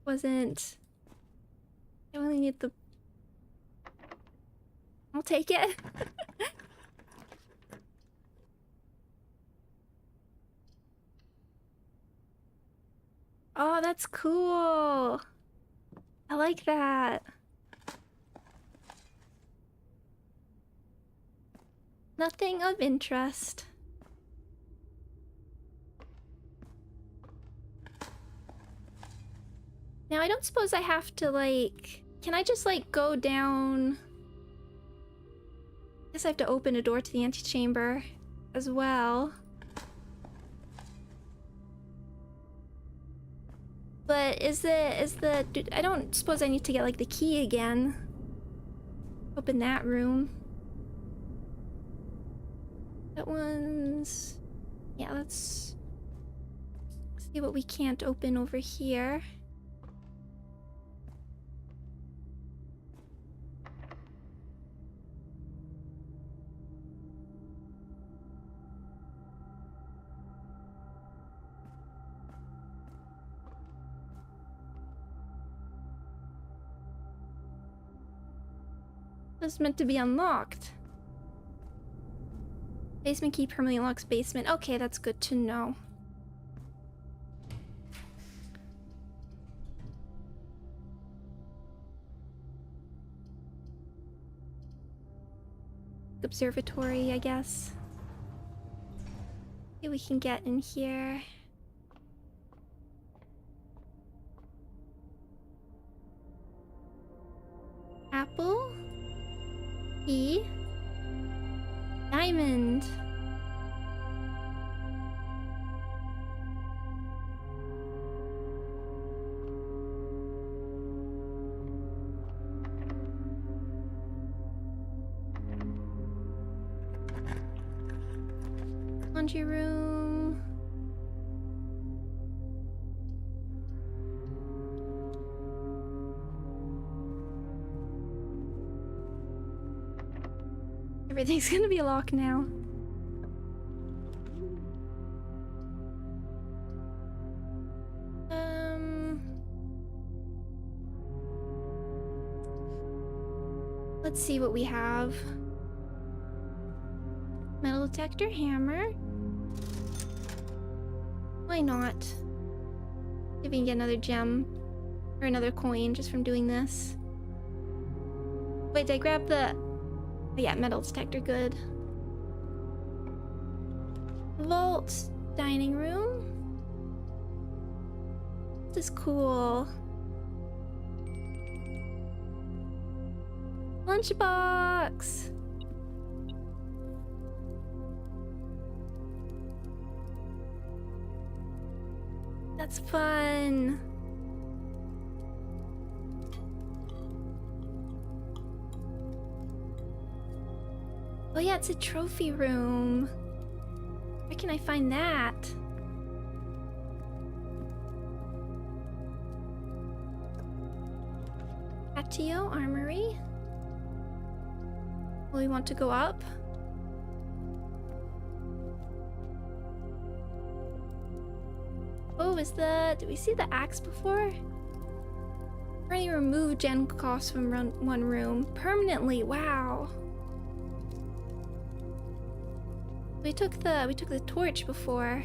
Wasn't... I only need the... I'll take it. Oh, that's cool. I like that. Nothing of interest. Now, I don't suppose I have to, like... Can I just, like, go down... I guess I have to open a door to the antechamber as well. But is the... I don't suppose I need to get, like, the key again. Open that room. That one's... Yeah, let's see what we can't open over here. It's meant to be unlocked. Basement key permanently unlocks basement. Okay, that's good to know. Observatory, I guess. See what we can get in here. Apple. E. Diamond. Laundry room. Everything's gonna be a lock now. Let's see what we have. Metal detector, hammer. Why not? See if we can get another gem or another coin just from doing this. Wait, did I grab the... Oh, yeah, metal detector, good. Vault, dining room. This is cool. Lunchbox. That's fun. Oh yeah, it's a trophy room. Where can I find that? Patio, armory. Will we want to go up? Oh, did we see the axe before? Already remove gen costs from one room. Permanently, wow. We took the torch before.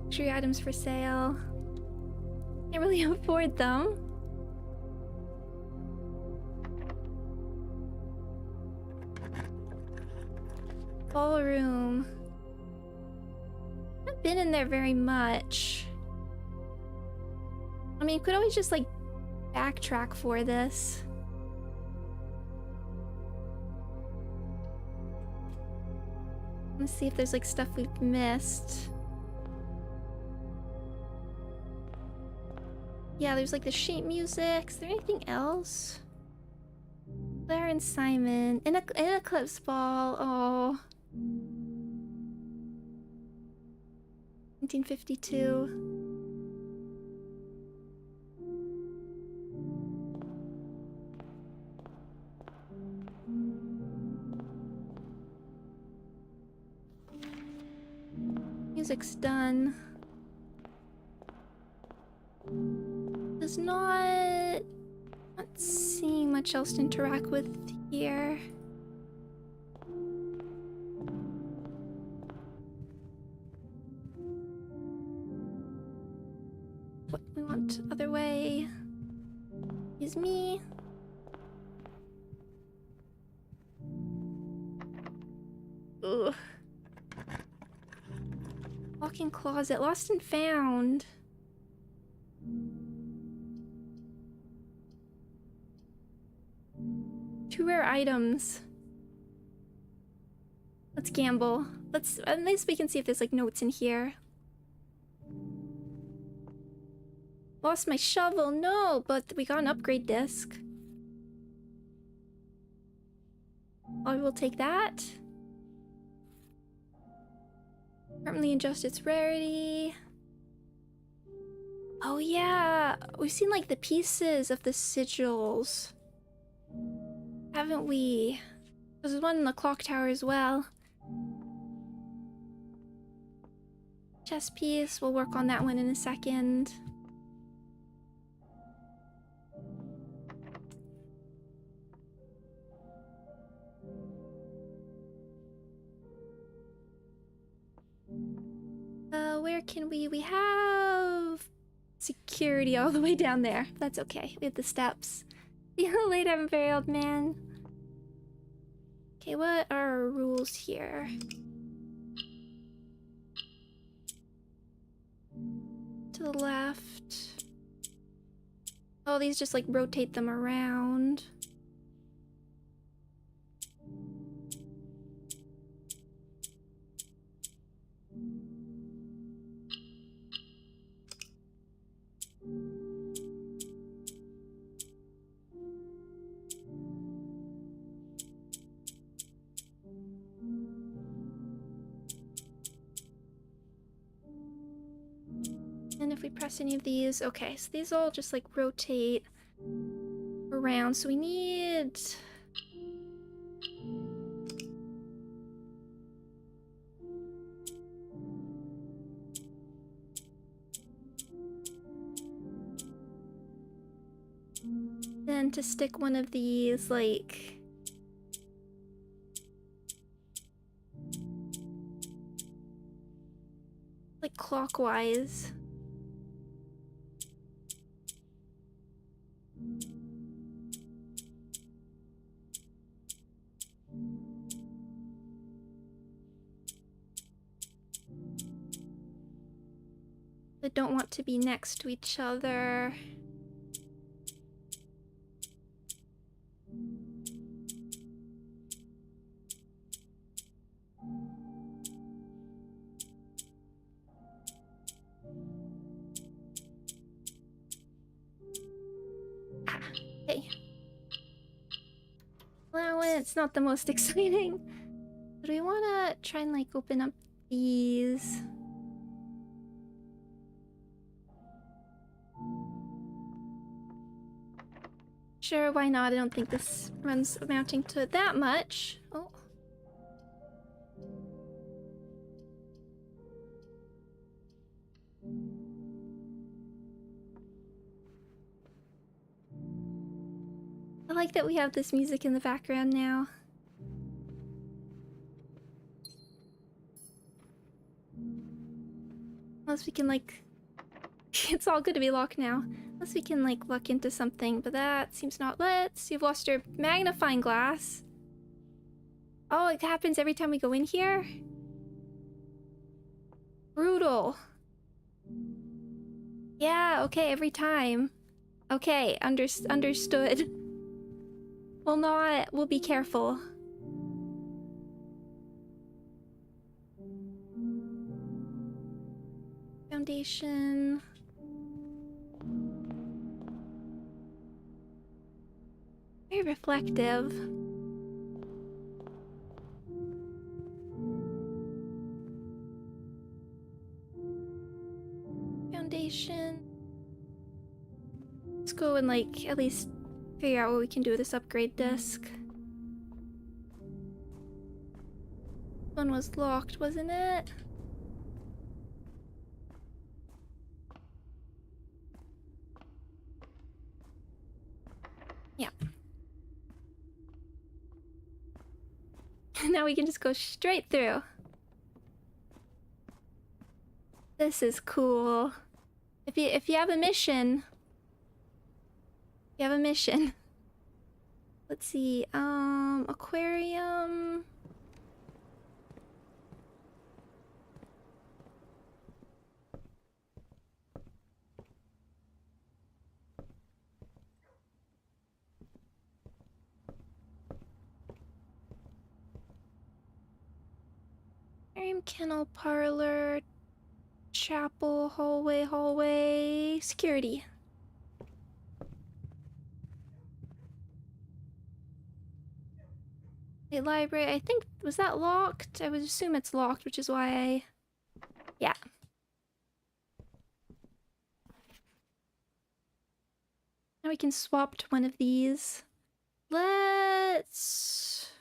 Luxury items for sale. Can't really afford them. Ballroom. Been in there very much. I mean, you could always just like backtrack for this. Let's see if there's like stuff we've missed. Yeah, there's like the sheet music. Is there anything else? Claire and Simon. An eclipse ball. Oh. 1952. Music's done. There's not seeing much else to interact with here. What we want other way is me. Ugh. Walk-in closet, lost and found. Two rare items. Let's gamble. At least we can see if there's like notes in here. Lost my shovel, no, but we got an upgrade disc. I will take that. Permanently adjust its rarity. Oh yeah, we've seen like the pieces of the sigils, haven't we? There's one in the clock tower as well. Chess piece, we'll work on that one in a second. Where can we have security all the way down there. That's okay. We have the steps. See you later, I'm very old man. Okay, what are our rules here? To the left. Oh, these just like rotate them around. And if we press any of these, okay, so these all just like rotate around, so we need... then to stick one of these like clockwise. They don't want to be next to each other. It's not the most exciting. Do we want to try and like open up these? Sure, why not? I don't think this runs amounting to that much. Oh. I like that we have this music in the background now. Unless we can like... it's all good to be locked now. Unless we can like luck into something, but that seems not lit. You've lost your magnifying glass. Oh, it happens every time we go in here? Brutal. Yeah, okay, every time. Okay, understood. We'll be careful. Foundation. Very reflective. Foundation. Let's go and like at least figure out what we can do with this upgrade disc. One was locked, wasn't it? Now we can just go straight through. This is cool. If you have a mission, let's see. Aquarium. Kennel, parlor, chapel, hallway, security. A library, I think, was that locked? I would assume it's locked, which is why yeah. Now we can swap to one of these. Let's...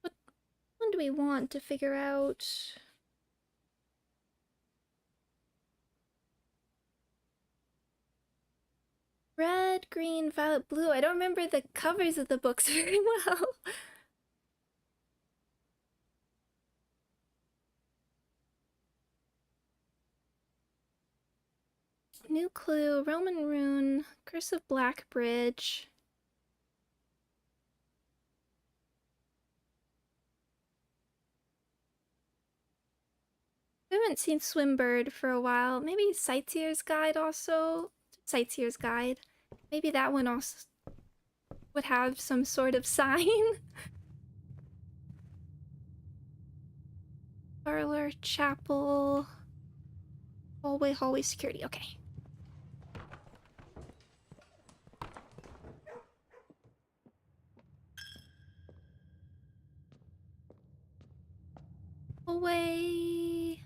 What one do we want to figure out? Red, green, violet, blue. I don't remember the covers of the books very well. New clue, Roman rune, Curse of Black Bridge. We haven't seen Swimbird for a while. Maybe Sightseer's Guide also? Sightseer's Guide. Maybe that one also would have some sort of sign. Parlor, chapel, hallway, security. Okay. Hallway.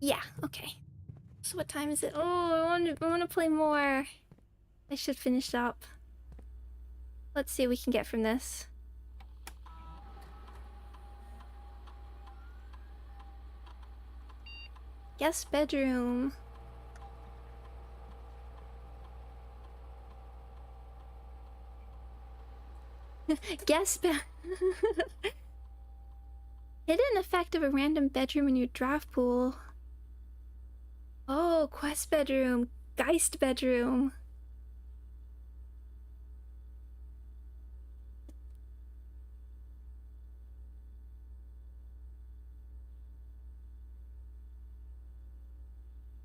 Yeah, okay. So what time is it? Oh, I want to play more. I should finish up. Let's see what we can get from this. Guest bedroom. Guest bed. Hidden effect of a random bedroom in your draft pool. Oh, quest bedroom. Geist bedroom.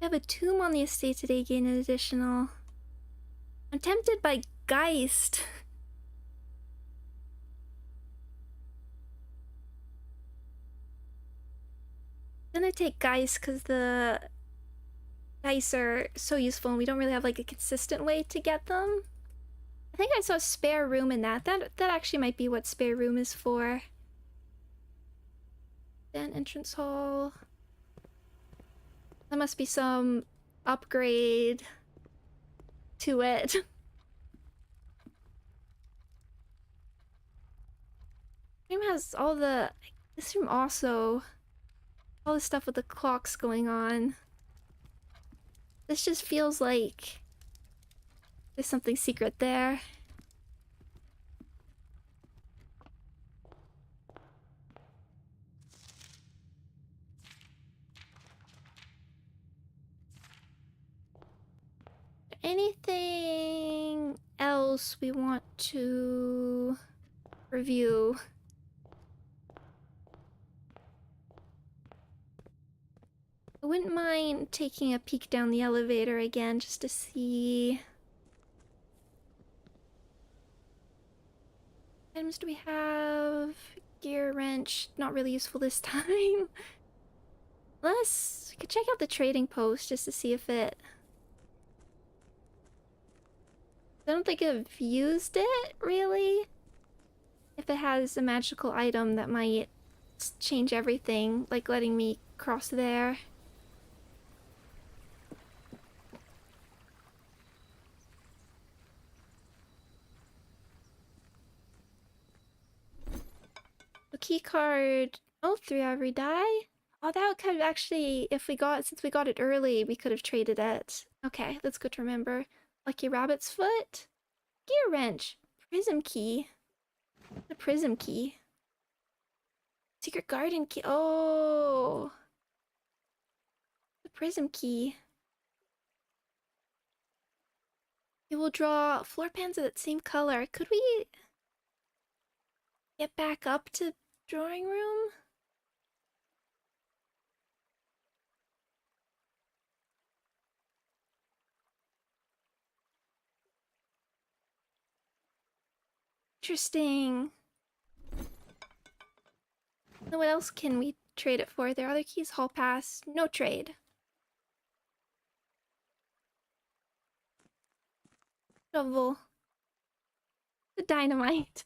I have a tomb on the estate today, gain an additional. I'm tempted by Geist. I'm gonna take Geist because the dice are so useful and we don't really have like a consistent way to get them. I think I saw spare room in that. That actually might be what spare room is for. Then entrance hall. There must be some upgrade to it. This room has all the... This room also... all the stuff with the clocks going on. This just feels like there's something secret there. Anything else we want to review? I wouldn't mind taking a peek down the elevator again just to see... What items do we have? Gear wrench, not really useful this time. We could check out the trading post just to see if it... I don't think I've used it, really. If it has a magical item that might change everything, like letting me cross there. The key card. Oh, 3 ivory die. Oh, that could have actually, since we got it early, we could have traded it. Okay, that's good to remember. Lucky rabbit's foot, gear wrench, prism key, the prism key, secret garden key. Oh, the prism key. It will draw floor pans of that same color. Could we get back up to drawing room? Interesting. Now what else can we trade it for? There are other keys. Hall pass. No trade. Shovel. The dynamite.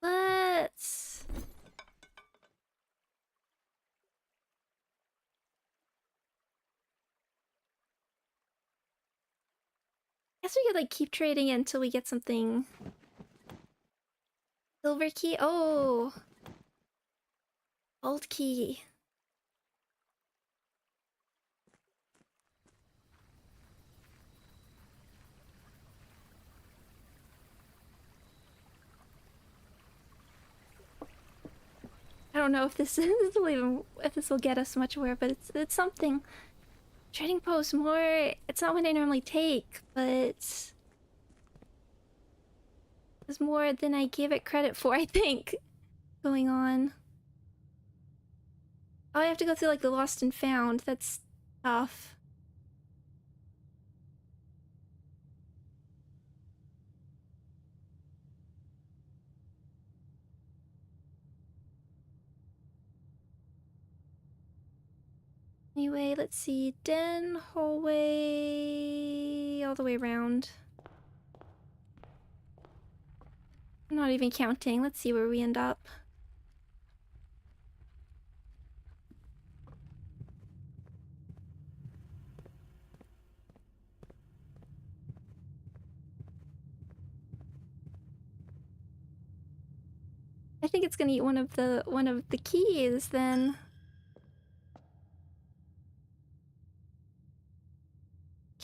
Let's... guess we could like keep trading it until we get something. Silver key. Oh, gold key. I don't know if this if this will get us much where, but it's something. Trading post more. It's not what I normally take, but there's more than I give it credit for, I think, going on. Oh, I have to go through like the lost and found. That's tough. Anyway, let's see. Den, hallway, all the way around. I'm not even counting. Let's see where we end up. I think it's gonna eat one of the keys then.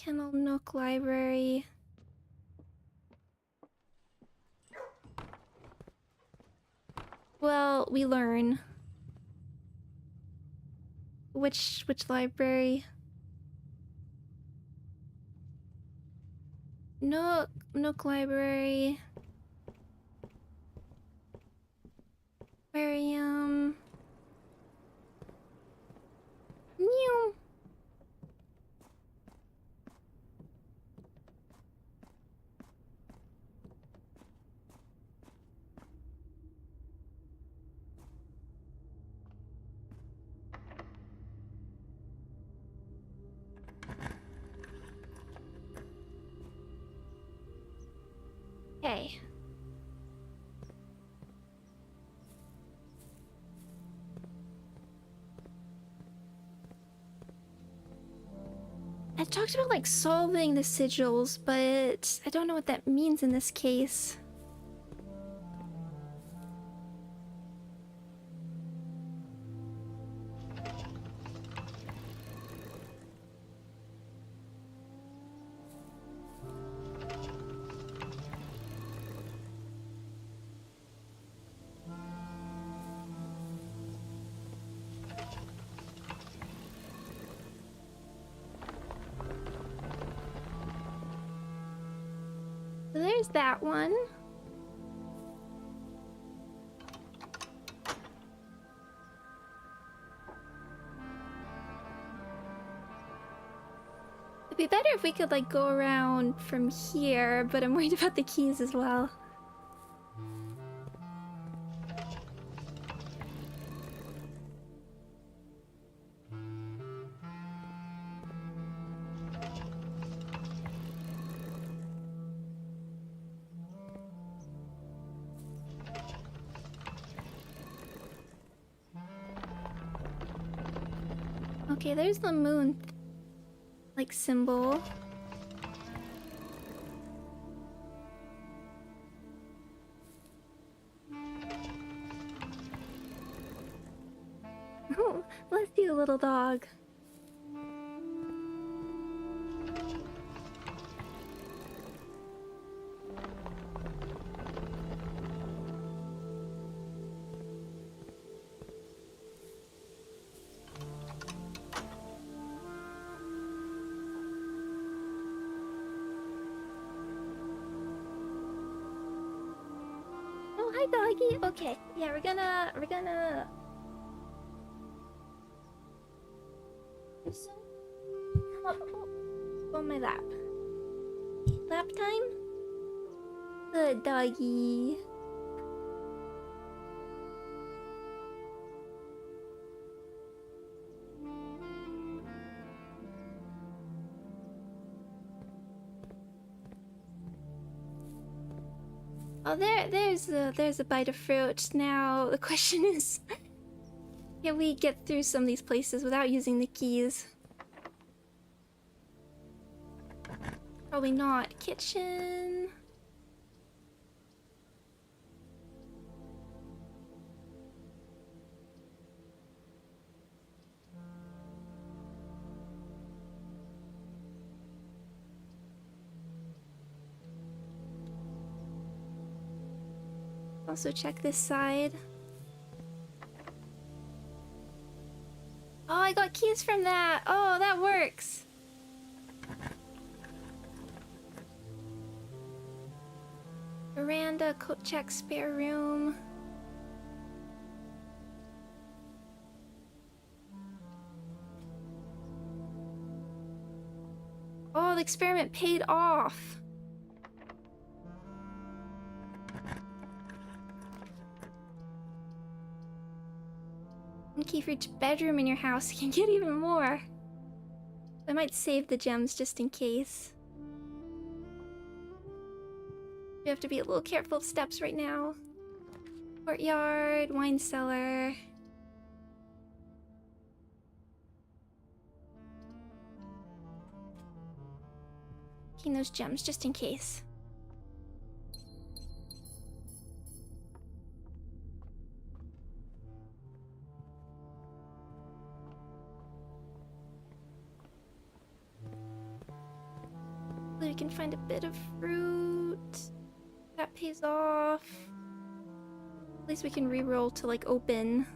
Kennel, Nook, library. Well, we learn. Which library? Nook library. Aquarium. Meow. Okay. I talked about like solving the sigils, but I don't know what that means in this case. So there's that one. It'd be better if we could like go around from here, but I'm worried about the keys as well. Okay, there's the moon, like, symbol. Oh, bless you, little dog. Oh, hi, doggy. Okay, yeah, we're gonna come up on my lap. Lap time? Good doggy. Oh, there's a bite of fruit. Now the question is, can we get through some of these places without using the keys? Probably not. Kitchen. Also check this side. Oh, I got keys from that. Oh, that works. Veranda, coat check, spare room. Oh, the experiment paid off. One key for each bedroom in your house. You can get even more. I might save the gems just in case. We have to be a little careful of steps right now. Courtyard, wine cellar. Keeping those gems just in case. We can find a bit of fruit. That pays off. At least we can re-roll to like open.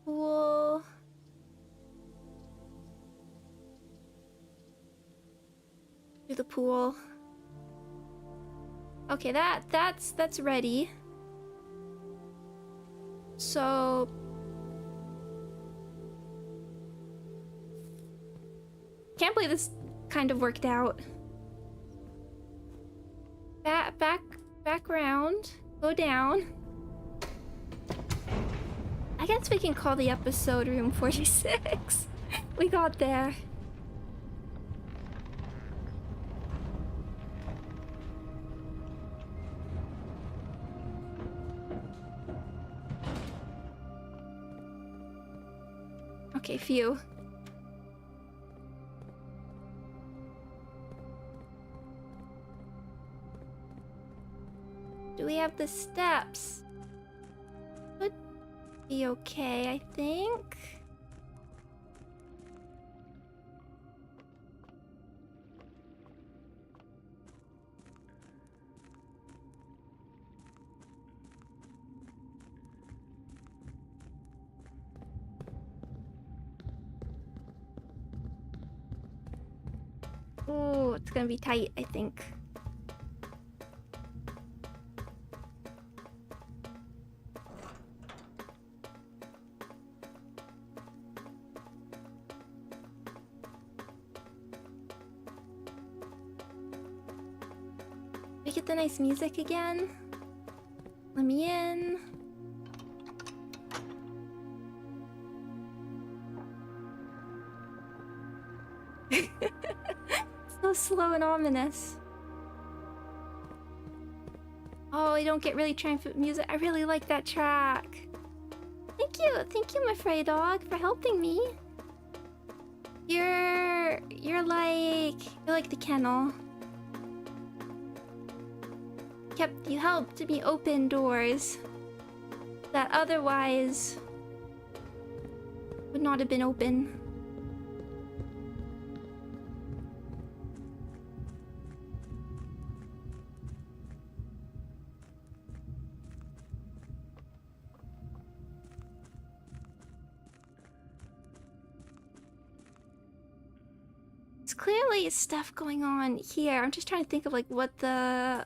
Pool. Do the pool. Okay, that's ready. So can't believe this kind of worked out. Back round. Go down. I guess we can call the episode room 46. We got there. Okay, phew. Do we have the steps? Would be okay, I think. Oh, it's gonna be tight, I think. We get the nice music again. Let me in. So slow and ominous. Oh, I don't get really triumphant music. I really like that track. Thank you, my fray dog, for helping me. You're like the kennel. You helped me open doors. that otherwise would not have been open. There's clearly stuff going on here. I'm just trying to think of like what the...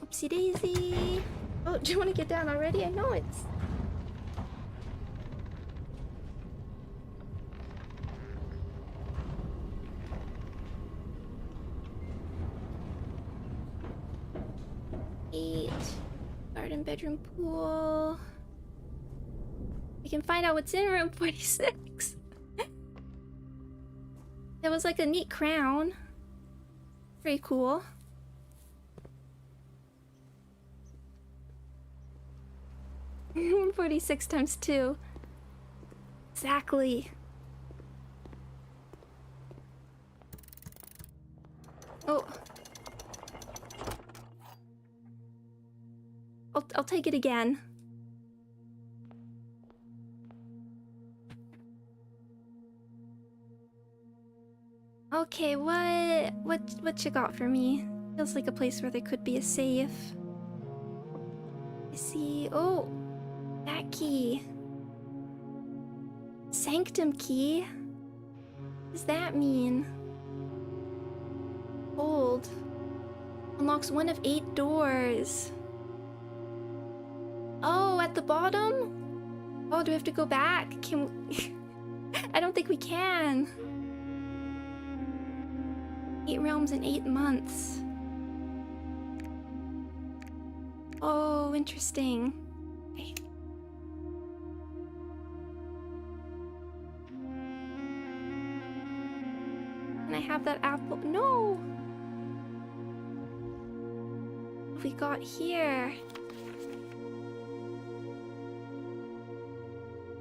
Oopsie daisy. Oh, do you want to get down already? I know it's... Eight. Garden, bedroom, pool. We can find out what's in room 46. There was like a neat crown. Pretty cool. Room 46 times 2. Exactly. Oh. I'll take it again. Okay, what you got for me? Feels like a place where there could be a safe. I see. Oh, that key. Sanctum key. What does that mean? Gold. Unlocks one of 8 doors. Oh, at the bottom? Oh, do we have to go back? Can we... I don't think we can. 8 realms in 8 months. Oh, interesting. Okay. Can I have that apple? No! What have we got here?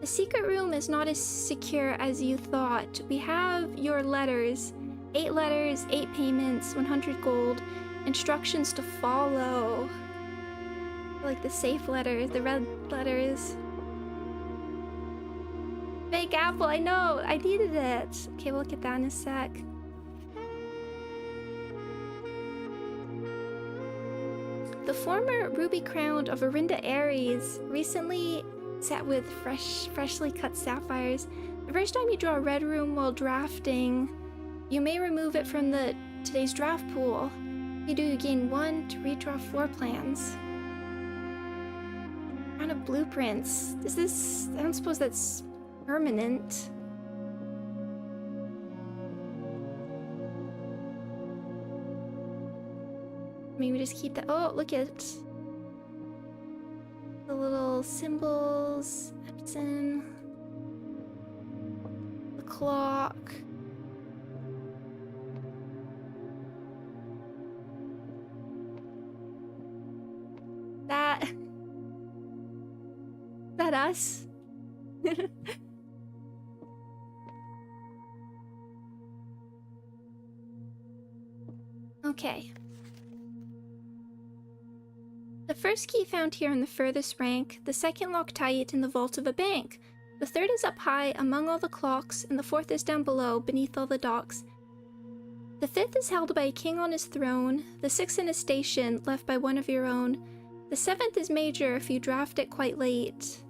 The secret room is not as secure as you thought. We have your letters. 8 letters, 8 payments, 100 gold, instructions to follow. Like the safe letter, the red letters. Fake apple, I know, I needed it. Okay, we'll look at that in a sec. The former ruby crown of Arinda Aries, recently set with freshly cut sapphires. The first time you draw a red room while drafting, you may remove it from today's draft pool. You do, you gain 1 to redraw 4 plans. Round of blueprints. Is this... I don't suppose that's permanent. Maybe just keep that... Oh, look at the little symbols. Epson. The clock. That us? Okay. The first key found here in the furthest rank, the second locked tight in the vault of a bank. The third is up high among all the clocks, and the fourth is down below beneath all the docks. The fifth is held by a king on his throne, the sixth in a station left by one of your own. The seventh is major if you draft it quite late.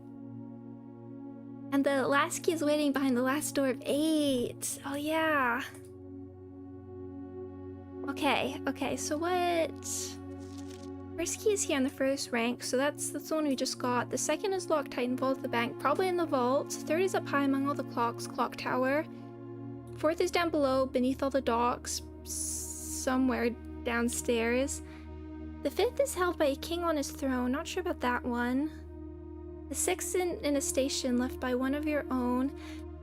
And the last key is waiting behind the last door of 8. Oh yeah. Okay, so what? First key is here in the first rank, so that's the one we just got. The second is locked tight in vault of the bank, probably in the vault. Third is up high among all the clocks, clock tower. Fourth is down below, beneath all the docks, somewhere downstairs. The fifth is held by a king on his throne, not sure about that one. The sixth in a station left by one of your own.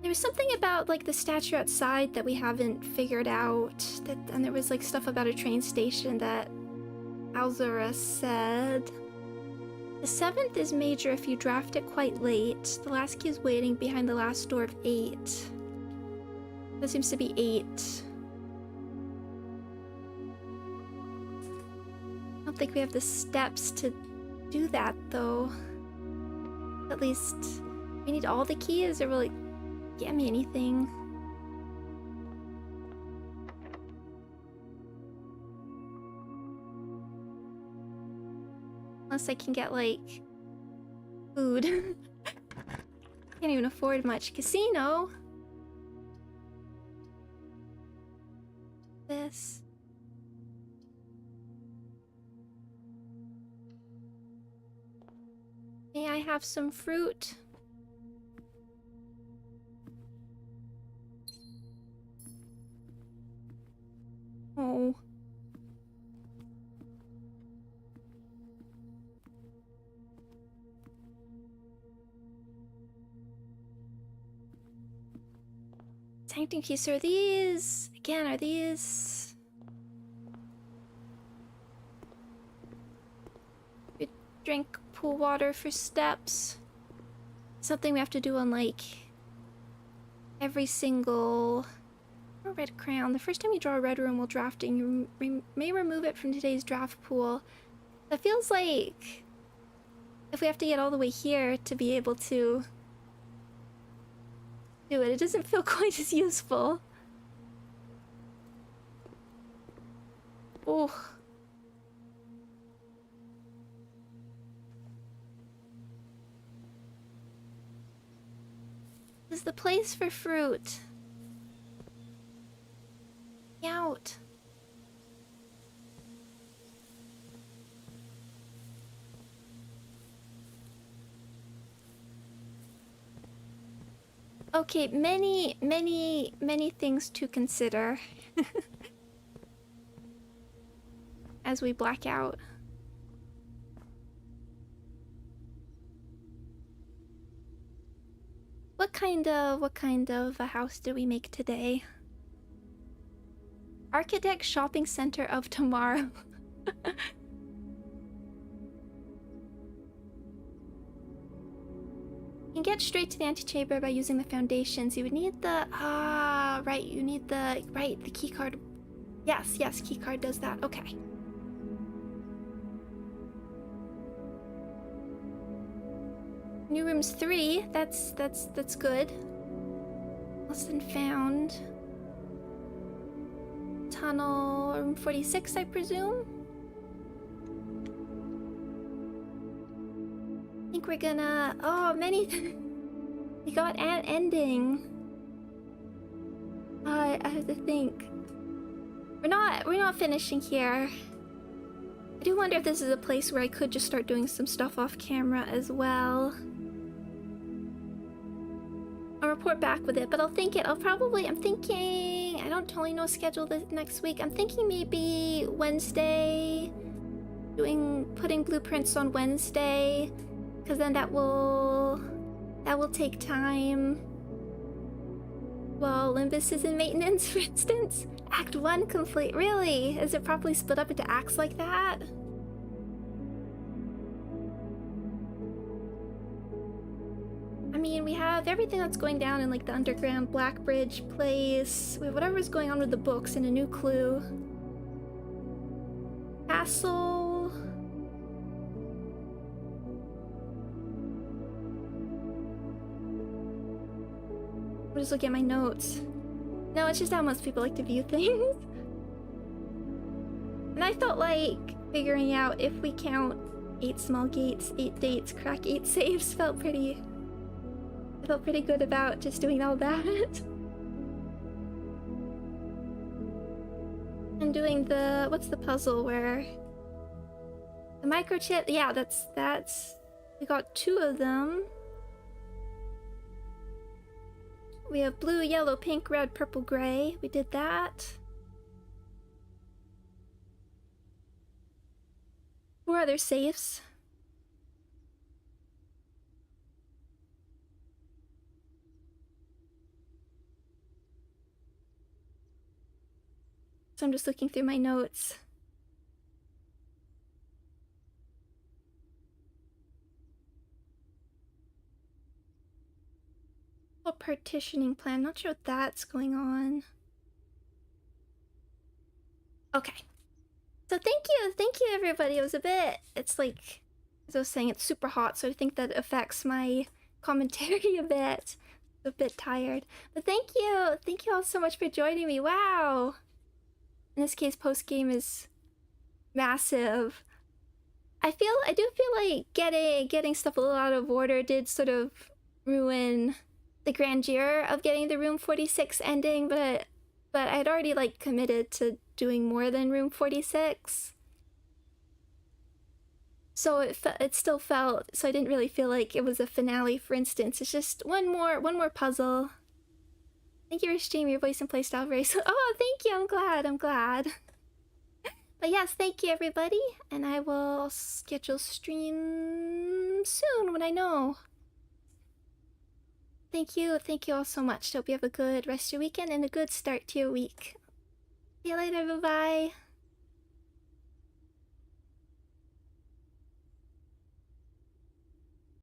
There was something about like the statue outside that we haven't figured out. And there was like stuff about a train station that Alzura said. The seventh is major if you draft it quite late. The last key is waiting behind the last door of 8. That seems to be 8. think we have the steps to do that, though. At least, we need all the keys, or will it get me anything? Unless I can get, like, food. Can't even afford much. Casino! This. May I have some fruit? Oh. Sanctum keys, are these? Again, are these? We drink pool water for steps. Something we have to do on, like, every single... A red crayon. The first time you draw a red room while drafting, you may remove it from today's draft pool. That feels like... if we have to get all the way here to be able to... do it. It doesn't feel quite as useful. Oh. This is the place for fruit. Out. Okay, many things to consider as we black out. What kind of a house did we make today? Architect Shopping Center of Tomorrow. You can get straight to the antechamber by using the foundations. You would need the... right, you need the... Right, the keycard. Yes, keycard does that. Okay. New room's 3. That's good. Lost and found. Tunnel... room 46, I presume? I think we're gonna... oh, many... we got an ending. I have to think. We're not finishing here. I do wonder if this is a place where I could just start doing some stuff off camera as well. I'll report back with it, but I'm thinking... I don't totally know schedule this next week. I'm thinking maybe Wednesday... putting blueprints on Wednesday. Because then that will take time. Well, Limbus is in maintenance, for instance. Act 1 complete. Really? Is it properly split up into acts like that? I mean, we have everything that's going down in, like, the underground Blackbridge place. We have whatever's going on with the books and a new clue. Castle... I'm just looking at my notes. No, it's just how most people like to view things. And I felt like figuring out if we count 8 small gates, 8 dates, crack 8 saves I felt pretty good about just doing all that. And doing the... what's the puzzle where... the microchip... yeah, that's... we got 2 of them. We have blue, yellow, pink, red, purple, gray. We did that. 4 other safes. So I'm just looking through my notes. A partitioning plan. Not sure what that's going on. Okay. So thank you everybody. It was a bit, it's like, as I was saying, it's super hot, so I think that affects my commentary a bit. A bit tired. But thank you all so much for joining me. Wow! In this case, post-game is massive. I do feel like getting stuff a little out of order did sort of ruin the grandeur of getting the Room 46 ending, but I'd already like committed to doing more than Room 46. So it still felt, so I didn't really feel like it was a finale, for instance. It's just one more puzzle. Thank you for streaming your voice and playstyle very so. Oh, thank you. I'm glad. But yes, thank you everybody, and I will schedule stream soon when I know. Thank you all so much. Hope you have a good rest of your weekend and a good start to your week. See you later, bye bye.